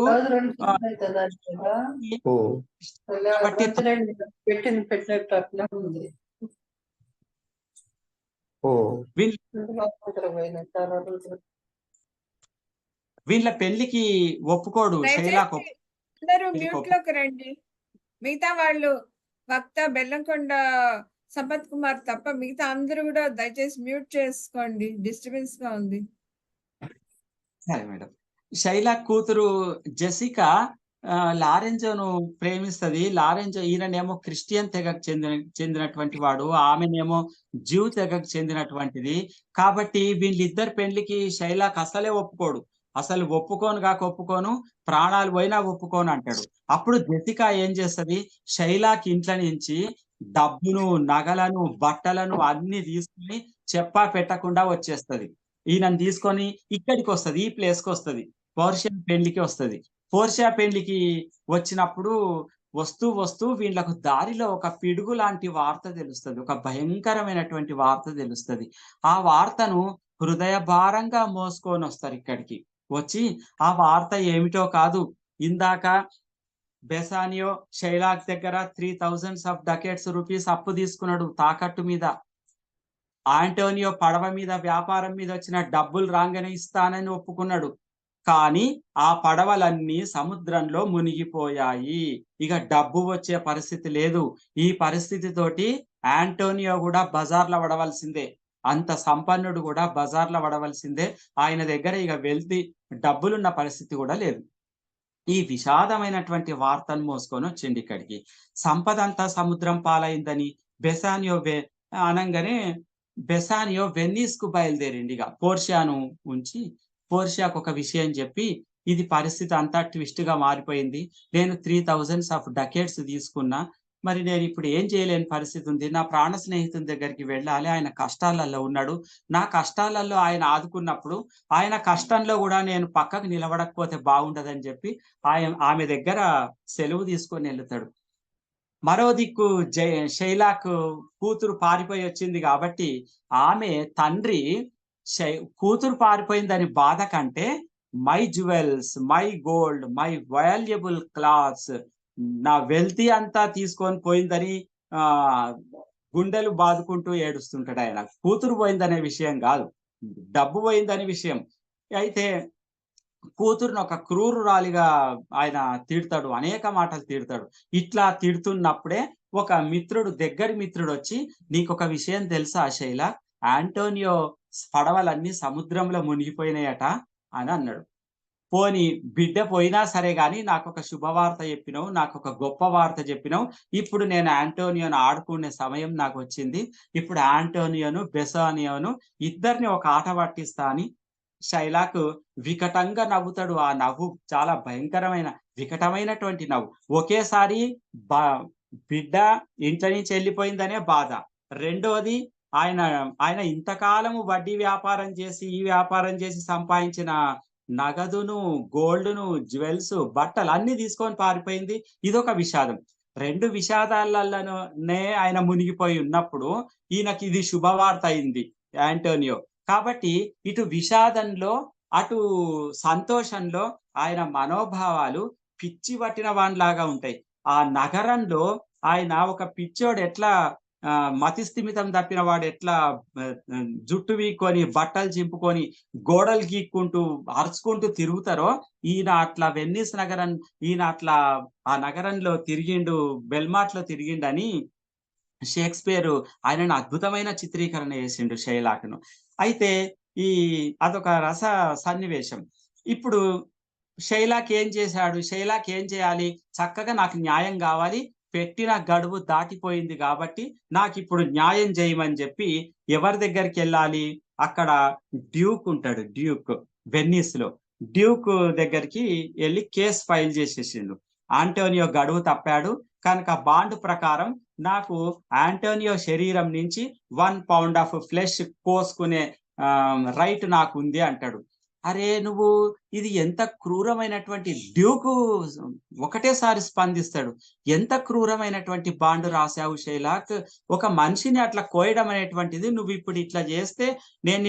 Speaker 5: వీళ్ళ పెళ్లికి ఒప్పుకోడు షైలాక్.
Speaker 3: అందరూ మ్యూట్ లోకి రండి. మిగతా వాళ్ళు వక్త బెల్లంకొండ సంపత్ కుమార్ తప్ప మిగతా అందరూ కూడా దయచేసి మ్యూట్ చేసుకోండి, డిస్టర్బెన్స్ గా ఉంది.
Speaker 5: సరే మేడం. షైలాక్ కూతురు జెసికా లారెంజోను ప్రేమిస్తది. లారెంజో ఈయననేమో క్రిస్టియన్ తెగకు చెందినటువంటి వాడు, ఆమెనేమో జ్యూ తెగకు చెందినటువంటిది. కాబట్టి వీళ్ళిద్దరు పెళ్లికి షైలాక్ అసలే ఒప్పుకోడు. అసలు ఒప్పుకోను, ప్రాణాలు పోయినా ఒప్పుకోను అంటాడు. అప్పుడు జెసికా ఏం చేస్తది, షైలాక్ ఇంట్లో నుంచి డబ్బును, నగలను, బట్టలను అన్ని తీసుకుని చెప్పా పెట్టకుండా వచ్చేస్తది. ఈయనను తీసుకొని ఇక్కడికి వస్తది, ఈ ప్లేస్ కి వస్తది, పోర్షియా పెళ్లికి వస్తది. పోర్షియా పెళ్లికి వచ్చినప్పుడు వస్తూ వీళ్ళకు దారిలో ఒక పిడుగు లాంటి వార్త తెలుస్తది, ఒక భయంకరమైనటువంటి వార్త తెలుస్తది. ఆ వార్తను హృదయ భారంగా మోసుకొని వస్తారు ఇక్కడికి. వచ్చి ఆ వార్త ఏమిటో కాదు, ఇందాక బెసానియో షైలాక్ దగ్గర 3000 డకెట్స్ రూపీస్ అప్పు తీసుకున్నాడు తాకట్టు మీద. ఆంటోనియో పడవ మీద వ్యాపారం మీద వచ్చిన డబ్బులు రాగానే ఇస్తానని ఒప్పుకున్నాడు. కానీ ఆ పడవలన్నీ సముద్రంలో మునిగిపోయాయి. ఇక డబ్బు వచ్చే పరిస్థితి లేదు. ఈ పరిస్థితితోటి ఆంటోనియో కూడా బజార్లో పడవలసిందే, అంత సంపన్నుడు కూడా బజార్లో పడవలసిందే. ఆయన దగ్గర ఇక వెళ్తి డబ్బులున్న పరిస్థితి కూడా లేదు. ఈ విషాదమైనటువంటి వార్తను మోసుకొని వచ్చింది ఇక్కడికి. సంపద అంతా సముద్రం పాలైందని బెసానియో అనగానే బెసానియో వెన్నీస్ కు బయలుదేరింది. ఇక పోర్షియాను ఉంచి పోర్షియాకు ఒక విషయం చెప్పి, ఇది పరిస్థితి అంతా ట్విస్ట్ గా మారిపోయింది, నేను 3000 డకెట్స్ తీసుకున్నా, మరి నేను ఇప్పుడు ఏం చేయలేని పరిస్థితి ఉంది, నా ప్రాణ స్నేహితుని దగ్గరికి వెళ్ళాలి, ఆయన కష్టాలలో ఉన్నాడు, నా కష్టాలలో ఆయన ఆదుకున్నప్పుడు ఆయన కష్టంలో కూడా నేను పక్కకు నిలబడకపోతే బాగుండదని చెప్పి ఆమె దగ్గర సెలవు తీసుకొని వెళ్తాడు. మరో దిక్కు షైలాక్ కూతురు పారిపోయి వచ్చింది కాబట్టి ఆమె తండ్రి కూతురు పారిపోయిందని బాధ కంటే my jewels, my gold, my valuable clothes, నా వెల్తీ అంతా తీసుకొని పోయిందని ఆ గుండెలు బాదుకుంటూ ఏడుస్తుంటాడు ఆయన. కూతురు పోయిందనే విషయం కాదు, డబ్బు పోయిందనే విషయం. అయితే కూతురుని ఒక క్రూరురాలిగా ఆయన తిడతాడు, అనేక మాటలు తిడతాడు. ఇట్లా తిడుతున్నప్పుడే ఒక మిత్రుడు, దగ్గరి మిత్రుడు వచ్చి, నీకొక విషయం తెలుసా శైల, ఆంటోనియో పడవలన్నీ సముద్రంలో మునిగిపోయినాయట అని అన్నాడు. పోని బిడ్డ పోయినా సరే గాని నాకొక శుభవార్త చెప్పినావు, నాకొక గొప్ప వార్త చెప్పినావు. ఇప్పుడు నేను ఆంటోనియోను ఆడుకునే సమయం నాకు వచ్చింది. ఇప్పుడు ఆంటోనియోను బెసానియోను ఇద్దరిని ఒక ఆట పట్టిస్తా అని శైలాకు వికటంగా నవ్వుతాడు. ఆ నవ్వు చాలా భయంకరమైన వికటమైనటువంటి నవ్వు. ఒకేసారి బిడ్డ ఇంట్లో నుంచి వెళ్ళిపోయిందనే బాధ, రెండోది ఆయన ఇంతకాలము వడ్డీ వ్యాపారం చేసి ఈ వ్యాపారం చేసి సంపాదించిన నగదును, గోల్డ్ను, జ్యువెల్స్, బట్టలు అన్ని తీసుకొని పారిపోయింది. ఇదొక విషాదం. రెండు విషాదాలలోనే ఆయన మునిగిపోయి ఉన్నప్పుడు ఈయనకి ఇది శుభవార్త అయింది ఆంటోనియో. కాబట్టి ఇటు విషాదంలో అటు సంతోషంలో ఆయన మనోభావాలు పిచ్చి పట్టిన వానిలాగా ఉంటాయి. ఆ నగరంలో ఆయన ఒక పిచ్చోడు ఎట్లా మతిస్థిమితం తప్పిన వాడు ఎట్లా జుట్టు వీక్కొని బట్టలు చింపుకొని గోడలు గీక్కుంటూ అరుచుకుంటూ తిరుగుతారో, ఈయన అట్లా వెన్నీస్ నగరం, ఈయన అట్లా ఆ నగరంలో తిరిగిండు, బెల్మార్ట్ లో తిరిగిండని షేక్స్పియర్ ఆయనను అద్భుతమైన చిత్రీకరణ చేసిండు షైలాక్ను. అయితే అదొక రస సన్నివేశం. ఇప్పుడు షైలాక్ ఏం చేశాడు? షైలాక్ ఏం చేయాలి? చక్కగా నాకు న్యాయం కావాలి, పెట్టిన గడువు దాటిపోయింది కాబట్టి నాకు ఇప్పుడు న్యాయం చేయమని చెప్పి ఎవరి దగ్గరికి వెళ్ళాలి? అక్కడ డ్యూక్ ఉంటాడు, డ్యూక్ వెన్నీస్ లో. డ్యూక్ దగ్గరికి వెళ్ళి కేసు ఫైల్ చేసేసిండు. ఆంటోనియో గడువు తప్పాడు కనుక బాండ్ ప్రకారం నాకు ఆంటోనియో శరీరం నుంచి 1 పౌండ్ ఆఫ్ ఫ్లెష్ కోసుకునే రైట్ నాకు ఉంది అంటాడు. అరే నువ్వు, ఇది ఎంత క్రూరమైనటువంటి! డ్యూకు ఒకటేసారి స్పందిస్తాడు. ఎంత క్రూరమైనటువంటి బాండ్ రాశావు షైలాక్, ఒక మనిషిని అట్లా కోయడం అనేటువంటిది, నువ్వు ఇప్పుడు ఇట్లా చేస్తే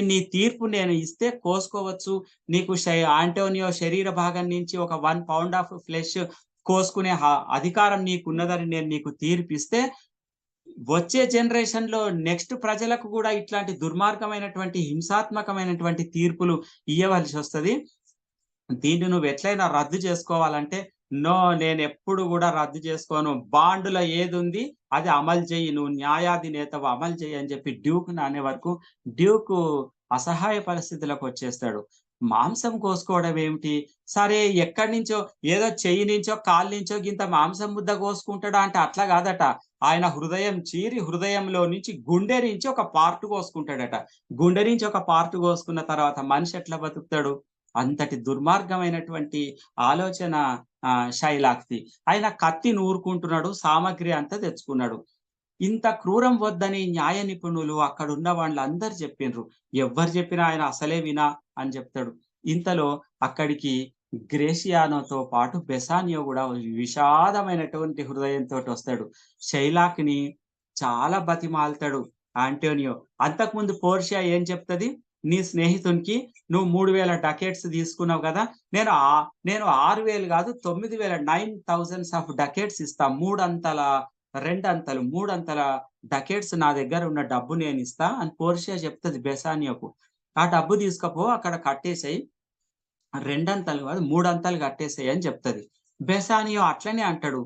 Speaker 5: నీ తీర్పు నేను ఇస్తే కోసుకోవచ్చు, నీకు ఆంటోనియో శరీర భాగం నుంచి ఒక 1 పౌండ్ ఆఫ్ ఫ్లెష్ కోసుకునే అధికారం నీకున్నదని నేను నీకు తీర్పిస్తే వచ్చే జనరేషన్ లో నెక్స్ట్ ప్రజలకు కూడా ఇట్లాంటి దుర్మార్గమైనటువంటి హింసాత్మకమైనటువంటి తీర్పులు ఇవ్వవలసి వస్తుంది. దీన్ని నువ్వు ఎట్లయినా రద్దు చేసుకోవాలంటే, నో, నేను ఎప్పుడు కూడా రద్దు చేసుకోను, బాండులో ఏది ఉంది అది అమలు చేయి, నువ్వు న్యాయాధినేతవు, అమలు చేయి అని చెప్పి డ్యూక్ అనే వరకు డ్యూక్ అసహాయ పరిస్థితులకు వచ్చేస్తాడు. మాంసం కోసుకోవడం ఏమిటి? సరే, ఎక్కడి నుంచో ఏదో చెయ్యి నుంచో కాళ్ళ నుంచో ఇంత మాంసం ముద్ద కోసుకుంటాడా అంటే అట్లా కాదట. ఆయన హృదయం చీరి హృదయంలో నుంచి గుండె నుంచి ఒక పార్ట్ కోసుకుంటాడట. గుండె నుంచి ఒక పార్ట్ కోసుకున్న తర్వాత మనిషి ఎట్లా బతుకుతాడు? అంతటి దుర్మార్గమైనటువంటి ఆలోచన షైలాక్ది. ఆయన కత్తి నూరుకుంటున్నాడు, సామాగ్రి అంతా తెచ్చుకున్నాడు. ఇంత క్రూరం వద్దని న్యాయ నిపుణులు అక్కడున్న వాళ్ళందరూ చెప్పిండ్రు. ఎవ్వరు చెప్పినా ఆయన అసలే వినా అని చెప్తాడు. ఇంతలో అక్కడికి గ్రేషియానోతో పాటు బెసానియో కూడా విషాదమైనటువంటి హృదయంతో వస్తాడు. షైలాక్ని చాలా బతిమాలుతాడు ఆంటోనియో. అంతకుముందు పోర్షియా ఏం చెప్తుంది? నీ స్నేహితునికి నువ్వు 3000 డకెట్స్ తీసుకున్నావు కదా, నేను 6000 కాదు 9000 9,000 ఆఫ్ డకెట్స్ ఇస్తా, 3 డకెట్స్ నా దగ్గర ఉన్న డబ్బు నేను ఇస్తా అని పోర్షియా చెప్తుంది బెసానియోకు. ఆ డబ్బు తీసుకపో, అక్కడ కట్టేసాయి, 2 కాదు 3 కట్టేసాయి అని చెప్తుంది. బెసానియో అట్లనే అంటాడు,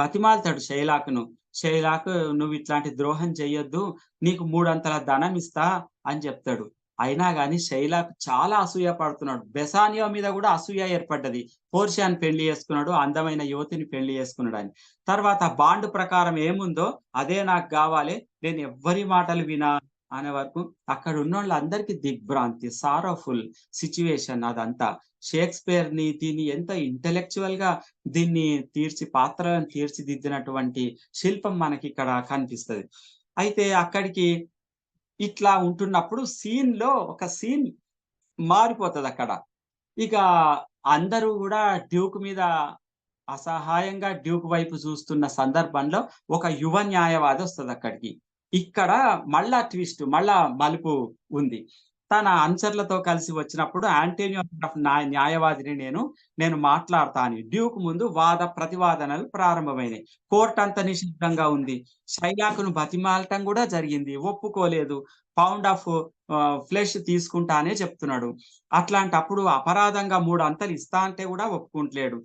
Speaker 5: బతిమాలుతాడు షైలాక్ను. షైలాక్, నువ్వు ఇట్లాంటి ద్రోహం చెయ్యొద్దు, నీకు 3 ధనం ఇస్తా అని చెప్తాడు. అయినా కానీ షైలాక్ చాలా అసూయ పడుతున్నాడు. బెసానియో మీద కూడా అసూయ ఏర్పడ్డది. పోర్షియాని పెళ్లి చేసుకున్నాడు, అందమైన యువతిని పెళ్లి చేసుకున్నాడు అని. తర్వాత బాండ్ ప్రకారం ఏముందో అదే నాకు కావాలి, నేను ఎవ్వరి మాటలు వినా అనే వరకు అక్కడ ఉన్న వాళ్ళందరికీ దిగ్భ్రాంతి, సారోఫుల్ సిచ్యువేషన్ అదంతా. షేక్స్పియర్ ని దీన్ని ఎంత ఇంటెలెక్చువల్ గా దీన్ని పాత్రలను తీర్చిదిద్దినటువంటి శిల్పం మనకి ఇక్కడ కనిపిస్తుంది. అయితే అక్కడికి ఇట్లా ఉంటున్నప్పుడు ఒక సీన్ మారిపోతుంది అక్కడ. ఇక అందరూ కూడా డ్యూక్ మీద అసహాయంగా డ్యూక్ వైపు చూస్తున్న సందర్భంలో ఒక యువ న్యాయవాది వస్తుంది అక్కడికి. ఇక్కడ మళ్ళా ట్విస్ట్, మళ్ళా మలుపు ఉంది. తన అనుచరులతో కలిసి వచ్చినప్పుడు యాంటోనియో న్యాయవాదిని నేను మాట్లాడతా అని డ్యూక్ ముందు వాద ప్రతివాదనలు ప్రారంభమైనాయి. కోర్టు అంత నిశ్శబ్దంగా ఉంది. షైలాకును బతిమాలటం కూడా జరిగింది, ఒప్పుకోలేదు. పౌండ్ ఆఫ్ ఫ్లెష్ తీసుకుంటానే చెప్తున్నాడు. అట్లాంటప్పుడు అపరాధంగా 3 అంతలు ఇస్తా అంటే కూడా ఒప్పుకుంటలేడు.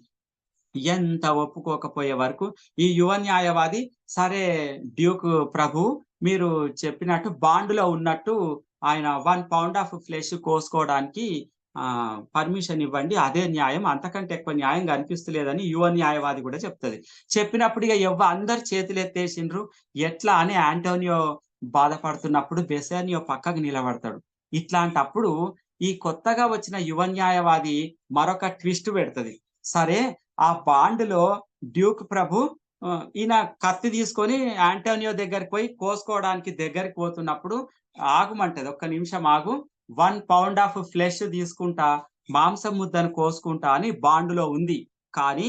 Speaker 5: ఎంత ఒప్పుకోకపోయే వరకు ఈ యువ న్యాయవాది, సరే డ్యూక్ ప్రభు మీరు చెప్పినట్టు బాండులో ఉన్నట్టు ఆయన 1 పౌండ్ ఆఫ్ ఫ్లెష్ కోసుకోవడానికి పర్మిషన్ ఇవ్వండి, అదే న్యాయం, అంతకంటే ఎక్కువ న్యాయం కనిపిస్తలేదని యువ న్యాయవాది కూడా చెప్తుంది. చెప్పినప్పుడు ఇక అందరు చేతులు ఎత్తేసిండ్రు. ఎట్లా అని యాంటోనియో బాధపడుతున్నప్పుడు బెసానియో పక్కకు నిలబడతాడు. ఇట్లాంటప్పుడు ఈ కొత్తగా వచ్చిన యువ న్యాయవాది మరొక ట్విస్ట్ పెడుతుంది. సరే ఆ బాండ్లో డ్యూక్ ప్రభు ఈయన కత్తి తీసుకొని యాంటోనియో దగ్గరికి పోయి కోసుకోవడానికి దగ్గరికి పోతున్నప్పుడు ఆగుమంటది, ఒక్క నిమిషం ఆగు, 1 పౌండ్ ఆఫ్ ఫ్లెష్ తీసుకుంటా, మాంసం ముద్దను కోసుకుంటా అని బాండులో ఉంది. కానీ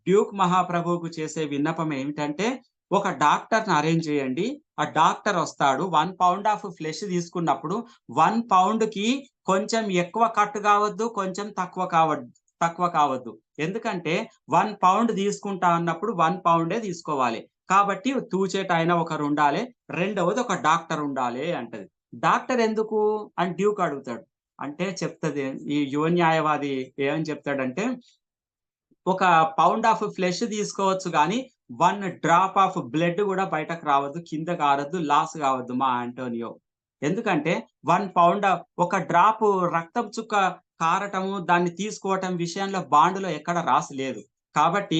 Speaker 5: డ్యూక్ మహాప్రభువుకు చేసే విన్నపం ఏమిటంటే, ఒక డాక్టర్ని అరేంజ్ చేయండి, ఆ డాక్టర్ వస్తాడు, 1 పౌండ్ ఆఫ్ ఫ్లెష్ తీసుకున్నప్పుడు 1 పౌండ్కి కొంచెం ఎక్కువ కట్టు కావద్దు, కొంచెం తక్కువ కావద్దు. ఎందుకంటే 1 పౌండ్ తీసుకుంటా అన్నప్పుడు 1 పౌండే తీసుకోవాలి. కాబట్టి తూచేట ఆయన ఒకరు ఉండాలి, రెండవది ఒక డాక్టర్ ఉండాలి అంటది. డాక్టర్ ఎందుకు అని డ్యూక్ అడుగుతాడు. అంటే చెప్తది ఈ యువ న్యాయవాది ఏమని చెప్తాడంటే, 1 పౌండ్ ఆఫ్ ఫ్లెష్ తీసుకోవచ్చు కానీ 1 డ్రాప్ ఆఫ్ బ్లడ్ కూడా బయటకు రావద్దు, కింద కారద్దు, లాస్ కావద్దు మా యాంటోనియో. ఎందుకంటే 1 పౌండ్ 1 డ్రాప్ రక్తం చుక్క కారటము, దాన్ని తీసుకోవటం విషయంలో బాండులో ఎక్కడ రాసలేదు. కాబట్టి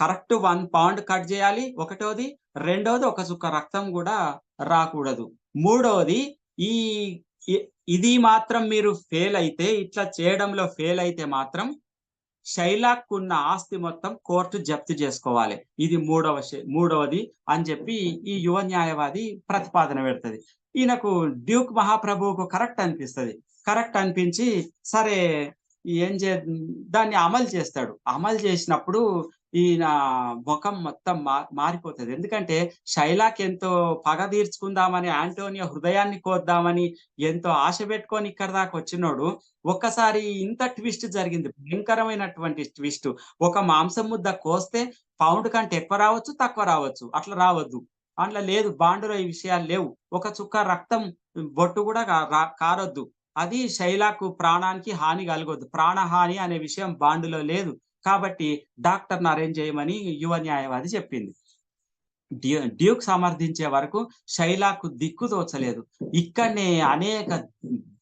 Speaker 5: కరెక్ట్ 1 పౌండ్ కట్ చేయాలి, ఒకటోది. రెండోది 1 చుక్క రక్తం కూడా రాకూడదు. మూడోది ఇది మాత్రం మీరు ఫెయిల్ అయితే, ఇట్లా చేయడంలో ఫెయిల్ అయితే మాత్రం షైలాక్ ఉన్న ఆస్తి మొత్తం కోర్టు జప్తు చేసుకోవాలి. ఇది మూడవది అని చెప్పి ఈ యువ న్యాయవాది ప్రతిపాదన పెడుతుంది. ఈయనకు డ్యూక్ మహాప్రభువుకు కరెక్ట్ అనిపిస్తుంది. కరెక్ట్ అనిపించి సరే దాన్ని అమలు చేస్తాడు. అమలు చేసినప్పుడు ఈయన ముఖం మొత్తం మారిపోతుంది. ఎందుకంటే షైలాక్ ఎంతో పగ తీర్చుకుందామని, యాంటోనియో హృదయాన్ని కోద్దామని ఎంతో ఆశ పెట్టుకొని ఇక్కడ దాకా వచ్చినోడు ఒక్కసారి ఇంత ట్విస్ట్ జరిగింది, భయంకరమైనటువంటి ట్విస్ట్. 1 మాంసం ముద్ద కోస్తే పౌండ్ కంటే ఎక్కువ రావచ్చు, తక్కువ రావచ్చు, అట్లా రావద్దు. అందులో లేదు, బాండులో ఈ విషయాలు లేవు. 1 చుక్క రక్తం బొట్టు కూడా కారొద్దు. అది షైలాకు ప్రాణానికి హాని కలగొద్దు. ప్రాణహాని అనే విషయం బాండులో లేదు. కాబట్టి డాక్టర్ని అరేంజ్ చేయమని యువ న్యాయవాది చెప్పింది. డ్యూక్ సమర్థించే వరకు షైలాకు దిక్కు తోచలేదు. ఇక్కడనే అనేక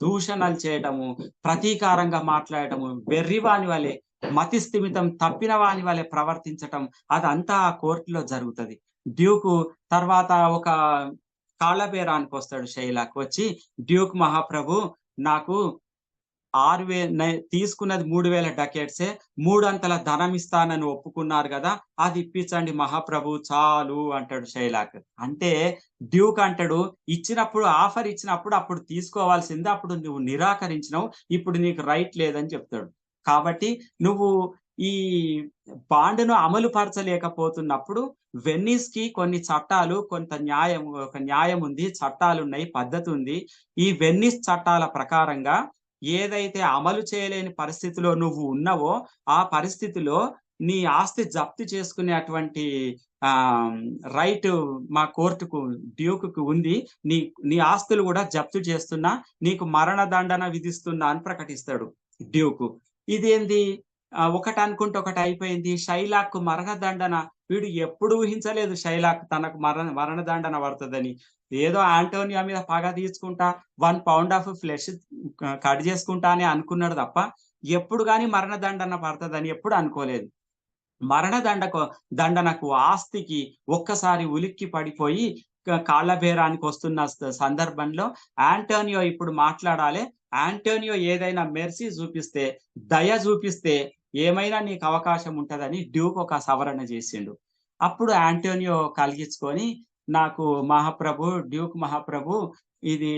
Speaker 5: దూషణలు చేయటము, ప్రతీకారంగా మాట్లాడటము, వెర్రివాని వలె, మతి స్థిమితం తప్పిన వాని వలె ప్రవర్తించటం, అదంతా కోర్టులో జరుగుతుంది. డ్యూకు తర్వాత ఒక కాళ్ళబేరానికి వస్తాడు. షైలాక్ వచ్చి, డ్యూక్ మహాప్రభు నాకు 6,000 తీసుకున్నది 3,000 డకెట్సే, 3 అంతల ధనం ఇస్తానని ఒప్పుకున్నారు కదా, అది ఇప్పించండి మహాప్రభు చాలు అంటాడు షైలాక్. అంటే డ్యూక్ అంటాడు, ఆఫర్ ఇచ్చినప్పుడు అప్పుడు తీసుకోవాల్సిందే, అప్పుడు నువ్వు నిరాకరించినావు, ఇప్పుడు నీకు రైట్ లేదని చెప్తాడు. కాబట్టి నువ్వు ఈ బాండ్ను అమలు పరచలేకపోతున్నప్పుడు వెన్నీస్ కి కొన్ని చట్టాలు, ఒక న్యాయం ఉంది, చట్టాలు ఉన్నాయి, పద్ధతి ఉంది. ఈ వెన్నీస్ చట్టాల ప్రకారంగా ఏదైతే అమలు చేయలేని పరిస్థితిలో నువ్వు ఉన్నావో, ఆ పరిస్థితిలో నీ ఆస్తి జప్తు చేసుకునేటువంటి రైట్ మా కోర్టుకు, డ్యూకు ఉంది. నీ ఆస్తులు కూడా జప్తు చేస్తున్నా, నీకు మరణదండన విధిస్తున్నా అని ప్రకటిస్తాడు డ్యూకు. ఇదేంది, ఒకటి అనుకుంటే ఒకటి అయిపోయింది. షైలాక్ మరణదండన, వీడు ఎప్పుడు ఊహించలేదు షైలాక్ తనకు మరణదండన పడుతుందని. ఏదో యాంటోనియో మీద పగ తీసుకుంటా 1 పౌండ్ ఆఫ్ ఫ్లెష్ కట్ చేసుకుంటా అని అనుకున్నాడు తప్ప ఎప్పుడు కానీ మరణదండన పడుతుందని ఎప్పుడు అనుకోలేదు. దండనకు ఆస్తికి ఒక్కసారి ఉలిక్కి పడిపోయి కాళ్ళబేరానికి వస్తున్న సందర్భంలో యాంటోనియో ఇప్పుడు మాట్లాడాలి. యాంటోనియో ఏదైనా మెర్సీ చూపిస్తే, దయ చూపిస్తే ఏమైనా నీకు అవకాశం ఉంటదని డ్యూక్ ఒక సవరణ చేసిండు. అప్పుడు యాంటోనియో కలిగించుకొని, నాకు డ్యూక్ మహాప్రభు ఇది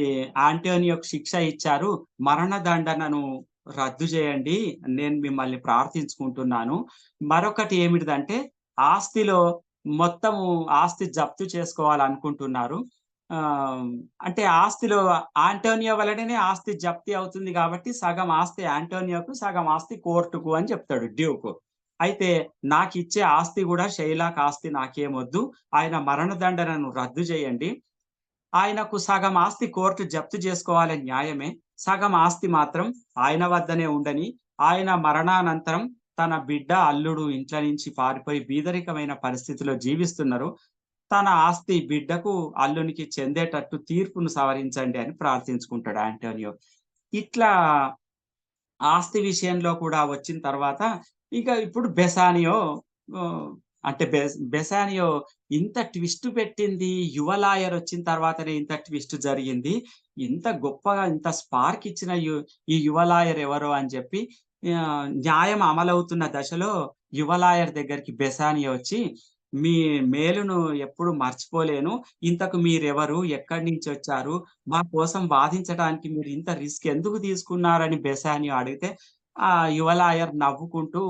Speaker 5: యాంటోనియోకు శిక్ష ఇచ్చారు, మరణదండనను రద్దు చేయండి, నేను మిమ్మల్ని ప్రార్థించుకుంటున్నాను. మరొకటి ఏమిటిదంటే, ఆస్తిలో మొత్తము ఆస్తి జప్తు చేసుకోవాలనుకుంటున్నారు, ఆ అంటే ఆస్తిలో ఆంటోనియో వలననే ఆస్తి జప్తి అవుతుంది కాబట్టి సగం ఆస్తి ఆంటోనియోకు, సగం ఆస్తి కోర్టుకు అని చెప్తాడు డ్యూకు. అయితే నాకిచ్చే ఆస్తి కూడా షైలాక్ ఆస్తి నాకేమొద్దు. ఆయన మరణదండనను రద్దు చేయండి. ఆయనకు సగం ఆస్తి కోర్టు జప్తు చేసుకోవాలని న్యాయమే. సగం ఆస్తి మాత్రం ఆయన వద్దనే ఉండని. ఆయన మరణానంతరం తన బిడ్డ, అల్లుడు ఇంట్ల నుంచి పారిపోయి బీదరికమైన పరిస్థితిలో జీవిస్తున్నారు. తన ఆస్తి బిడ్డకు, అల్లునికి చెందేటట్టు తీర్పును సవరించండి అని ప్రార్థించుకుంటాడు ఆంటోనియో. ఇట్లా ఆస్తి విషయంలో కూడా వచ్చిన తర్వాత ఇక ఇప్పుడు బెసానియో అంటే బెసానియో ఇంత ట్విస్ట్ పెట్టింది యువ లాయర్ వచ్చిన తర్వాతనే ఇంత ట్విస్ట్ జరిగింది. ఇంత గొప్పగా ఇంత స్పార్క్ ఇచ్చిన ఈ యువ లాయర్ ఎవరో అని చెప్పి న్యాయం అమలవుతున్న దశలో యువ లాయర్ దగ్గరికి బెసానియో వచ్చి, మీ మేలును ఎప్పుడు మర్చిపోలేను. ఇంతకు మీరెవరు? ఎక్కడి నుంచి వచ్చారు? మా కోసం వాదించడానికి మీరు ఇంత రిస్క్ ఎందుకు తీసుకున్నారని బెసానియో అడిగితే ఆ యువ లాయర్ నవ్వుకుంటూ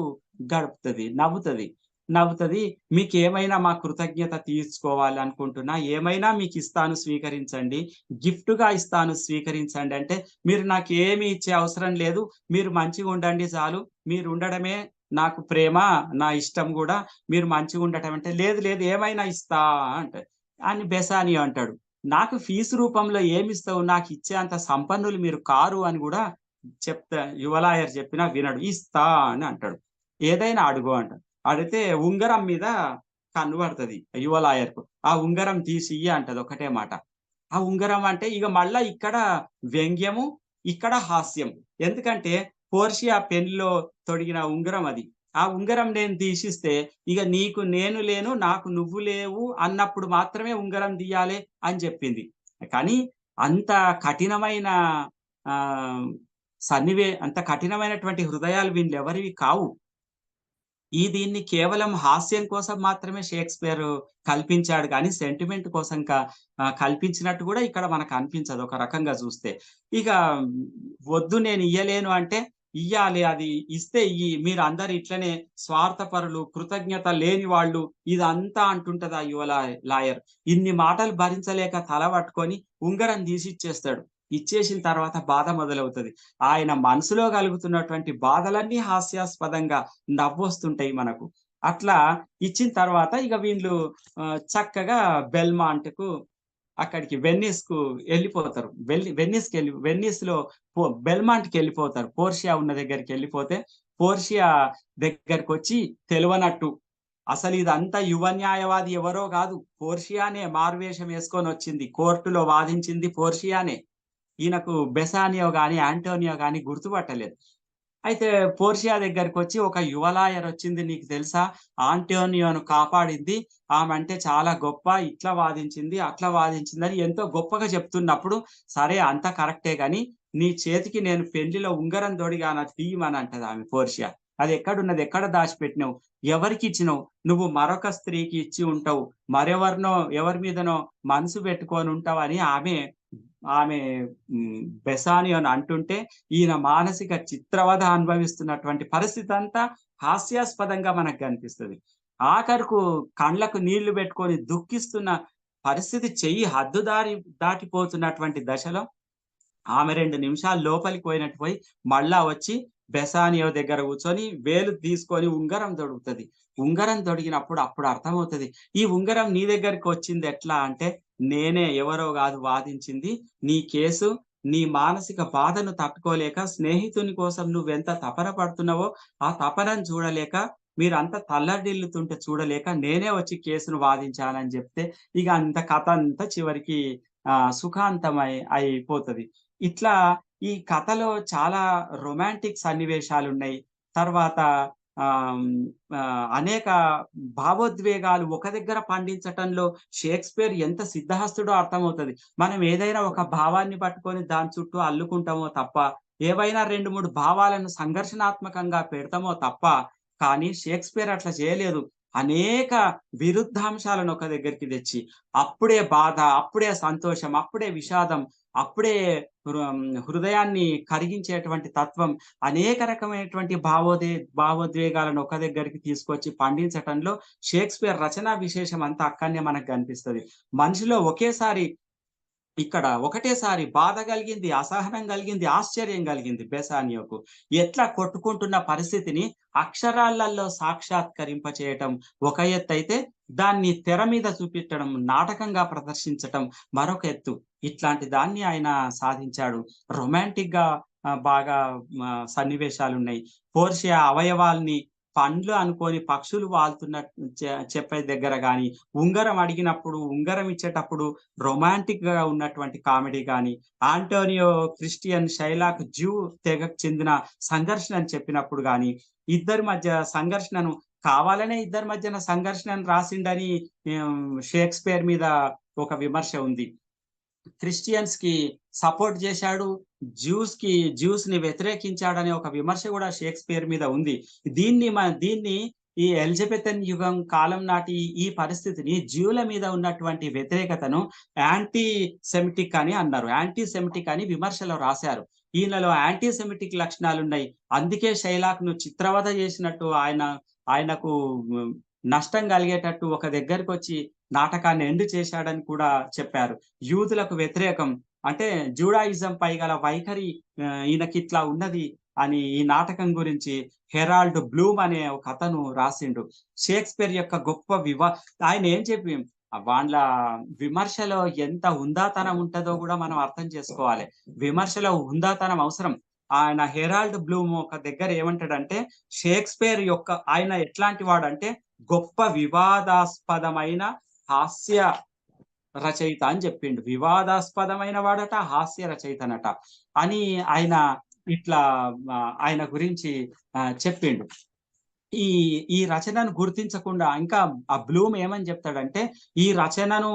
Speaker 5: నవ్వుతది. మీకేమైనా మా కృతజ్ఞత తీర్చుకోవాలనుకుంటున్నా, ఏమైనా మీకు ఇస్తాను స్వీకరించండి. గిఫ్ట్‌గా ఇస్తాను స్వీకరించండి అంటే, మీరు నాకేమి ఇచ్చే అవసరం లేదు. మీరు మంచిగుండండి చాలు. మీరుండడమే నాకు ప్రేమ, నా ఇష్టం గూడా. మీరు మంచిగుండటం అంటే, లేదు లేదు ఏమైనా ఇస్తా అని బెసానియో అంటాడు. నాకు ఫీజు రూపంలో ఏమిస్తావు? నాకిచ్చే అంత సంపన్నులు మీరు కారు అని గూడా యువ లాయర్ చెప్పినా వినడు. ఇస్తా అని అంటాడు. ఏదైనా అడుగు అంటాడు. అడిగితే ఉంగరం మీద కన్ను పడతది యువ లాయర్‌కు. ఆ ఉంగరం తీసి ఇయ్యి అంటది ఒకటే మాట. ఆ ఉంగరం అంటే ఇగ మళ్ళా ఇక్కడ వ్యంగ్యము, ఇక్కడ హాస్యం. ఎందుకంటే పోర్షియా పెన్‌లో తొడిగిన ఉంగరం అది. ఆ ఉంగరం నేను తీసిస్తే ఇగ నీకు నేను లేను, నాకు నువ్వు లేవు అన్నప్పుడు మాత్రమే ఉంగరం తీయాలే అని చెప్పింది. కానీ అంత కఠినమైన ఆహ్, అంత కఠినమైనటువంటి హృదయాలు వీళ్ళెవరివి కావు. దీన్ని కేవలం హాస్యం కోసం మాత్రమే షేక్స్‌పియర్ కల్పించాడు గానీ, సెంటిమెంట్ కోసం కల్పించినట్టు గూడా ఇక్కడ మనకు అనిపించదు ఒక రకంగా జూస్తే. ఇక వద్దు నేను ఇయ్యలేను అంటే, ఇయ్యాలి అది ఇస్తే ఇయ్యి. మీరందరూ ఇట్లనే స్వార్థపరులు, కృతజ్ఞత లేని వాళ్ళు ఇదంతా అంటుంటది ఆ యువ లాయర్. ఇన్ని మాటలు భరించలేక తల పట్టుకొని ఉంగరం తీసిచ్చేస్తాడు. ఇచ్చేసిన తర్వాత బాధ మొదలవుతది. ఆయన మనసులో కలుగుతున్నటువంటి బాధలన్నీ హాస్యాస్పదంగా నవ్వొస్తుంటాయి మనకు. అట్లా ఇచ్చిన తర్వాత ఇక వీళ్ళు చక్కగా బెల్మాంట్‌కు అక్కడికి వెన్నీస్‌కు ఎళ్ళిపోతారు. వెన్నీస్‌లో బెల్మాంట్‌కెళ్ళిపోతారు. పోర్షియా ఉన్న దగ్గరికెళ్ళిపోతే, పోర్షియా దగ్గరకొచ్చి తెలవనట్టు అసలు ఇదంతా యువ న్యాయవాది ఎవరో గాదు. పోర్షియానే మారువేషం యేసుకొనొచ్చింది. కోర్టులో వాదించింది పోర్షియానే. ఈయనకు బెసానియో గాని, ఆంటోనియో గాని గుర్తుపట్టలేదు. అయితే పోర్షియా దగ్గరకొచ్చి ఒక యువ లాయర్ వచ్చింది నీకు తెలుసా? ఆంటోనియోను కాపాడింది. ఆమంటే చాలా గొప్ప. ఇట్లా వాదించింది, అట్లా వాదించిందని ఎంతో గొప్పగా చెప్తున్నప్పుడు, సరే అంతా కరెక్టే గాని, నీ చేతికి నేను పెళ్లిలో ఉంగరం తొడిగాను అది తీయమని అంటది ఆమె పోర్షియా. అది ఎక్కడున్నది? ఎక్కడ దాచిపెట్టినవు? ఎవరికిచ్చినవు? నువ్వు మరొక స్త్రీకి ఇచ్చి ఉంటావు. ఎవరి మీదనో మనసు పెట్టుకొని ఉంటావని ఆమె బెసానియోను అంటుంటే, ఈయన మానసిక చిత్రవధ అనుభవిస్తున్నటువంటి పరిస్థితి అంతా హాస్యాస్పదంగా మనకు కనిపిస్తది. ఆఖరుకు కళ్ళకు నీళ్లు పెట్టుకొని దుఃఖిస్తున్న పరిస్థితి, చెయ్యి హద్దు దాటిపోతున్నటువంటి దశలో ఆమె 2 నిమిషాలు లోపలికి పోయినట్టు పోయి మళ్ళా వచ్చి బెసానియో దగ్గర కూర్చొని వేలు తీసుకొని ఉంగరం తొడుగుతది. ఉంగరం తొడిగినప్పుడు అప్పుడు అర్థమవుతది. ఈ ఉంగరం నీ దగ్గరికి వచ్చింది ఎట్లా అంటే, నేనే ఎవరో గాదు వాదించింది. నీ కేసు, నీ మానసిక బాధను తట్టుకోలేక, స్నేహితుని కోసం నువ్వెంత తపన పడుతున్నావో, ఆ తపనను చూడలేక, మీరంతా తల్లడిల్లుతుంటే చూడలేక, నేనే వచ్చి కేసును వాదించానని జెప్తే, ఇగ కథ అంతా చివరికి అయిపోతది. ఇట్లా ఈ కథలో చాలా రొమాంటిక్ సన్నివేశాలున్నాయి. తర్వాత అనేక భావోద్వేగాలు ఒక దగ్గర పండించటంలో షేక్స్‌పియర్ ఎంత సిద్ధహస్తుడో అర్థమవుతది. మనం ఏదైనా ఒక భావాన్ని పట్టుకొని దాని చుట్టూ అల్లుకుంటామో తప్ప, ఏవైనా 2, 3 భావాలను సంఘర్షణాత్మకంగా పెడతామో తప్ప, కానీ షేక్స్‌పియర్ అట్లా చేయలేదు. అనేక విరుద్ధాంశాలను ఒక దగ్గరికి తెచ్చి, అప్పుడే బాధ, అప్పుడే సంతోషం, అప్పుడే విషాదం, అప్పుడే హృదయాన్ని కరిగించేటువంటి తత్వం, అనేక రకమైనటువంటి భావోద్వేగాలను ఒక దగ్గరికి తీసుకొచ్చి పండించటంలో షేక్స్‌పియర్ రచనా విశేషం అంతా అక్కడనే మనకు కనిపిస్తది. మనిషిలో ఒకేసారి ఇక్కడ ఒకటేసారి బాధ కలిగింది, అసహనం కలిగింది, ఆశ్చర్యం కలిగింది బెసానియోకు. ఎట్లా కొట్టుకుంటున్న పరిస్థితిని అక్షరాలలో సాక్షాత్కరింపచేయటం ఒక ఎత్తైతే, దాన్ని తెర మీద చూపించడం, నాటకంగా ప్రదర్శించటం మరొక ఎత్తు. ఇట్లాంటి దాన్ని ఆయన సాధించాడు. రొమాంటిక్ గా బాగా సన్నివేశాలున్నాయి. పోర్షియా అవయవాల్ని పండ్లు అనుకోని పక్షులు వాళ్తున్నట్టు చెప్పే దగ్గర గాని, ఉంగరం అడిగినప్పుడు ఉంగరం ఇచ్చేటప్పుడు రొమాంటిక్ గా ఉన్నటువంటి కామెడీ గాని, ఆంటోనియో క్రిస్టియన్ షైలాక్ జ్యూ తెగకు చెందిన సంఘర్షణ అని చెప్పినప్పుడు గాని, ఇద్దరి మధ్య సంఘర్షణను కావాలనే ఇద్దరి మధ్యన సంఘర్షణను రాసిండని షేక్స్పియర్ మీద ఒక విమర్శ ఉంది. క్రిస్టియన్స్ కి సపోర్ట్ చేశాడు, జ్యూస్ ని వ్యతిరేకించాడనే ఒక విమర్శ కూడా షేక్స్పియర్ మీద ఉంది. దీన్ని ఈ ఎలిజబెథన్ యుగం కాలం నాటి ఈ పరిస్థితిని, జ్యూల మీద ఉన్నటువంటి వ్యతిరేకతను యాంటీ సెమిటిక్ అని అన్నారు. యాంటీ సెమిటిక్ అని విమర్శలో రాశారు. ఈయనలో యాంటీ సెమిటిక్ లక్షణాలు ఉన్నాయి. అందుకే షైలాక్ ను చిత్రవధ చేసినట్టు ఆయనకు నష్టం కలిగేటట్టు ఒక దగ్గరికి వచ్చి నాటకాన్ని ఎండ్ చేశాడని కూడా చెప్పారు. యూదులకు వ్యతిరేకం అంటే జూడాయిజం పై గల వైఖరి ఈయనకి ఇట్లా ఉన్నది అని ఈ నాటకం గురించి హెరాల్డ్ బ్లూమ్ అనే ఒక అతను రాసిండు. షేక్స్పియర్ యొక్క గొప్ప ఆయన ఏం చెప్పి వాళ్ళ విమర్శలో ఎంత హుందాతనం ఉంటుందో కూడా మనం అర్థం చేసుకోవాలి. విమర్శలో హుందాతనం అవసరం. ఆయన హెరాల్డ్ బ్లూమ్ ఒక దగ్గర ఏమంటాడంటే, షేక్స్పియర్ యొక్క ఆయన ఎట్లాంటి వాడంటే గొప్ప వివాదాస్పదమైన హాస్య రచయిత అని చెప్పిండు. వివాదాస్పదమైన వాడట, హాస్య రచయితనట అని ఆయన ఇట్లా ఆయన గురించి చెప్పిండు. ఈ రచనను గుర్తించకుండా ఇంకా ఆ బ్లూమ్ ఏమని చెప్తాడంటే, ఈ రచనను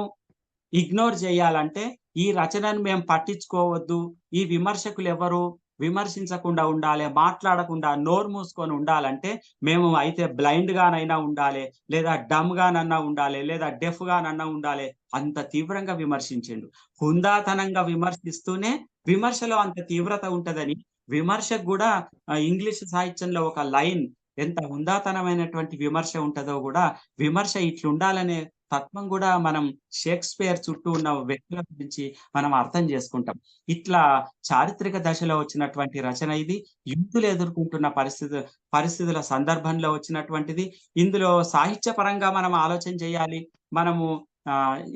Speaker 5: ఇగ్నోర్ చేయాలంటే, ఈ రచనను మేము పట్టించుకోవద్దు, ఈ విమర్శకులు ఎవరు విమర్శించకుండా ఉండాలి, మాట్లాడకుండా నోరు మూసుకొని ఉండాలంటే మేము అయితే బ్లైండ్ గానైనా ఉండాలి, లేదా డమ్ గానన్నా ఉండాలి, లేదా డెఫ్ గానన్నా ఉండాలి. అంత తీవ్రంగా విమర్శించిండు. హుందాతనంగా విమర్శిస్తూనే విమర్శలో అంత తీవ్రత ఉంటదని, విమర్శకు కూడా ఇంగ్లీష్ సాహిత్యంలో ఒక లైన్, ఎంత హుందాతనమైనటువంటి విమర్శ ఉంటుందో కూడా విమర్శ ఇట్లుండాలనే తత్వం కూడా మనం షేక్స్పియర్ చుట్టూ ఉన్న వ్యక్తుల గురించి మనం అర్థం చేసుకుంటాం. ఇట్లా చారిత్రక దశలో వచ్చినటువంటి రచన ఇది. యూదులు ఎదుర్కొంటున్న పరిస్థితుల సందర్భంలో వచ్చినటువంటిది. ఇందులో సాహిత్య పరంగా మనం ఆలోచన చేయాలి. మనము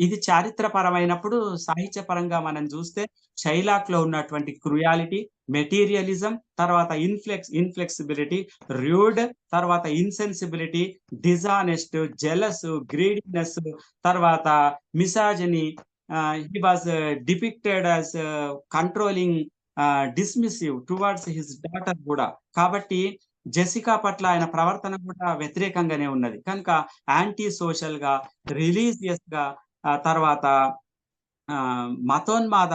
Speaker 5: ఇది చారిత్రపరమైనప్పుడు సాహిత్య పరంగా మనం చూస్తే షైలాక్ లో ఉన్నటువంటి క్రుయాలిటీ, మెటీరియలిజం, తర్వాత ఇన్ఫ్లెక్సిబిలిటీ, ర్యూడ్, తర్వాత ఇన్సెన్సిబిలిటీ, డిజానెస్ట్, జెలస్, గ్రీడీనెస్, తర్వాత మిసాజనీ, he was depicted as controlling, dismissive towards his daughter కూడా. కాబట్టి జెసికా పట్ల ఆయన ప్రవర్తన కూడా వ్యతిరేకంగానే ఉన్నది. కనుక యాంటీ సోషల్ గా, రిలీజియస్ గా, తర్వాత మతోన్మాద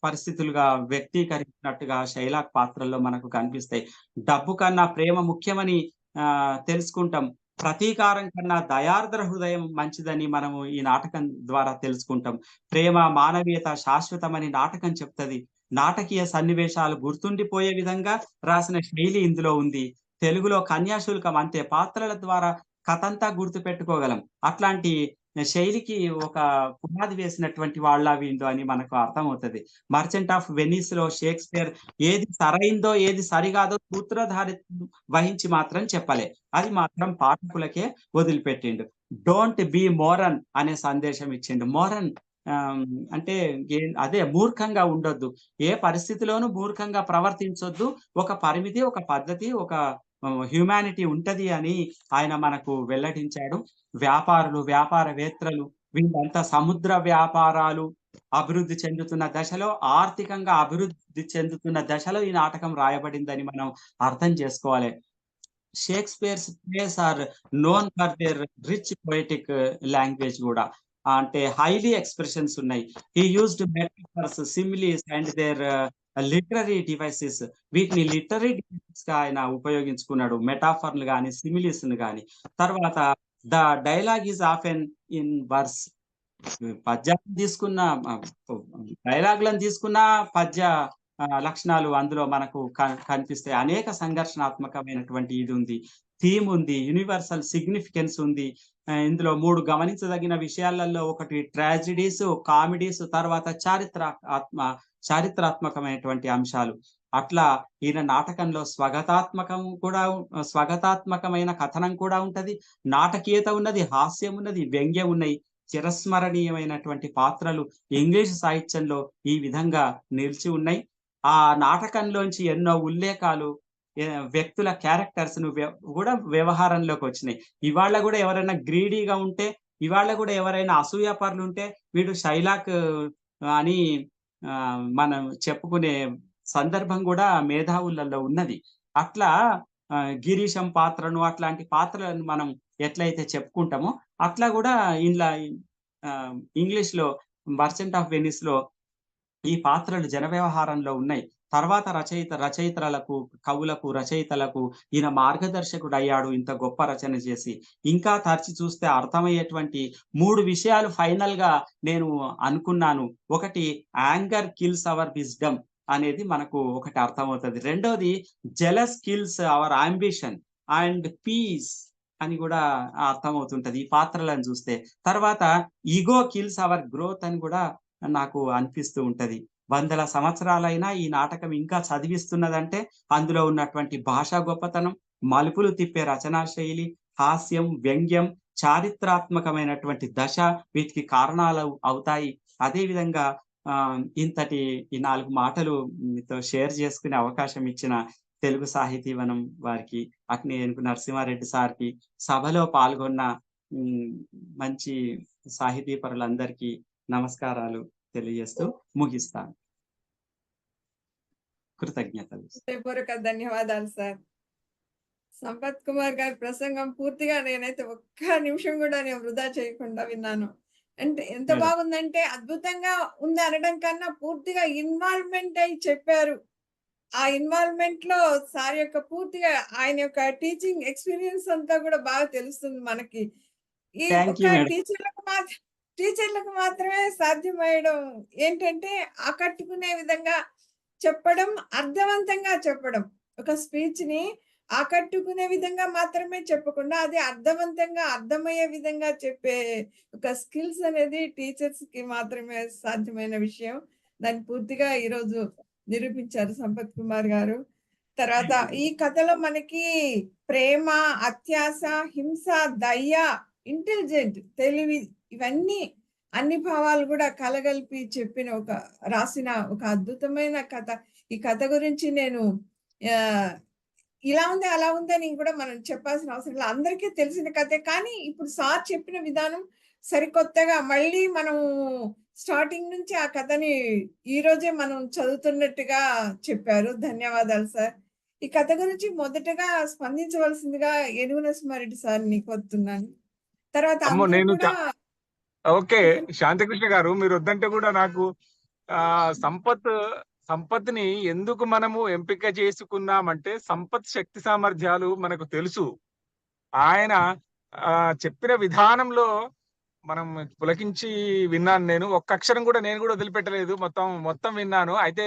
Speaker 5: పరిస్థితులుగా వ్యక్తీకరించినట్టుగా షైలాక్ పాత్రల్లో మనకు కనిపిస్తాయి. డబ్బు కన్నా ప్రేమ ముఖ్యమని తెలుసుకుంటాం. ప్రతీకారం కన్నా దయార్ద్ర హృదయం మంచిదని మనము ఈ నాటకం ద్వారా తెలుసుకుంటాం. ప్రేమ, మానవీయత శాశ్వతమని నాటకం చెప్తది. నాటకీయ సన్నివేశాలు గుర్తుండిపోయే విధంగా రాసిన శైలి ఇందులో ఉంది. తెలుగులో కన్యాశుల్కం అంతే, పాత్రల ద్వారా కథంతా గుర్తు పెట్టుకోగలం. అట్లాంటి శైలికి ఒక పునాది వేసినటువంటి వాళ్ళ వీళ్ళు అని మనకు అర్థమవుతుంది. మర్చెంట్ ఆఫ్ వెనిస్ లో షేక్స్పియర్ ఏది సరైందో ఏది సరిగాదో సూత్రధారి వహించి మాత్రం చెప్పలే, అది మాత్రం పాఠకులకే వదిలిపెట్టిండు. డోంట్ బి మోరన్ అనే సందేశం ఇచ్చిండు. మోరన్ అంటే అదే మూర్ఖంగా ఉండొద్దు, ఏ పరిస్థితిలోనూ మూర్ఖంగా ప్రవర్తించొద్దు, ఒక పరిమితి, ఒక పద్ధతి, ఒక హ్యూమానిటీ ఉంటది అని ఆయన మనకు వెల్లడించాడు. వ్యాపారులు, వ్యాపారవేత్తలు వీళ్ళంతా సముద్ర వ్యాపారాలు అభివృద్ధి చెందుతున్న దశలో, ఆర్థికంగా అభివృద్ధి చెందుతున్న దశలో ఈ నాటకం రాయబడిందని మనం అర్థం చేసుకోవాలి. Shakespeare's plays are known for their rich poetic language కూడా, అంటే హైలీ ఎక్స్ప్రెషన్స్ ఉన్నాయి. He used metaphors, similes and their literary devices. వీటిని లిటరరీ డివైసెస్ గా ఆయన ఉపయోగించుకున్నాడు, మెటాఫర్లు గాని, సిమిలీస్ గాని. తర్వాత the dialogue is often in verse. పద్యాలను తీసుకున్న, డైలాగులను తీసుకున్న పద్య లక్షణాలు అందులో మనకు కనిపిస్తాయి. అనేక సంఘర్షణాత్మకమైనటువంటి ఇది ఉంది. థీమ్ ఉంది, యూనివర్సల్ సిగ్నిఫికెన్స్ ఉంది. ఇందులో 3 గమనించదగిన విషయాలలో ఒకటి ట్రాజిడీస్, కామెడీస్, తర్వాత చారిత్రాత్మకమైనటువంటి అంశాలు. అట్లా ఈయన నాటకంలో స్వాగతాత్మకమైన కథనం కూడా ఉంటది, నాటకీయత ఉన్నది, హాస్యం ఉన్నది, వ్యంగ్యం ఉన్నాయి. చిరస్మరణీయమైనటువంటి పాత్రలు ఇంగ్లీష్ సాహిత్యంలో ఈ విధంగా నిలిచి ఉన్నాయి. ఆ నాటకంలోంచి ఎన్నో ఉల్లేఖాలు వ్యక్తుల క్యారెక్టర్స్ కూడా వ్యవహారంలోకి వచ్చినాయి. ఇవాళ కూడా ఎవరైనా గ్రీడీగా ఉంటే, ఇవాళ కూడా ఎవరైనా అసూయాపరులు ఉంటే వీడు షైలాక్ అని మనం చెప్పుకునే సందర్భం కూడా మేధావులలో ఉన్నది. అట్లా గిరీశం పాత్రను, అట్లాంటి పాత్రలను మనం ఎట్లయితే చెప్పుకుంటామో అట్లా కూడా ఇంట్లో ఇంగ్లీష్ లో మర్చెంట్ ఆఫ్ వెనిస్ లో ఈ పాత్రలు జన వ్యవహారంలో ఉన్నాయి. తర్వాత రచయితలకు, కవులకు, రచయితలకు ఈయన మార్గదర్శకుడు అయ్యాడు ఇంత గొప్ప రచన చేసి. ఇంకా తరచి చూస్తే అర్థమయ్యేటువంటి 3 విషయాలు ఫైనల్ గా నేను అనుకున్నాను. ఒకటి, యాంగర్ కిల్స్ అవర్ విజ్డమ్ అనేది మనకు ఒకటి అర్థమవుతుంది. రెండోది, jealous kills our ambition and peace అని కూడా అర్థమవుతుంటది ఈ పాత్రలను చూస్తే. తర్వాత, ఈగో కిల్స్ అవర్ గ్రోత్ అని కూడా నాకు అనిపిస్తూ ఉంటది. 100 సంవత్సరాలైనా ఈ నాటకం ఇంకా చదివిస్తున్నదంటే అందులో ఉన్నటువంటి భాషా గొప్పతనం, మలుపులు తిప్పే రచనా శైలి, హాస్యం, వ్యంగ్యం, చారిత్రాత్మకమైనటువంటి దశ వీటికి కారణాలు అవుతాయి. అదే విధంగా ఇంతటి ఈ 4 మాటలు మీతో షేర్ చేసుకునే అవకాశం ఇచ్చిన తెలుగు సాహితీవనం వారికి, అట్నే ఏనుగు నరసింహారెడ్డి సార్కి, సభలో పాల్గొన్న మంచి సాహితీపరులందరికీ నమస్కారాలు తెలియజేస్తూ ముగిస్తాను. కృతజ్ఞతలు.
Speaker 3: హృదయపూర్వక ధన్యవాదాలు సార్. సంపత్ కుమార్ గారి ప్రసంగం పూర్తిగా నేనైతే ఒక్క నిమిషం కూడా నేను వృధా చేయకుండా విన్నాను. అంటే ఎంత బాగుందంటే, అద్భుతంగా ఉంది అనడం కన్నా పూర్తిగా ఇన్వాల్వ్మెంట్ అయి చెప్పారు. ఆ ఇన్వాల్వ్మెంట్ లో సార్ యొక్క పూర్తిగా ఆయన యొక్క టీచింగ్ ఎక్స్పీరియన్స్ అంతా కూడా బాగా తెలుస్తుంది మనకి. ఈ ఒక్క టీచర్లకు మాత్రమే సాధ్యమయ్యడం ఏంటంటే, ఆకట్టుకునే విధంగా చెప్పడం, అర్థవంతంగా చెప్పడం. ఒక స్పీచ్ ని ఆకట్టుకునే విధంగా మాత్రమే చెప్పకుండా అది అర్థవంతంగా అర్థమయ్యే విధంగా చెప్పే ఒక స్కిల్స్ అనేది టీచర్స్ కి మాత్రమే సాధ్యమైన విషయం. దాన్ని పూర్తిగా ఈరోజు నిరూపించారు సంపత్ కుమార్ గారు. తర్వాత ఈ కథలో మనకి ప్రేమ, అత్యాశ, హింస, దయ, ఇంటెలిజెంట్, తెలివి, ఇవన్నీ అన్ని భావాలు కూడా కలగలిపి చెప్పిన రాసిన ఒక అద్భుతమైన కథ. ఈ కథ గురించి నేను ఇలా ఉంది అలా ఉందని కూడా మనం చెప్పాల్సిన అవసరం లేదు, అందరికీ తెలిసిన కథే. కానీ ఇప్పుడు సార్ చెప్పిన విధానం సరికొత్తగా మళ్ళీ మనం స్టార్టింగ్ నుంచి ఆ కథని ఈ రోజే మనం చదువుతున్నట్టుగా చెప్పారు. ధన్యవాదాలు సార్. ఈ కథ గురించి మొదటగా స్పందించవలసిందిగా ఏనుగు నరసింహారెడ్డి సార్ని కోరుతున్నాను. తర్వాత
Speaker 4: ఓకే, శాంతికృష్ణ గారు, మీరు వద్దంటే కూడా నాకు సంపత్ని ఎందుకు మనము ఎంపిక చేసుకున్నామంటే, సంపత్ శక్తి సామర్థ్యాలు మనకు తెలుసు. ఆయన చెప్పిన విధానంలో మనం పులకించి విన్నాను. నేను ఒక్క అక్షరం కూడా నేను కూడా వదిలిపెట్టలేదు, మొత్తం విన్నాను. అయితే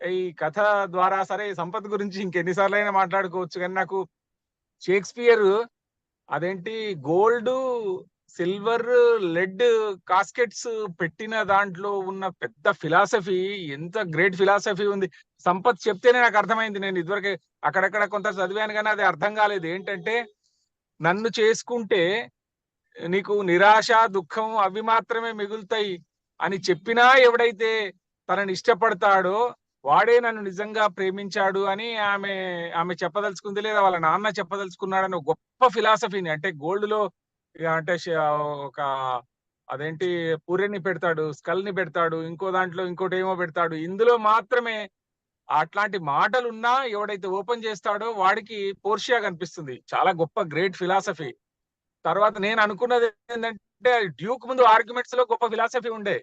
Speaker 4: ఈ కథ ద్వారా సరే సంపత్ గురించి ఇంకెన్నిసార్లు అయినా మాట్లాడుకోవచ్చు, కానీ నాకు షేక్స్పియర్ అదేంటి గోల్డ్, సిల్వర్, లెడ్ కాస్కెట్స్ పెట్టిన దాంట్లో ఉన్న పెద్ద ఫిలాసఫీ, ఎంత గ్రేట్ ఫిలాసఫీ ఉంది. సంపత్ చెప్తేనే నాకు అర్థమైంది. నేను ఇదివరకు అక్కడక్కడ కొంత చదివాను కానీ అది అర్థం కాలేదు. ఏంటంటే, నన్ను చేసుకుంటే నీకు నిరాశ, దుఃఖం అవి మాత్రమే మిగులుతాయి అని చెప్పినా ఎవడైతే తనని ఇష్టపడతాడో వాడే నన్ను నిజంగా ప్రేమించాడు అని ఆమె చెప్పదలుచుకుంది, లేదా వాళ్ళ నాన్న చెప్పదలుచుకున్నాడని ఒక గొప్ప ఫిలాసఫీని. అంటే గోల్డ్ లో అంటే ఒక అదేంటి పూర్యని పెడతాడు, స్కల్ ని పెడతాడు, ఇంకో దాంట్లో ఇంకోటి ఏమో పెడతాడు. ఇందులో మాత్రమే అట్లాంటి మాటలున్నా ఎవడైతే ఓపెన్ చేస్తాడో వాడికి పోర్షియా కనిపిస్తుంది. చాలా గొప్ప గ్రేట్ ఫిలాసఫీ. తర్వాత నేను అనుకున్నది ఏంటంటే, డ్యూక్ ముందు ఆర్గ్యుమెంట్స్ లో గొప్ప ఫిలాసఫీ ఉండే,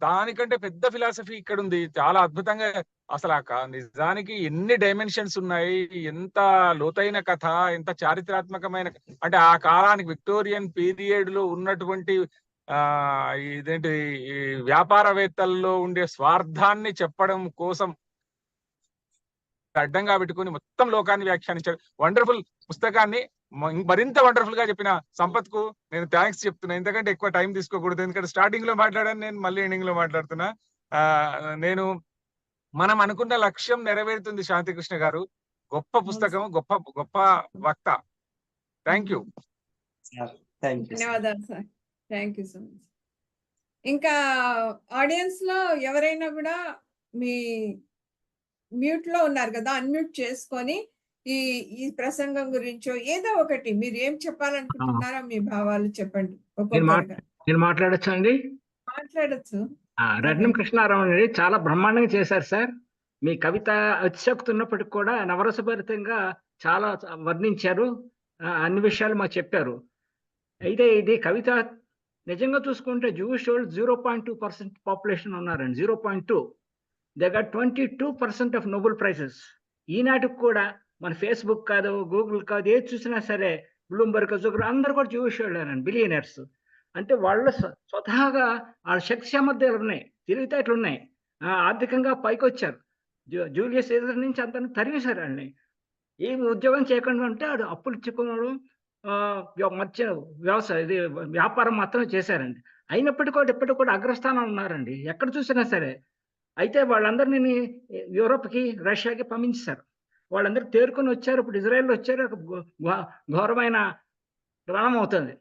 Speaker 4: దానికంటే పెద్ద ఫిలాసఫీ ఇక్కడ ఉంది. చాలా అద్భుతంగా అసలు నిజానికి ఎన్ని డైమెన్షన్స్ ఉన్నాయి, ఎంత లోతైన కథ, ఎంత చారిత్రాత్మకమైన, అంటే ఆ కాలానికి విక్టోరియన్ పీరియడ్ లో ఉన్నటువంటి ఇదేంటి వ్యాపారవేత్తల్లో ఉండే స్వార్థాన్ని చెప్పడం కోసం అడ్డంగా పెట్టుకుని మొత్తం లోకాన్ని వ్యాఖ్యానించాడు. వండర్ఫుల్ పుస్తకాన్ని మరింత వండర్ఫుల్ గా చెప్పిన సంపత్ కు నేను థ్యాంక్స్ చెప్తున్నా. ఎందుకంటే ఎక్కువ టైం తీసుకోకూడదు, ఎందుకంటే స్టార్టింగ్ లో మాట్లాడాను నేను, మళ్ళీ ఎండింగ్ లో మాట్లాడుతున్నా. నేను మనం అనుకున్న లక్ష్యం నెరవేరుతుంది శాంతికృష్ణ గారు. గొప్ప పుస్తకం, గొప్ప గొప్ప వక్త. Thank you.
Speaker 3: ధన్యవాదాలు sir. Thank you so much. ఇంకా ఆడియన్స్ లో ఎవరైనా కూడా మీ మ్యూట్ లో ఉన్నారు కదా, అన్మ్యూట్ చేసుకొని ఈ ఈ ప్రసంగం గురించో ఏదో ఒకటి మీరు ఏం చెప్పాలనుకుంటున్నారో మీ భావాలు చెప్పండి.
Speaker 6: నేను మాట్లాడొచ్చా అండి?
Speaker 3: మాట్లాడచ్చు.
Speaker 6: రత్నం కృష్ణారావు గారు చాలా బ్రహ్మాండంగా చేశారు సార్. మీ కవిత అతిశక్తి ఉన్నప్పటికి కూడా నవరసభరితంగా చాలా వర్ణించారు. అన్ని విషయాలు మాకు చెప్పారు. అయితే ఇది కవిత నిజంగా చూసుకుంటే జూయిష్ వాళ్ళు 0.2% పాపులేషన్ ఉన్నారండి. 0.2. They gut 22% of Nobel prices. ఈనాటికి కూడా మన ఫేస్బుక్ కాదు, గూగుల్ కాదు, ఏది చూసినా సరే బ్లూంబర్గ్, జుగర్ అందరు కూడా జూయిష్ వాళ్ళేనండి, బిలియనర్స్. అంటే వాళ్ళు స్వతహాగా వాళ్ళ శక్తి సామర్థ్యాలు ఉన్నాయి, తెలివితేటలు ఉన్నాయి, ఆర్థికంగా పైకి వచ్చారు. జూలియస్ సీజర్ నుంచి అంతా తరివేశారు వాళ్ళని. ఏం ఉద్యోగం చేయకుండా ఉంటే ఆడు అప్పులు ఇచ్చుకోవడం, మధ్య వ్యవసాయం ఇది వ్యాపారం మాత్రం చేశారండి. అయినప్పటికీ కూడా ఇప్పటికి కూడా అగ్రస్థానం ఉన్నారండి ఎక్కడ చూసినా సరే. అయితే వాళ్ళందరినీ యూరోప్కి, రష్యాకి పంపించారు. వాళ్ళందరూ తేరుకొని వచ్చారు. ఇప్పుడు ఇజ్రాయెల్ వచ్చారు. ఘోరమైన రుణం అవుతుంది.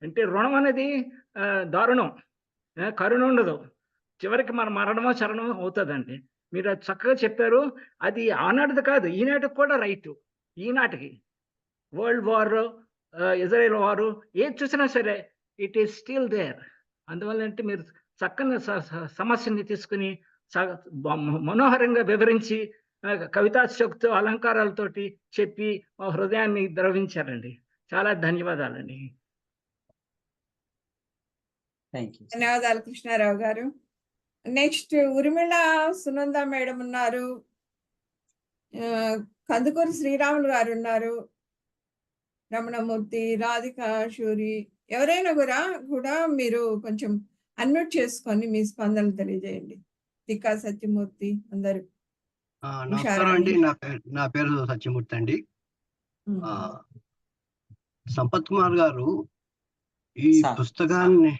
Speaker 6: అంటే రుణం అనేది దారుణం, కరుణ ఉండదు. చివరికి మన మరణమో చరణమో అవుతుందండి. మీరు అది చక్కగా చెప్పారు. అది ఆనాటిది కాదు, ఈనాటికి కూడా రైటు. ఈనాటికి వరల్డ్ వార్, ఇజ్రాయెల్ వారు ఏది చూసినా సరే ఇట్ ఈస్ స్టిల్ దేర్. అందువల్ల అంటే మీరు చక్కని సమస్యని తీసుకుని మనోహరంగా వివరించి కవితాశక్తితో అలంకారాలతోటి చెప్పి మా హృదయాన్ని ద్రవించారండి. చాలా ధన్యవాదాలండి.
Speaker 3: ధన్యవాదాలు కృష్ణారావు గారు. నెక్స్ట్ ఉరిమిళ సునంద మేడం ఉన్నారు, కందుకూరు శ్రీరాములు గారు ఉన్నారు, రమణమూర్తి, రాధిక షూరి, ఎవరైనా కూడా మీరు కొంచెం అన్మ్యూట్ చేసుకొని మీ స్పందనలు తెలియజేయండి. తిక్కా సత్యమూర్తి అందరూ.
Speaker 7: నమస్కారం అండి. నా పేరు సత్యమూర్తి అండి. సంపత్ కుమార్ గారు ఈ పుస్తకాన్ని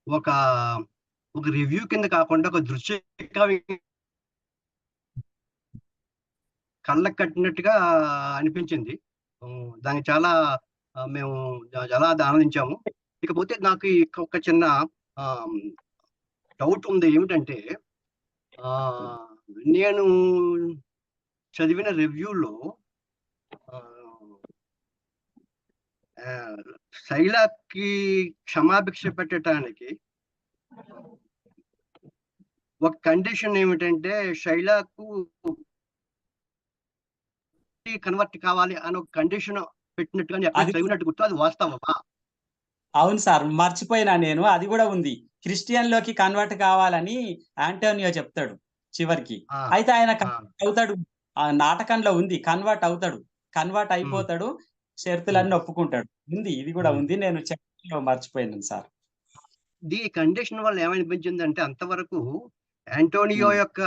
Speaker 7: ఒక రివ్యూ కింద కాకుండా ఒక దృశ్య కళ్ళకు కట్టినట్టుగా అనిపించింది. దాన్ని చాలా మేము చాలా ఆనందించాము. ఇకపోతే నాకు ఒక చిన్న డౌట్ ఉంది. ఏమిటంటే నేను చదివిన రివ్యూలో శైలాకి క్షమాభిక్ష పెట్టడానికి ఒక కండిషన్ ఏమిటంటే శైలాకు కన్వర్ట్ కావాలి అని ఒక కండిషన్ పెట్టినట్టుగా చదివినట్టు గుర్తు. అది వాస్తవమా?
Speaker 5: అవును సార్, మర్చిపోయినా నేను. అది కూడా ఉంది. క్రిస్టియన్ లోకి కన్వర్ట్ కావాలని ఆంటోనియో చెప్తాడు చివరికి. అయితే ఆయన అవుతాడు, ఆ నాటకంలో ఉంది, కన్వర్ట్ అవుతాడు, కన్వర్ట్ అయిపోతాడు, షరతులన్నీ ఒప్పుకుంటాడు. ఉంది, ఇది కూడా ఉంది. నేను చెప్పడంలో మర్చిపోయాను సార్.
Speaker 7: ఈ కండిషన్ వల్ల ఏమనిపించింది అంటే అంతవరకు ఆంటోనియో యొక్క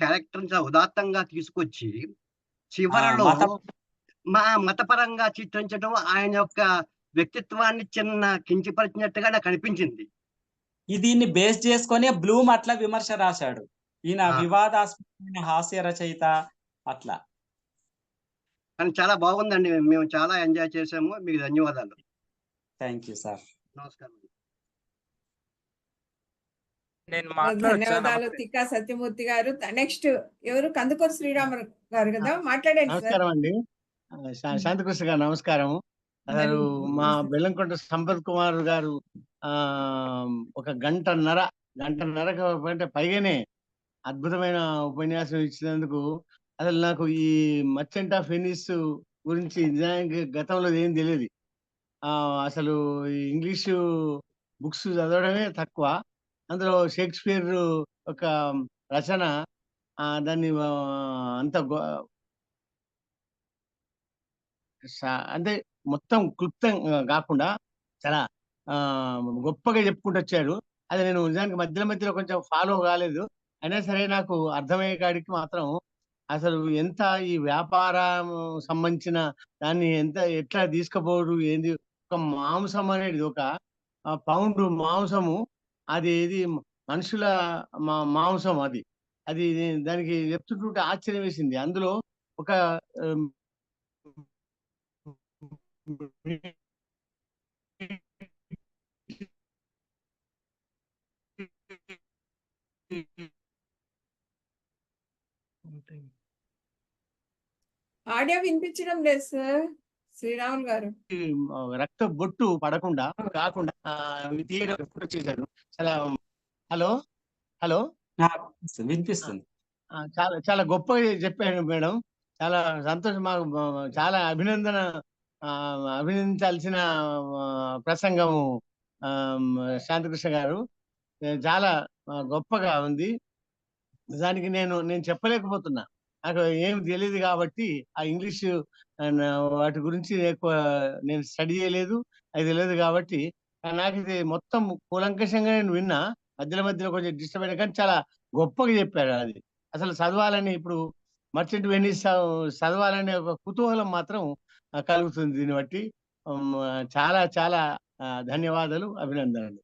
Speaker 7: క్యారెక్టర్ ఉదాత్తంగా తీసుకొచ్చి చివరలో మతపరంగా చిత్రించడం, ఆయన యొక్క వ్యక్తిత్వాన్ని చిన్న కించపరిచినట్టుగా నాకు అనిపించింది.
Speaker 5: దీన్ని బేస్ చేసుకొని బ్లూమ్ అట్లా విమర్శ రాశాడు. ఈయన వివాదాస్పదమైన హాస్య రచయిత అట్లా.
Speaker 7: కానీ చాలా బాగుందండి. మేము చాలా ఎంజాయ్ చేసాము. మీకు ధన్యవాదాలు.
Speaker 5: Thank you sir.
Speaker 7: నమస్కారం.
Speaker 3: ధన్యవాదాలు తిక్కా సత్యమూర్తి గారు. నెక్స్ట్ ఎవరు? కందుకూరు శ్రీరామ గారు కదా, మాట్లాడండి.
Speaker 8: నమస్కారం అండి. శాంతికృష్ణ గారు నమస్కారం. అసలు మా బెల్లంకొండ సంపత్ కుమార్ గారు ఒక గంటన్నర అంటే పైగానే అద్భుతమైన ఉపన్యాసం ఇచ్చినందుకు అసలు నాకు ఈ మర్చెంట్ ఆఫ్ వెనిస్ గురించి నిజానికి గతంలో ఏం తెలియదు. అసలు ఇంగ్లీషు బుక్స్ చదవడమే తక్కువ. అందులో షేక్స్పియర్ ఒక రచన, దాన్ని అంత అంటే మొత్తం క్లుప్తంగా కాకుండా చాలా గొప్పగా చెప్పుకుంటూ వచ్చాడు. అది నేను నిజానికి మధ్యలో కొంచెం ఫాలో కాలేదు. అయినా సరే నాకు అర్థమయ్యే కాడికి మాత్రం అసలు ఎంత ఈ వ్యాపారం సంబంధించిన దాన్ని ఎట్లా తీసుకుపోరు ఏంది, ఒక మాంసం అనేది ఒక పౌండ్ మాంసము, అది ఇది మనుషుల మాంసం అది అది దానికి చెప్తుంటే ఆశ్చర్యం వేసింది. అందులో ఒక
Speaker 3: ఆడియో వినిపించడం లేదు సార్ శ్రీరాములు గారు.
Speaker 8: రక్త బొట్టు పడకుండా కాకుండా తీయడం ఎప్పుడు చేశారు. చాలా హలో హలో
Speaker 5: వినిపిస్తుంది.
Speaker 8: చాలా చాలా గొప్పగా చెప్పాను మేడం. చాలా సంతోషం. మాకు చాలా అభినందించాల్సిన ప్రసంగము శాంతికృష్ణ గారు. చాలా గొప్పగా ఉంది. దానికి నేను చెప్పలేకపోతున్నా. నాకు ఏం తెలియదు కాబట్టి ఆ ఇంగ్లీష్ వాటి గురించి ఎక్కువ నేను స్టడీ చేయలేదు, అది తెలియదు కాబట్టి నాకు ఇది మొత్తం కూలంకషంగా నేను విన్నా. మధ్యలో కొంచెం డిస్టర్బ్ అయినా కానీ చాలా గొప్పగా చెప్పారు. అది అసలు చదవాలని, ఇప్పుడు మర్చెంట్ వెనీస్ చదవాలనే ఒక కుతూహలం మాత్రం కలుగుతుంది దీన్ని బట్టి. చాలా చాలా ధన్యవాదాలు, అభినందనలు.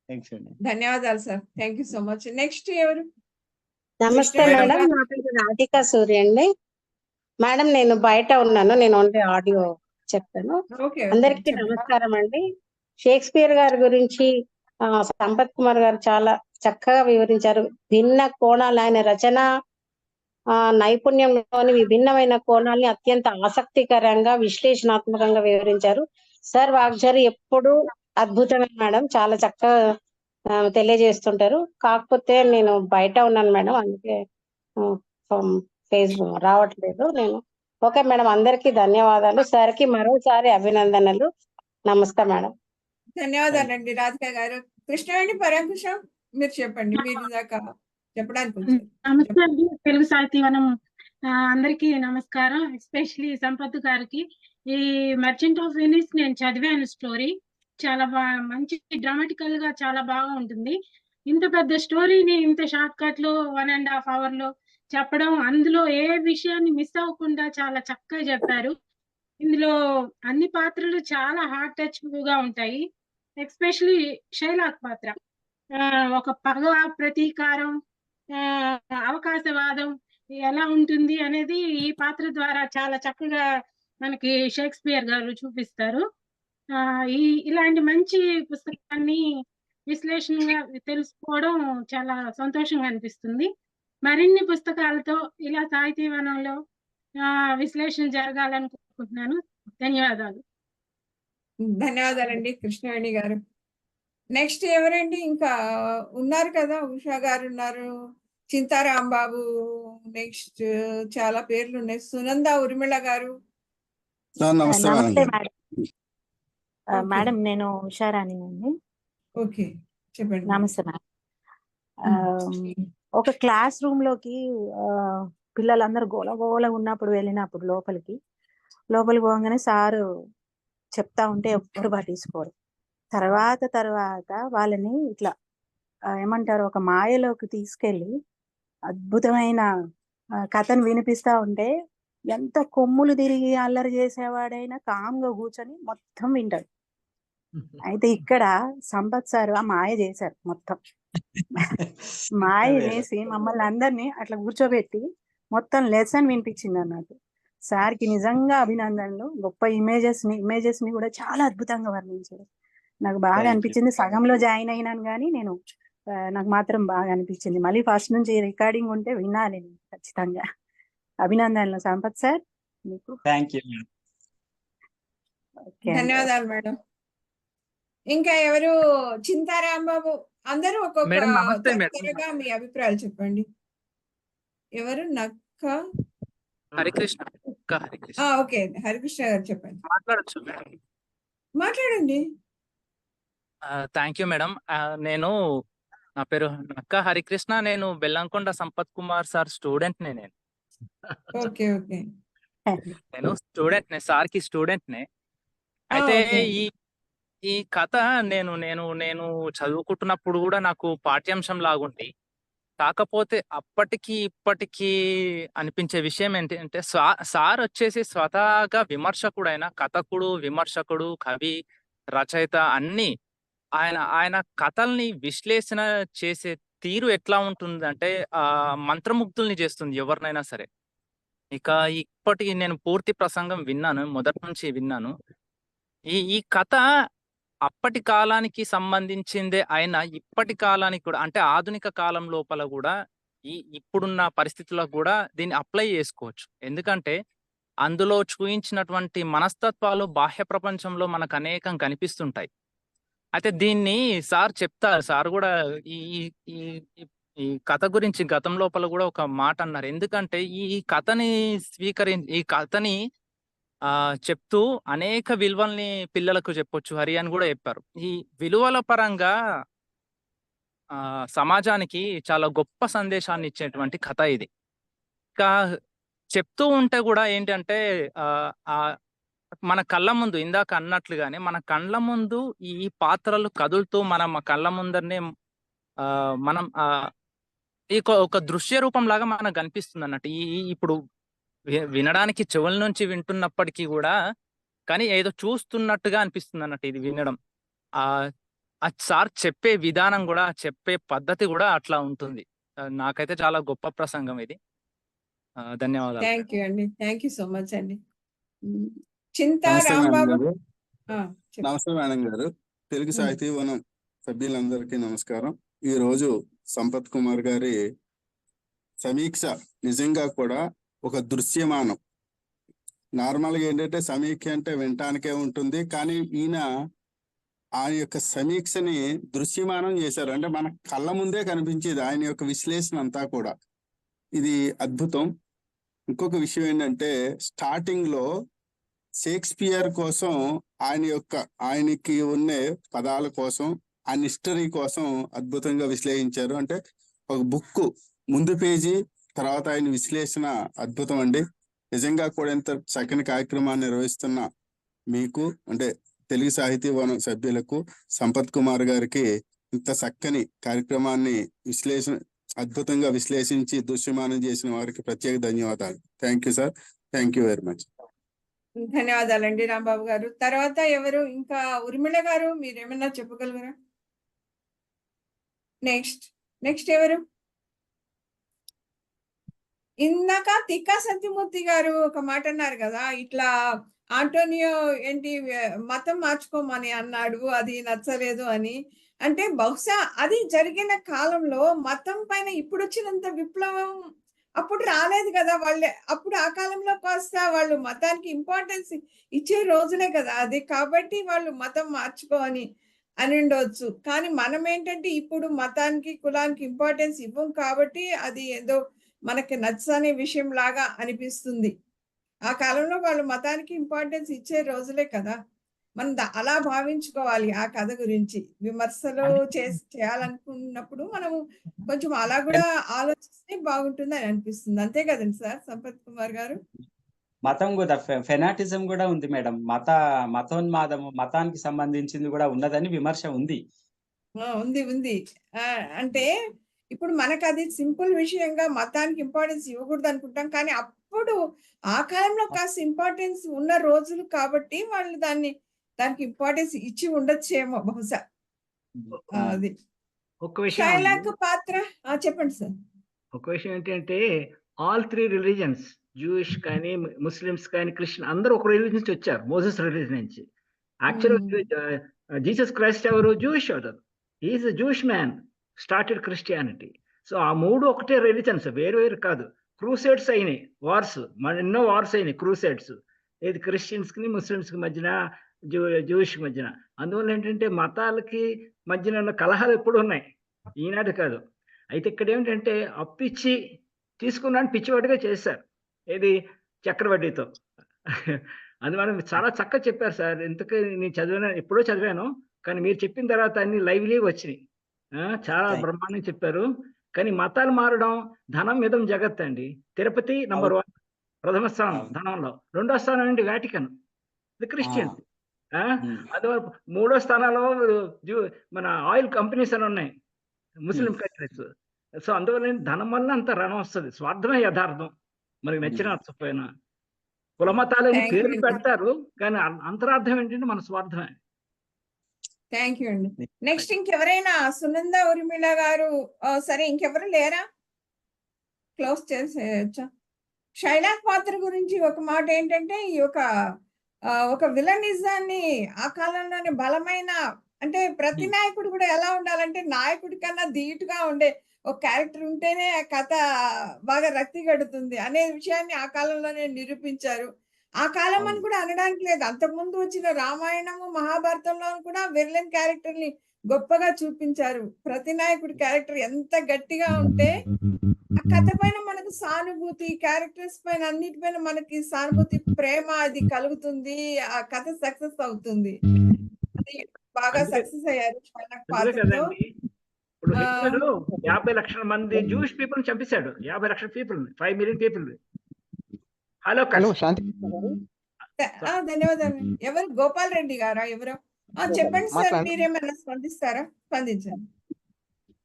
Speaker 8: థ్యాంక్స్ అండి.
Speaker 3: ధన్యవాదాలు sir. Thank you so much. Next ఎవరు?
Speaker 9: నమస్తే మేడం, నా పేరు రాధికా సూర్య అండి. మేడం నేను బయట ఉన్నాను, నేను ఓన్లీ ఆడియో చెప్తాను. అందరికీ నమస్కారం అండి. షేక్స్పియర్ గారి గురించి సంపత్ కుమార్ గారు చాలా చక్కగా వివరించారు. భిన్న కోణాలు, ఆయన రచన నైపుణ్యంలోని విభిన్నమైన కోణాలని అత్యంత ఆసక్తికరంగా విశ్లేషణాత్మకంగా వివరించారు. సార్ వాగ్జరి ఎప్పుడు అద్భుతమే మేడం, చాలా చక్కగా తెలియజేస్తుంటారు. కాకపోతే నేను బయట ఉన్నాను మేడం, అందుకే ఫేస్బుక్ రావట్లేదు నేను. ఓకే మేడం, అందరికీ ధన్యవాదాలు. సార్కి మరోసారి అభినందనలు. నమస్తే మేడం.
Speaker 3: ధన్యవాదాలండి రాధిక గారు. కృష్ణవేణి పరాంకుశం మీరు చెప్పండి, మీరు దాకా చెప్పడానికి.
Speaker 10: నమస్తే అండి. తెలుగు సాహితీవనం అందరికీ నమస్కారం. ఎస్పెషలీ సంపత్ గారికి. ఈ మర్చెంట్ ఆఫ్ వెనీస్ నేను చదివాను స్టోరీ. చాలా మంచి డ్రామాటికల్ గా చాలా బాగా ఉంటుంది. ఇంత పెద్ద స్టోరీని ఇంత షార్ట్ కట్ లో 1.5 hour లో చెప్పడం, అందులో ఏ విషయాన్ని మిస్ అవ్వకుండా చాలా చక్కగా చెప్పారు. ఇందులో అన్ని పాత్రలు చాలా హార్ట్ టచ్ గా ఉంటాయి. ఎస్పెషలీ షైలాక్ పాత్ర, ఒక పగ, ప్రతీకారం, అవకాశవాదం ఎలా ఉంటుంది అనేది ఈ పాత్ర ద్వారా చాలా చక్కగా మనకి షేక్స్పియర్ గారు చూపిస్తారు. ఇలాంటి మంచి పుస్తకాన్ని విశ్లేషణగా తెలుసుకోవడం చాలా సంతోషంగా అనిపిస్తుంది. మరిన్ని పుస్తకాలతో ఇలా సాహితీవనంలో విశ్లేషణ జరగాలని కోరుకుంటున్నాను. ధన్యవాదాలు.
Speaker 3: ధన్యవాదాలండి కృష్ణవేణి గారు. నెక్స్ట్ ఎవరండి? ఇంకా ఉన్నారు కదా, ఉషా గారు ఉన్నారు, చింతారాంబాబు, నెక్స్ట్ చాలా పేర్లు ఉన్నాయి, సునంద ఉర్మిళ గారు.
Speaker 11: నమస్తే మేడం, నేను ఉషారాణి అండి.
Speaker 3: ఓకే చెప్పండి.
Speaker 11: నమస్తే మేడం. ఒక క్లాస్ రూమ్ లోకి పిల్లలందరూ గోల ఉన్నప్పుడు వెళ్ళినప్పుడు లోపలికి పోగానే సారు చెప్తా ఉంటే ఎవ్వరు పట్టించుకోరు. తర్వాత వాళ్ళని ఇట్లా ఏమంటారు, ఒక మాయలోకి తీసుకెళ్ళి అద్భుతమైన కథను వినిపిస్తా ఉంటే ఎంత కొమ్ములు తిరిగి అల్లరి చేసేవాడైనా కామ్గా కూర్చొని మొత్తం వింటాడు. అయితే ఇక్కడ సంపత్ సార్ ఆ మాయ చేశారు, మొత్తం మాయ చేసి మమ్మల్ని అందరినీ అట్లా కూర్చోబెట్టి మొత్తం లెసన్ వినిపించింది అన్నట్టు. సార్కి నిజంగా అభినందనలు. గొప్ప ఇమేజెస్ ని కూడా చాలా అద్భుతంగా వర్ణించారు. నాకు బాగా అనిపించింది. సగంలో జాయిన్ అయినాను కానీ నేను నాకు మాత్రం బాగా అనిపించింది. మళ్ళీ ఫస్ట్ నుంచి రికార్డింగ్ ఉంటే వినాలి ఖచ్చితంగా. అభినందనలు సంపత్ సార్ మీకు.
Speaker 3: ధన్యవాదాలు మేడం. ఇంకా ఎవరు? చింతారాంబాబు. అందరూ ఒక్కొక్క మీ అభిప్రాయాలు చెప్పండి. ఎవరు? నక్క
Speaker 12: హరికృష్ణ.
Speaker 3: ఓకే హరికృష్ణ గారు చెప్పండి.
Speaker 12: మాట్లాడచ్చు మేడం?
Speaker 3: మాట్లాడండి.
Speaker 12: Thank you madam. నా పేరు నక్క హరికృష్ణ. నేను బెల్లంకొండ సంపత్ కుమార్ సార్ స్టూడెంట్ నే. నేను స్టూడెంట్ నే, సార్ కి స్టూడెంట్ నే. అయితే ఈ కథ నేను చదువుకుంటున్నప్పుడు కూడా నాకు పాఠ్యాంశం లాగుంది. కాకపోతే అప్పటికి ఇప్పటికీ అనిపించే విషయం ఏంటంటే సార్ వచ్చేసి స్వతహాగా విమర్శకుడైన కథకుడు, విమర్శకుడు, కవి, రచయిత అన్ని. ఆయన కథల్ని విశ్లేషణ చేసే తీరు ఎట్లా ఉంటుందంటే మంత్రముగ్ధుల్ని చేస్తుంది ఎవరినైనా సరే. ఇక ఇప్పటికి నేను పూర్తి ప్రసంగం విన్నాను, మొదటి నుంచి విన్నాను. ఈ కథ అప్పటి కాలానికి సంబంధించిందే అయినా ఇప్పటి కాలానికి కూడా, అంటే ఆధునిక కాలం లోపల కూడా ఇప్పుడున్న పరిస్థితులకు కూడా దీన్ని అప్లై చేసుకోవచ్చు. ఎందుకంటే అందులో చూయించినటువంటి మనస్తత్వాలు బాహ్య ప్రపంచంలో మనకు అనేకం కనిపిస్తుంటాయి. అయితే దీన్ని సార్ చెప్తారు. సార్ కూడా ఈ ఈ ఈ కథ గురించి గతం లోపల కూడా ఒక మాట అన్నారు. ఎందుకంటే ఈ కథని ఈ కథని చెప్తూ అనేక విలువల్ని పిల్లలకు చెప్పొచ్చు హరి అని కూడా చెప్పారు. ఈ విలువల పరంగా సమాజానికి చాలా గొప్ప సందేశాన్ని ఇచ్చేటువంటి కథ ఇది. ఇంకా చెప్తూ ఉంటే కూడా ఏంటంటే మన కళ్ళ ముందు ఇందాక అన్నట్లుగానే మన కళ్ళ ముందు ఈ పాత్రలు కదులుతూ మన కళ్ళ ముందరనే మనం ఒక దృశ్య రూపం లాగా మనకు కనిపిస్తుంది అన్నట్టు. ఇప్పుడు వినడానికి చెవుల నుంచి వింటున్నప్పటికీ కూడా కానీ ఏదో చూస్తున్నట్టుగా అనిపిస్తుంది అన్నట్టు ఇది వినడం. సార్ చెప్పే విధానం కూడా, చెప్పే పద్ధతి కూడా అట్లా ఉంటుంది. నాకైతే చాలా గొప్ప ప్రసంగం ఇది. ధన్యవాదాలు.
Speaker 3: థ్యాంక్ యూ అండి. థ్యాంక్ యూ సో మచ్ అండి. చింతా
Speaker 13: నమస్తే మేడం
Speaker 3: రాంబాబు.
Speaker 13: గారు. నమస్తే మేడం గారు. తెలుగు సాహితీ వనం సభ్యులందరికీ నమస్కారం. ఈ రోజు సంపత్ కుమార్ గారి సమీక్ష నిజంగా కూడా ఒక దృశ్యమానం. నార్మల్ గా ఏంటంటే సమీక్ష అంటే వినటానికే ఉంటుంది, కానీ ఈయన ఆయన యొక్క సమీక్షని దృశ్యమానం చేశారు. అంటే మన కళ్ళ ముందే కనిపించేది ఆయన యొక్క విశ్లేషణ అంతా కూడా. ఇది అద్భుతం. ఇంకొక విషయం ఏంటంటే స్టార్టింగ్ లో షేక్స్పియర్ కోసం ఆయనకి ఉన్న పదాల కోసం, ఆ హిస్టరీ కోసం అద్భుతంగా విశ్లేషించారు. అంటే ఒక బుక్ ముందు పేజీ తర్వాత ఆయన విశ్లేషణ అద్భుతం అండి. నిజంగా కూడా ఇంత చక్కని కార్యక్రమాన్ని నిర్వహిస్తున్న మీకు, అంటే తెలుగు సాహితీ వనం సభ్యులకు, సంపత్ కుమార్ గారికి ఇంత చక్కని కార్యక్రమాన్ని అద్భుతంగా విశ్లేషించి దృశ్యమానం చేసిన వారికి ప్రత్యేక ధన్యవాదాలు. Thank you sir. Thank you very much.
Speaker 3: ధన్యవాదాలండి రాంబాబు గారు. తర్వాత ఎవరు? ఇంకా ఉర్మిళ గారు, మీరేమన్నా చెప్పగలరా? నెక్స్ట్ ఎవరు? ఇందాక తిక్కా సత్యమూర్తి గారు ఒక మాట అన్నారు కదా, ఇట్లా ఆంటోనియో ఏంటి మతం మార్చుకోమని అన్నాడు, అది నచ్చలేదు అని. అంటే బహుశా అది జరిగిన కాలంలో మతం పైన ఇప్పుడు వచ్చినంత విప్లవం అప్పుడు రాలేదు కదా. అప్పుడు ఆ కాలంలో కాస్త వాళ్ళు మతానికి ఇంపార్టెన్స్ ఇచ్చే రోజులే కదా అది. కాబట్టి వాళ్ళు మతం మార్చుకో అని ఉండవచ్చు. కానీ మనం ఏంటంటే ఇప్పుడు మతానికి, కులానికి ఇంపార్టెన్స్ ఇవ్వం కాబట్టి అది ఏదో మనకి నచ్చని విషయం లాగా అనిపిస్తుంది. ఆ కాలంలో వాళ్ళు మతానికి ఇంపార్టెన్స్ ఇచ్చే రోజులే కదా. మనం అలా భావించుకోవాలి. ఆ కథ గురించి విమర్శలు చేయాలనుకున్నప్పుడు మనము కొంచెం అలా కూడా ఆలోచిస్తే బాగుంటుంది అని అనిపిస్తుంది. అంతే కదండి సార్ సంపత్ కుమార్ గారు?
Speaker 5: మతం కూడా ఫెనాటిజం కూడా ఉంది మేడం. మతోన్మాదము, మతానికి సంబంధించింది కూడా ఉన్నదని విమర్శ ఉంది.
Speaker 3: ఉంది. అంటే ఇప్పుడు మనకు అది సింపుల్ విషయంగా మతానికి ఇంపార్టెన్స్ ఇవ్వకూడదు అనుకుంటాం, కానీ అప్పుడు ఆ కాలంలో కాస్త ఇంపార్టెన్స్ ఉన్న రోజులు కాబట్టి వాళ్ళు దానికి ఇంపార్టెన్స్ ఇచ్చి ఉండొచ్చేమో బహుశా. అది
Speaker 6: ఒక విషయం
Speaker 3: పాత్ర. చెప్పండి సార్.
Speaker 6: ఒక విషయం ఏంటంటే ఆల్ 3 రిలీజన్స్, జూయిష్ కానీ, ముస్లిమ్స్ కానీ, క్రిస్టియన్ అందరూ ఒక రిలీజన్ నుంచి వచ్చారు, మోసెస్ రిలీజన్ నుంచి. యాక్చువల్గా జీసస్ క్రైస్ట్ ఎవరు? జూయిష్ అవుతారు. Is a Jewish man, started Christianity. So ఆ మూడు ఒకటే రిలీజన్స్, వేరు కాదు. క్రూసేడ్స్ అయినాయి, వార్స్, ఎన్నో వార్స్ అయినాయి, క్రూసేడ్స్. ఏది క్రిస్టియన్స్ కి ముస్లిమ్స్ కి మధ్యన, జూయిష్ మధ్యన. అందువల్ల ఏంటంటే మతాలకి మధ్యన ఉన్న కలహాలు ఎప్పుడు ఉన్నాయి, ఈనాడు కాదు. అయితే ఇక్కడ ఏమిటంటే అప్పిచ్చి తీసుకున్నాను పిచ్చివాడిగా చేశారు, ఏది చక్రవడ్డీతో. అందువల్ల చాలా చక్కగా చెప్పారు సార్. ఎందుకు నేను ఎప్పుడో చదివాను, కానీ మీరు చెప్పిన తర్వాత అన్ని లైవ్లీ వచ్చినాయి. చాలా బ్రహ్మాండంగా చెప్పారు. కానీ మతాలు మారడం, ధనం మిదం జగత్ అండి. తిరుపతి నంబర్ 1 ప్రథమ స్థానం ధనంలో, 2వ స్థానం ఏంటి వాటికన్, ఇది క్రిస్టియన్. అందువల్ల 3వ స్థానంలో మన ఆయిల్ కంపెనీస్ అని ఉన్నాయి, ముస్లిం కంట్రీస్. సో అందువల్ల ధనం వల్ల అంత రణం వస్తుంది. స్వార్థమే యథార్థం, మనకి నచ్చిన నచ్చకపోయినా. కులమతాలని
Speaker 3: Thank
Speaker 6: పేర్లు
Speaker 3: you.
Speaker 6: పెడతారు, కానీ అంతరార్థం ఏంటంటే మన స్వార్థమే.
Speaker 3: థ్యాంక్ యూ అండి. నెక్స్ట్ ఇంకెవరైనా? సునంద ఉర్మిళ గారు. సరే, ఇంకెవరు లేరా? క్లోజ్ చేసేయచ్చా? షైలాక్ పాత్ర గురించి ఒక మాట ఏంటంటే, ఈ ఒక విలనిజాన్ని ఆ కాలంలోనే బలమైన, అంటే ప్రతి నాయకుడు కూడా ఎలా ఉండాలంటే నాయకుడి కన్నా ధీటుగా ఉండే ఒక క్యారెక్టర్ ఉంటేనే ఆ కథ బాగా రక్తి గడుతుంది అనే విషయాన్ని ఆ కాలంలోనే నిరూపించారు. ఆ కాలం అని కూడా అనడానికి లేదు, అంతకుముందు వచ్చిన రామాయణము మహాభారతంలో కూడా విలన్ క్యారెక్టర్ ని గొప్పగా చూపించారు. ప్రతి నాయకుడి క్యారెక్టర్ ఎంత గట్టిగా ఉంటే ఆ కథ పైన మనకు సానుభూతి, క్యారెక్టర్స్ పైన అన్నిటిపైన మనకి సానుభూతి, ప్రేమ అది కలుగుతుంది. ఆ కథ సక్సెస్ అవుతుంది. అది బాగా సక్సెస్ అయ్యారు షైలాక్ పాత్రతో.
Speaker 6: ఇప్పుడు హిట్లర్ 50 లక్షల మంది జూయిష్ పీపుల్ చంపేశాడు. 50 లక్షల పీపుల్, 5 మిలియన్ పీపుల్. హలో
Speaker 14: శాంతి
Speaker 3: ధన్యవాదాలు. ఎవరు? గోపాల్ రెడ్డి గారా? ఎవరు? చెప్పండి సార్, మీరేమైనా స్పందిస్తారా? స్పందించండి.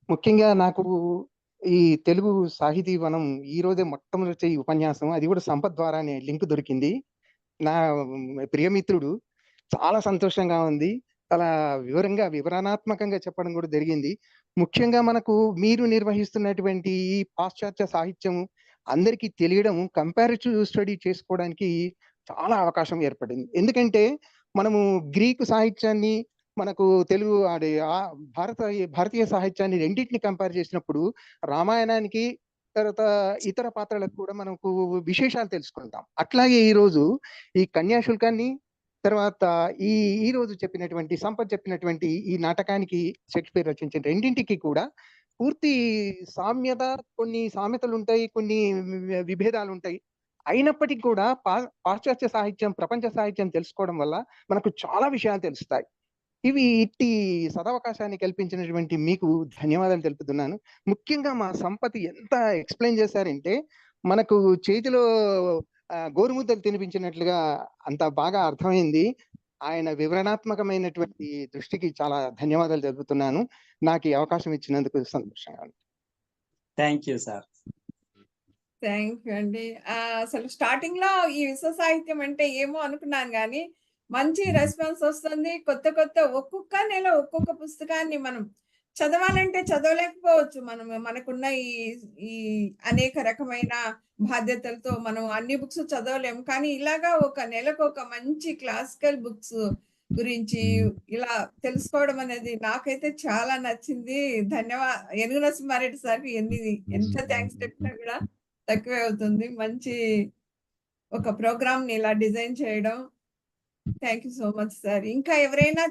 Speaker 14: ముఖ్యంగా నాకు ఈ తెలుగు సాహితీ వనం ఈ రోజే మొట్టమొదటి ఈ ఉపన్యాసం, అది కూడా సంపత్ ద్వారానే లింక్ దొరికింది. నా ప్రియమిత్రుడు, చాలా సంతోషంగా ఉంది. చాలా వివరణాత్మకంగా చెప్పడం కూడా జరిగింది. ముఖ్యంగా మనకు మీరు నిర్వహిస్తున్నటువంటి ఈ పాశ్చాత్య సాహిత్యం అందరికీ తెలియడం, కంపారిటివ్ స్టడీ చేసుకోవడానికి చాలా అవకాశం ఏర్పడింది. ఎందుకంటే మనము గ్రీకు సాహిత్యాన్ని, మనకు తెలుగు భారతీయ సాహిత్యాన్ని రెండింటిని కంపేర్ చేసినప్పుడు రామాయణానికి తర్వాత ఇతర పాత్రలకు కూడా మనకు విశేషాలు తెలుసుకుంటాం. అట్లాగే ఈరోజు ఈ కన్యాశుల్కాన్ని, తర్వాత ఈ రోజు చెప్పినటువంటి సంపత్ చెప్పినటువంటి ఈ నాటకానికి షేక్స్పియర్ రచించిన రెండింటికి కూడా పూర్తి సామ్యత, కొన్ని సామెతలు ఉంటాయి, కొన్ని విభేదాలు ఉంటాయి. అయినప్పటికీ కూడా పాశ్చాత్య సాహిత్యం, ప్రపంచ సాహిత్యం తెలుసుకోవడం వల్ల మనకు చాలా విషయాలు తెలుస్తాయి. ఇట్టి సదవకాశాన్ని కల్పించినటువంటి మీకు ధన్యవాదాలు తెలుపుతున్నాను. ముఖ్యంగా మా సంపత్ ఎంత ఎక్స్ప్లెయిన్ చేశారంటే మనకు చేతిలో గోరుముద్దలు తినిపించినట్లుగా అంత బాగా అర్థమైంది. ఆయన వివరణాత్మకమైనటువంటి దృష్టికి చాలా ధన్యవాదాలు తెలుపుతున్నాను. నాకు ఈ అవకాశం ఇచ్చినందుకు సంతోషంగా ఉంది.
Speaker 5: Thank you sir.
Speaker 3: Thank you అండి. అసలు స్టార్టింగ్ లో ఈ విశ్వ సాహిత్యం అంటే ఏమో అనుకున్నాను, కానీ మంచి రెస్పాన్స్ వస్తుంది. కొత్త ఒక్కొక్క నెల ఒక్కొక్క పుస్తకాన్ని మనం చదవాలంటే చదవలేకపోవచ్చు. మనకున్న ఈ అనేక రకమైన బాధ్యతలతో మనం అన్ని బుక్స్ చదవలేము. కానీ ఇలాగా ఒక నెలకు ఒక మంచి క్లాసికల్ బుక్స్ గురించి ఇలా తెలుసుకోవడం అనేది నాకైతే చాలా నచ్చింది. ఏనుగు నరసింహారెడ్డి సార్కి ఎంత థ్యాంక్స్ చెప్పినా కూడా తక్కువే అవుతుంది. మంచి ఒక ప్రోగ్రామ్ ని ఇలా డిజైన్ చేయడం. Thank you so much sir. ఇంకా ఎవరైనా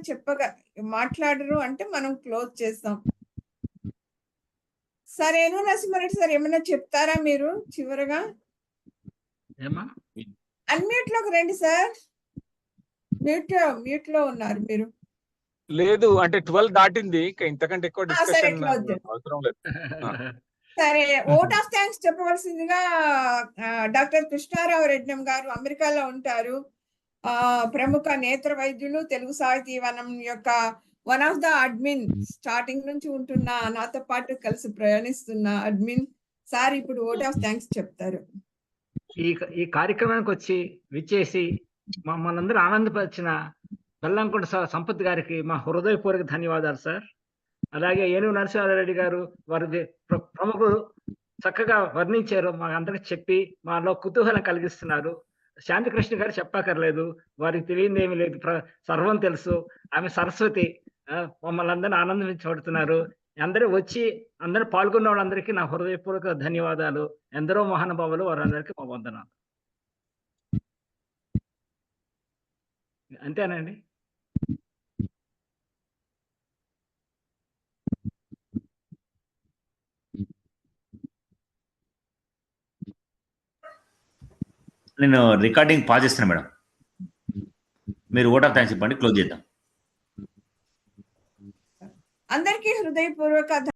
Speaker 3: మాట్లాడరు అంటే మనం క్లోజ్ చేస్తాం. సార్ ఏనుగు నరసింహారెడ్డి సార్ ఏమైనా చెప్తారా మీరు చివరగా? అన్మ్యూట్ లోకి రండి సార్. మ్యూట్ లో ఉన్నారు మీరు.
Speaker 4: లేదు అంటే 12 దాటింది, ఇంకా ఇంతకంటే ఎక్కువ డిస్కషన్ అవసరం లేదు.
Speaker 3: సరే, ఓట్ ఆఫ్ థ్యాంక్స్ చెప్పవలసిందిగా డాక్టర్ కృష్ణారావు రెడ్డి గారు అమెరికాలో ఉంటారు. ప్రముఖ నేత్ర వైద్యులు, తెలుగు సాహితీ వనం యొక్క one of the admin, starting నుంచి ఉంటున్న, నాతో పాటు కలిసి ప్రయాణిస్తున్న అడ్మిన్ సార్ ఇప్పుడు ఓట్ ఆఫ్ థ్యాంక్స్ చెప్తారు.
Speaker 6: ఈ కార్యక్రమానికి విచ్చేసి మనందరూ ఆనందపరిచిన బెల్లంకొండ సంపత్ గారికి మా హృదయపూర్వక ధన్యవాదాలు సార్. అలాగే ఏనుగు నరసింహారెడ్డి గారు, వారి ప్రముఖులు చక్కగా వర్ణించారు, మా అందరికి చెప్పి మాలో కుతూహలం కలిగిస్తున్నారు. శాంతికృష్ణ గారు చెప్పక్కర్లేదు, వారికి తెలియదు ఏమీ లేదు, సర్వం తెలుసు. ఆమె సరస్వతి, మమ్మల్ని అందరినీ ఆనందించబడుతున్నారు. అందరూ వచ్చి అందరూ పాల్గొన్న వాళ్ళందరికీ నా హృదయపూర్వక ధన్యవాదాలు. ఎందరో మహానుభావులు, వారందరికీ మా వందనాలు. అంతేనండి.
Speaker 1: నేను రికార్డింగ్ పాజ్ చేస్తున్నా మేడం. మీరు ఓట్ ఆఫ్ థ్యాంక్స్ చెప్పండి, క్లోజ్ చేద్దాం.
Speaker 3: అందరికీ హృదయపూర్వక